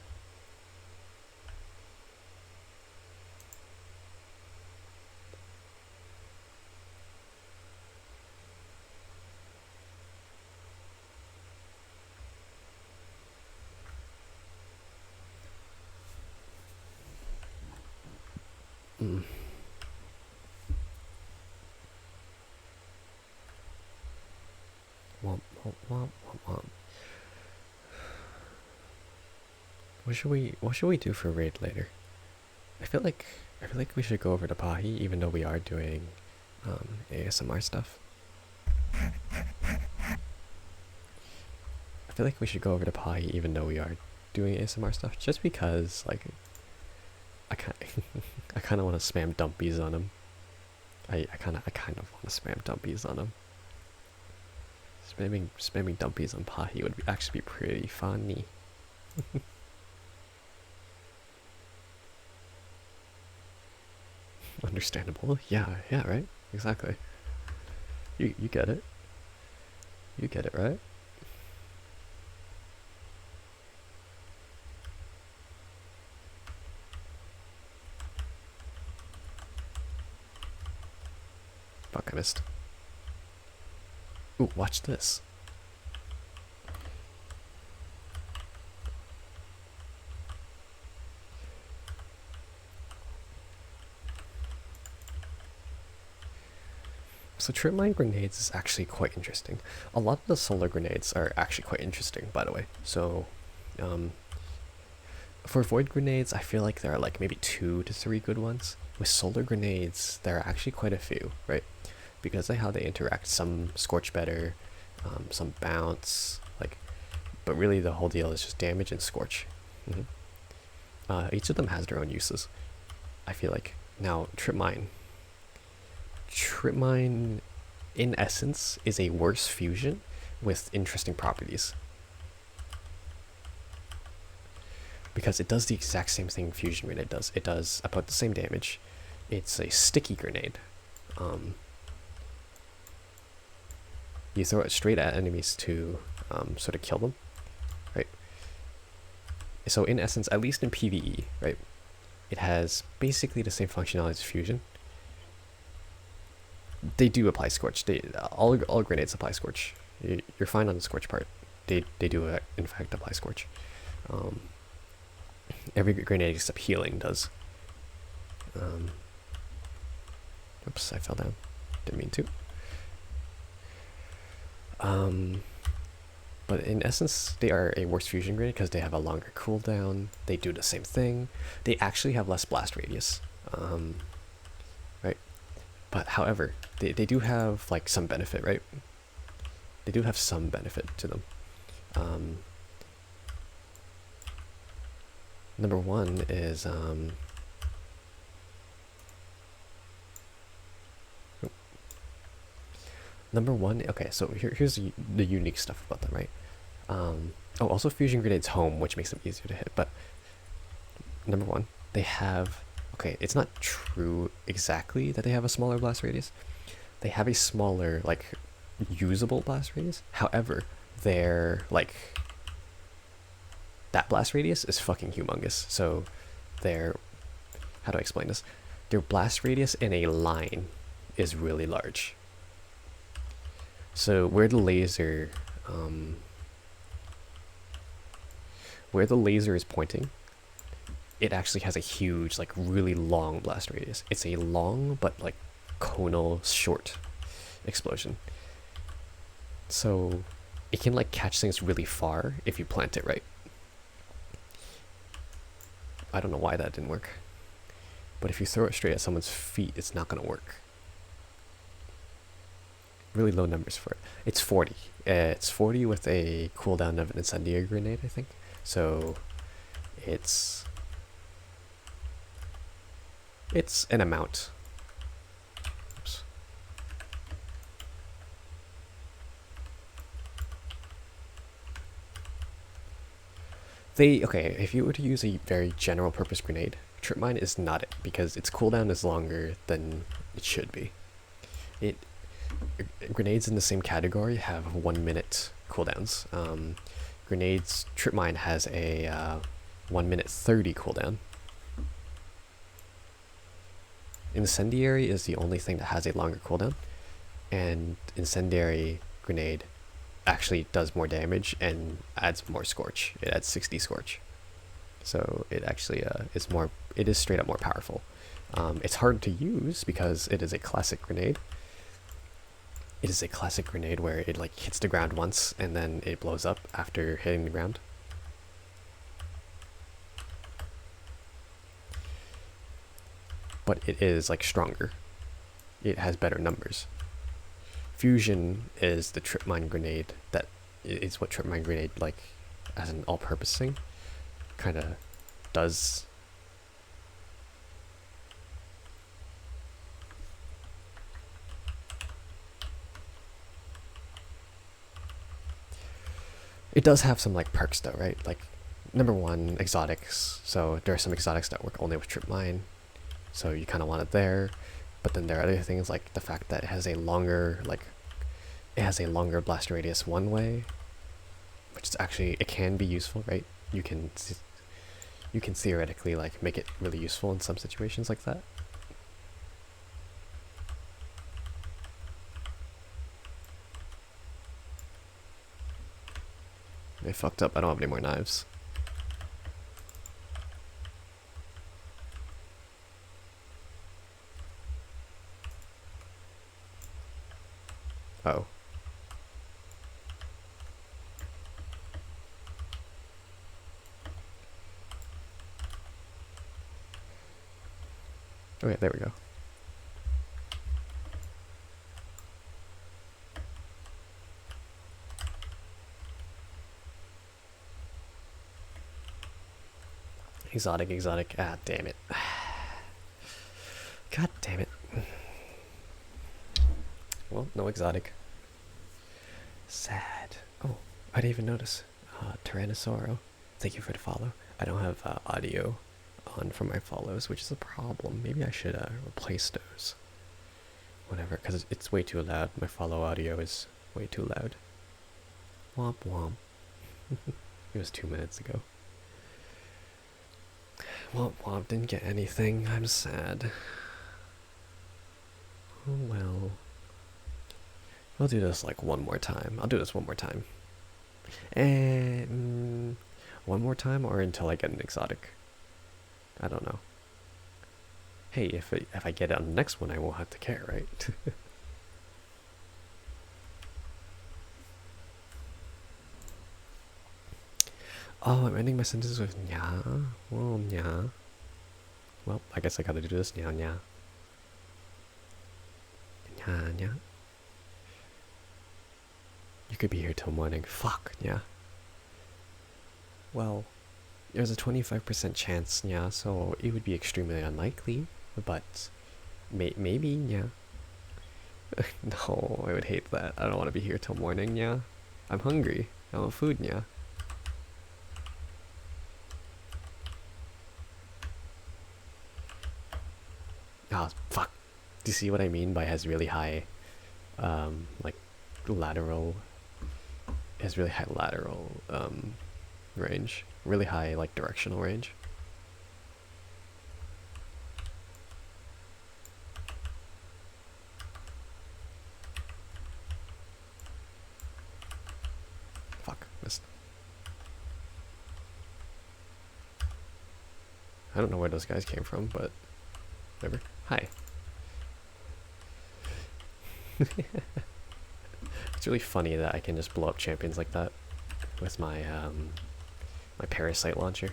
Mm. Womp, womp, womp, womp, womp. What should we do for raid later? I feel like we should go over to Pahi, even though we are doing ASMR stuff. I feel like we should go over to Pahi, even though we are doing ASMR stuff, just because like I kind of want to spam dumpies on him. I kind of want to spam dumpies on him. Spamming dumpies on Pahi would actually be pretty funny. Understandable. Yeah, right? Exactly. You get it. You get it, right? Fuck, I missed. Ooh, watch this. So trip mine grenades is actually quite interesting. A lot of the solar grenades are actually quite interesting, by the way. So, for void grenades, I feel like there are like maybe 2 to 3 good ones. With solar grenades, there are actually quite a few, right? Because of how they interact, some scorch better, some bounce, like, but really the whole deal is just damage and scorch. Each of them has their own uses, I feel like. Now, trip mine, in essence, is a worse fusion with interesting properties. Because it does the exact same thing fusion grenade does. It does about the same damage. It's a sticky grenade. You throw it straight at enemies to sort of kill them, right? So in essence, at least in PvE, right, it has basically the same functionality as fusion. They do apply scorch. All grenades apply scorch. You're fine on the scorch part. They do in fact apply scorch. Every grenade except healing does. Oops, I fell down. Didn't mean to. But in essence, they are a worse fusion grenade because they have a longer cooldown. They do the same thing. They actually have less blast radius. Right? But however, they do have like some benefit, right? They do have some benefit to them. Number one is okay, so here's the unique stuff about them, right? Oh, also fusion grenades home, which makes them easier to hit, but number one, they have, okay, it's not true exactly that they have a smaller blast radius. They have a smaller, like, usable blast radius. However, their like that blast radius is fucking humongous. So their, how do I explain this? Their blast radius in a line is really large. So where the laser is pointing, it actually has a huge, like really long blast radius. It's a long but like conal short explosion. So it can like catch things really far if you plant it right. I don't know why that didn't work. But if you throw it straight at someone's feet, it's not gonna work. Really low numbers for it. It's 40. It's 40 with a cooldown of an incendiary grenade, I think. So it's an amount. Oops. Okay, if you were to use a very general purpose grenade, Trip Mine is not it, because its cooldown is longer than it should be. Grenades in the same category have 1 minute cooldowns. Grenades, Trip Mine has a 1 minute 30 cooldown. Incendiary is the only thing that has a longer cooldown, and Incendiary Grenade actually does more damage and adds more Scorch. It adds 60 Scorch. So it actually it is straight up more powerful. It's hard to use because it is a classic grenade. It is a classic grenade where it like hits the ground once and then it blows up after hitting the ground. But it is like stronger. It has better numbers. Fusion is the Trip Mine grenade that is what Trip Mine grenade, like as an all-purpose thing, kind of does. It does have some like perks though, right? Like number one, exotics. So there are some exotics that work only with Trip Mine, so you kind of want it there. But then there are other things like the fact that it has a longer blast radius one way, which is actually, it can be useful, right? You can theoretically like make it really useful in some situations like that. I fucked up. I don't have any more knives. Oh. Okay, there we go. Exotic. Ah, damn it. God damn it. Well, no exotic. Sad. Oh, I didn't even notice. Tyrannosauro, thank you for the follow. I don't have audio on for my follows, which is a problem. Maybe I should replace those. Whatever, because it's way too loud. My follow audio is way too loud. Womp womp. It was 2 minutes ago. Womp womp, didn't get anything. I'm sad. Oh well. I'll do this like one more time. I'll do this one more time. And one more time or until I get an exotic. I don't know. Hey, if I get it on the next one, I won't have to care, right? Oh, I'm ending my sentences with nya. Well, nya. Well, I guess I gotta do this. Nya, nya. Nya, nya. You could be here till morning. Fuck, yeah. Well, there's a 25% chance, yeah, so it would be extremely unlikely, but maybe, yeah. No, I would hate that. I don't want to be here till morning, yeah. I'm hungry. I want food, yeah. Oh, fuck. Do you see what I mean by has really high, like, lateral has really high lateral range, really high like directional range. Fuck, missed. I don't know where those guys came from, but whatever. Hi. It's really funny that I can just blow up champions like that with my my parasite launcher.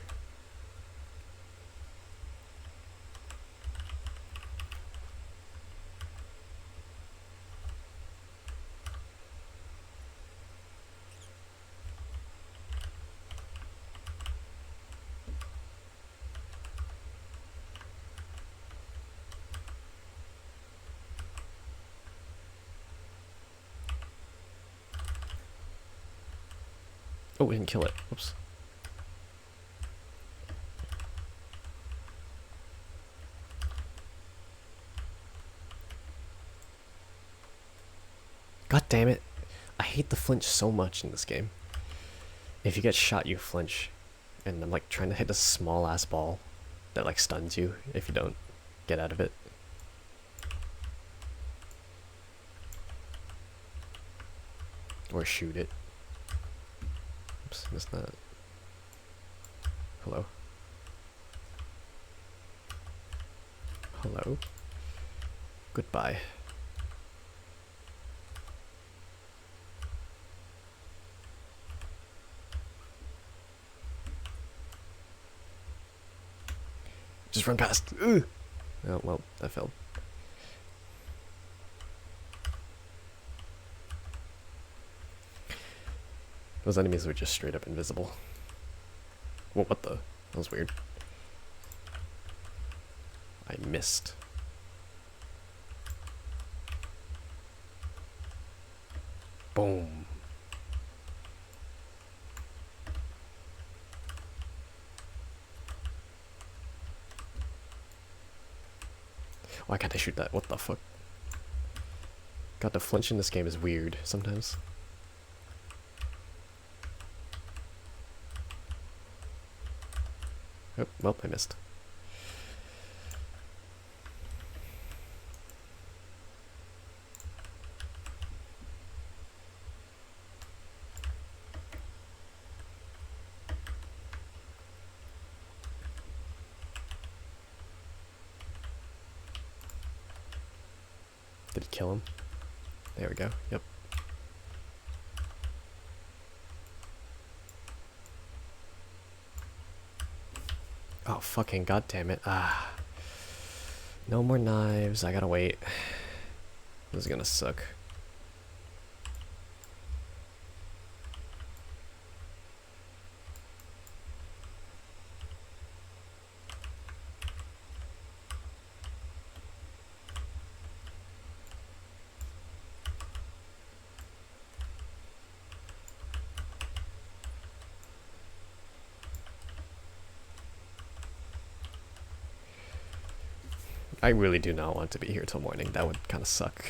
Oh, we didn't kill it. Whoops. God damn it. I hate the flinch so much in this game. If you get shot, you flinch. And I'm like trying to hit a small ass ball that like stuns you if you don't get out of it. Or shoot it. Oops, missed that. Hello. Hello. Goodbye. Just run past. Ugh. Oh, well, that failed. Those enemies were just straight up invisible. Whoa, what the? That was weird. I missed. Boom. Why can't I shoot that? What the fuck? God, the flinch in this game is weird sometimes. Oh, well, I missed. Did he kill him? There we go. Yep. Oh, fucking goddammit. Ah. No more knives. I gotta wait. This is gonna suck. I really do not want to be here till morning. That would kind of suck.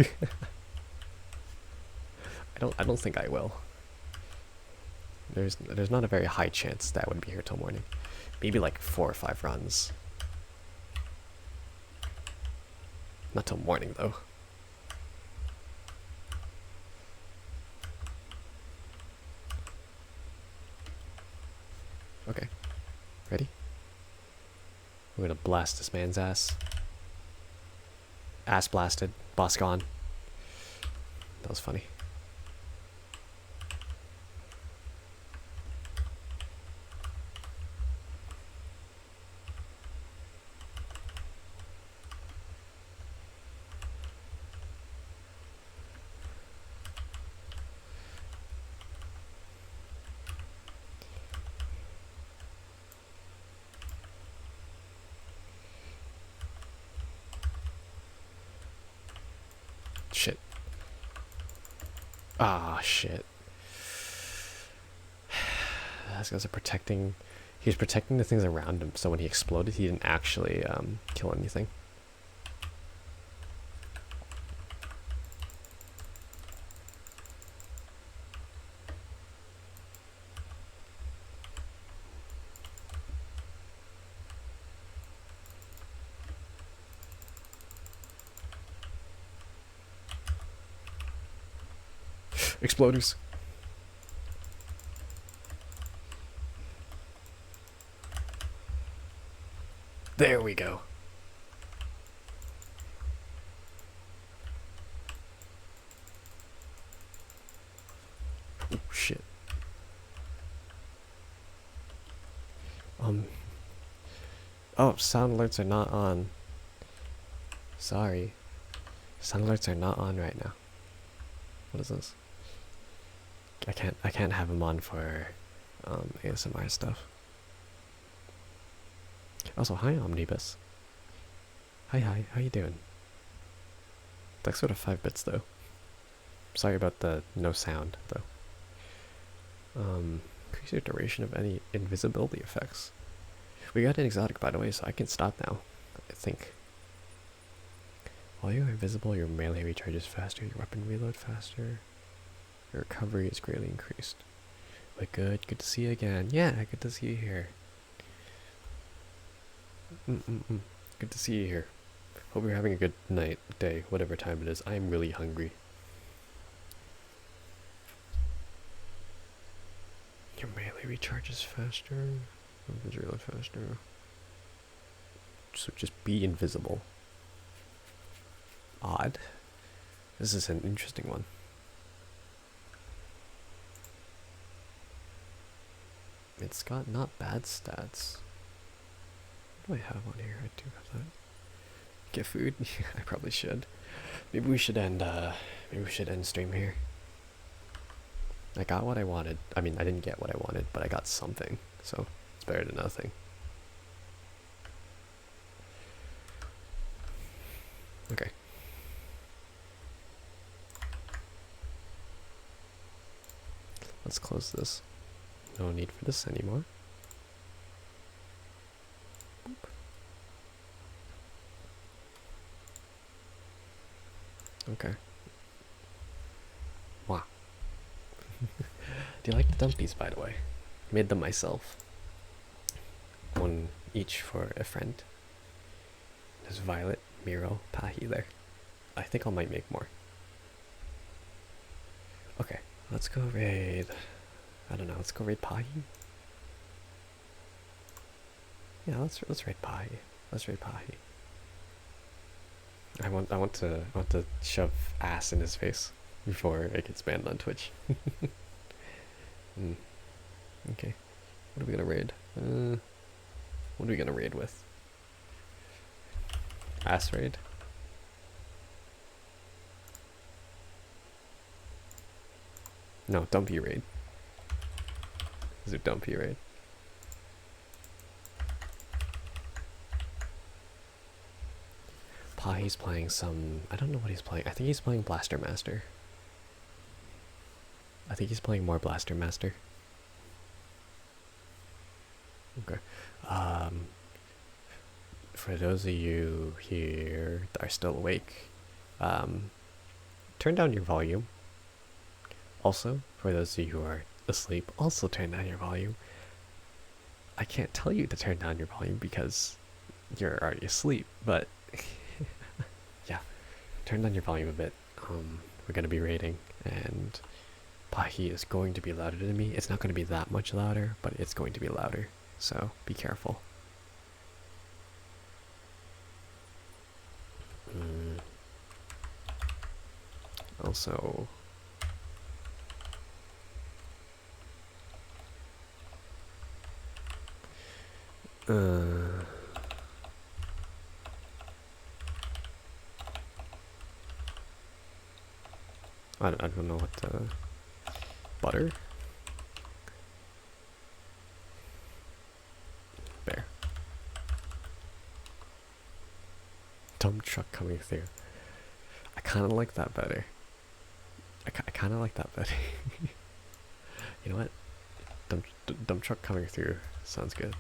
I don't think I will. There's not a very high chance that I would be here till morning. Maybe like 4 or 5 runs. Not till morning though. Okay. Ready? We're gonna blast this man's ass. Ass blasted. Boss gone. That was funny. Shit. Ah, shit. Those guys are protecting... He was protecting the things around him, so when he exploded, he didn't actually kill anything. Exploders. There we go. Oh, shit. Oh, sound alerts are not on. Sorry. Sound alerts are not on right now. What is this? I can't have them on for ASMR stuff. Also, hi Omnibus. Hi, how you doing? It's like sort of 5 bits though. Sorry about the no sound though. Increase your duration of any invisibility effects. We got an exotic by the way, so I can stop now. I think. While you are invisible, your melee recharges faster, your weapon reload faster, your recovery is greatly increased. But good to see you again. Yeah, good to see you here. Good to see you here. Hope you're having a good night, day, whatever time it is. I am really hungry. Your melee recharges faster, weapons reload faster. So just be invisible. Odd. This is an interesting one. It's got not bad stats. What do I have on here? I do have that. Get food? I probably should. Maybe we should end stream here. I got what I wanted. I mean, I didn't get what I wanted, but I got something. So it's better than nothing. Okay. Let's close this. No need for this anymore. Boop. Okay. Wow. Do you like the dumpies, by the way? Made them myself. One each for a friend. There's Violet, Miro, Pahi there. I think I might make more. Okay, let's go raid. I don't know. Let's go raid Pahi. Yeah, let's raid Pahi. Let's raid Pahi. I want to shove ass in his face before it gets banned on Twitch. Okay. What are we gonna raid? What are we gonna raid with? Ass raid? No, dumpy raid. Is it dumpy raid? He's playing some... I don't know what he's playing. I think he's playing Blaster Master. I think he's playing more Blaster Master. Okay. For those of you here that are still awake, turn down your volume. Also, for those of you who are asleep, also turn down your volume. I can't tell you to turn down your volume because you're already asleep, but yeah, turn down your volume a bit. We're gonna be raiding, and Pahi is going to be louder than me. It's not going to be that much louder, but it's going to be louder, so be careful. Also, I don't know what the... Butter? There. Dump truck coming through. I kind of like that better. I kind of like that better. You know what? Dump truck coming through sounds good.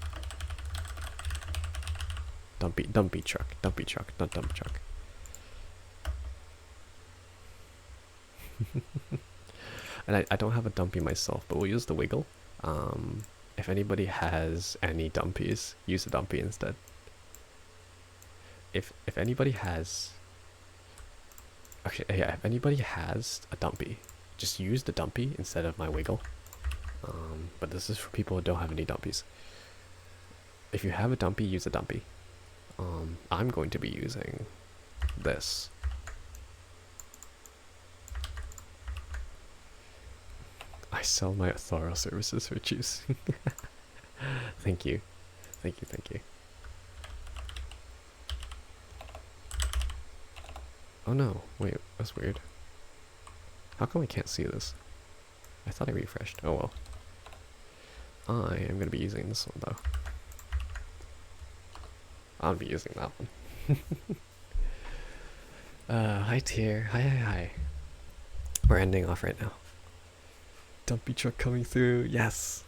Dumpy truck, not dump truck. And I don't have a dumpy myself, but we'll use the wiggle. If anybody has any dumpies, use a dumpy instead. If anybody has... Okay, yeah, if anybody has a dumpy, just use the dumpy instead of my wiggle. But this is for people who don't have any dumpies. If you have a dumpy, use a dumpy. I'm going to be using this. I sell my authorial services for juice. Thank you. Thank you, thank you. Oh no, wait, that's weird. How come I can't see this? I thought I refreshed. Oh well. I am gonna be using this one though. I'll be using that one. Hi tier. Hi. We're ending off right now. Dumpy truck coming through. Yes.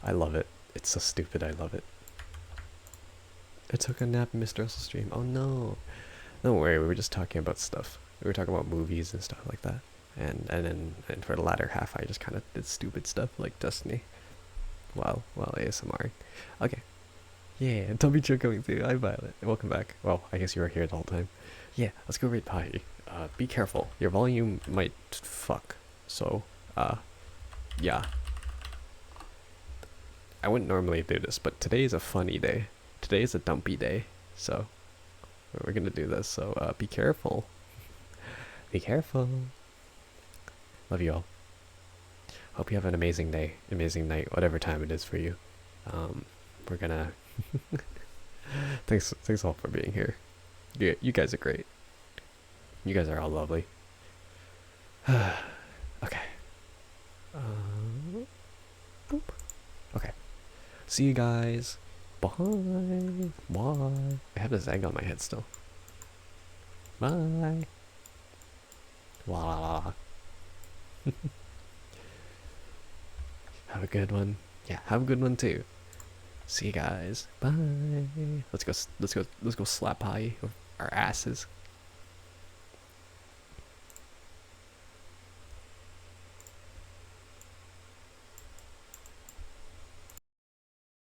I love it. It's so stupid. I love it. I took a nap in Mr. Russell's stream. Oh no. Don't worry. We were just talking about stuff. We were talking about movies and stuff like that. And for the latter half, I just kind of did stupid stuff like Destiny. While ASMR. Okay. Yeah, Dumpy truck coming through. Hi Violet. Welcome back. Well, I guess you were here the whole time. Yeah, let's go rate Pie. Be careful. Your volume might fuck. So, yeah. I wouldn't normally do this, but today is a funny day. Today is a dumpy day. So, we're gonna do this. So, be careful. Be careful. Love you all. Hope you have an amazing day, amazing night, whatever time it is for you. We're gonna... thanks all for being here. You guys are great. You guys are all lovely. Okay. Boop. Okay. See you guys. Bye. Bye. I have this egg on my head still. Bye. Blah. Have a good one. Yeah, have a good one too. See you guys. Bye. Let's go slap Pie with our asses.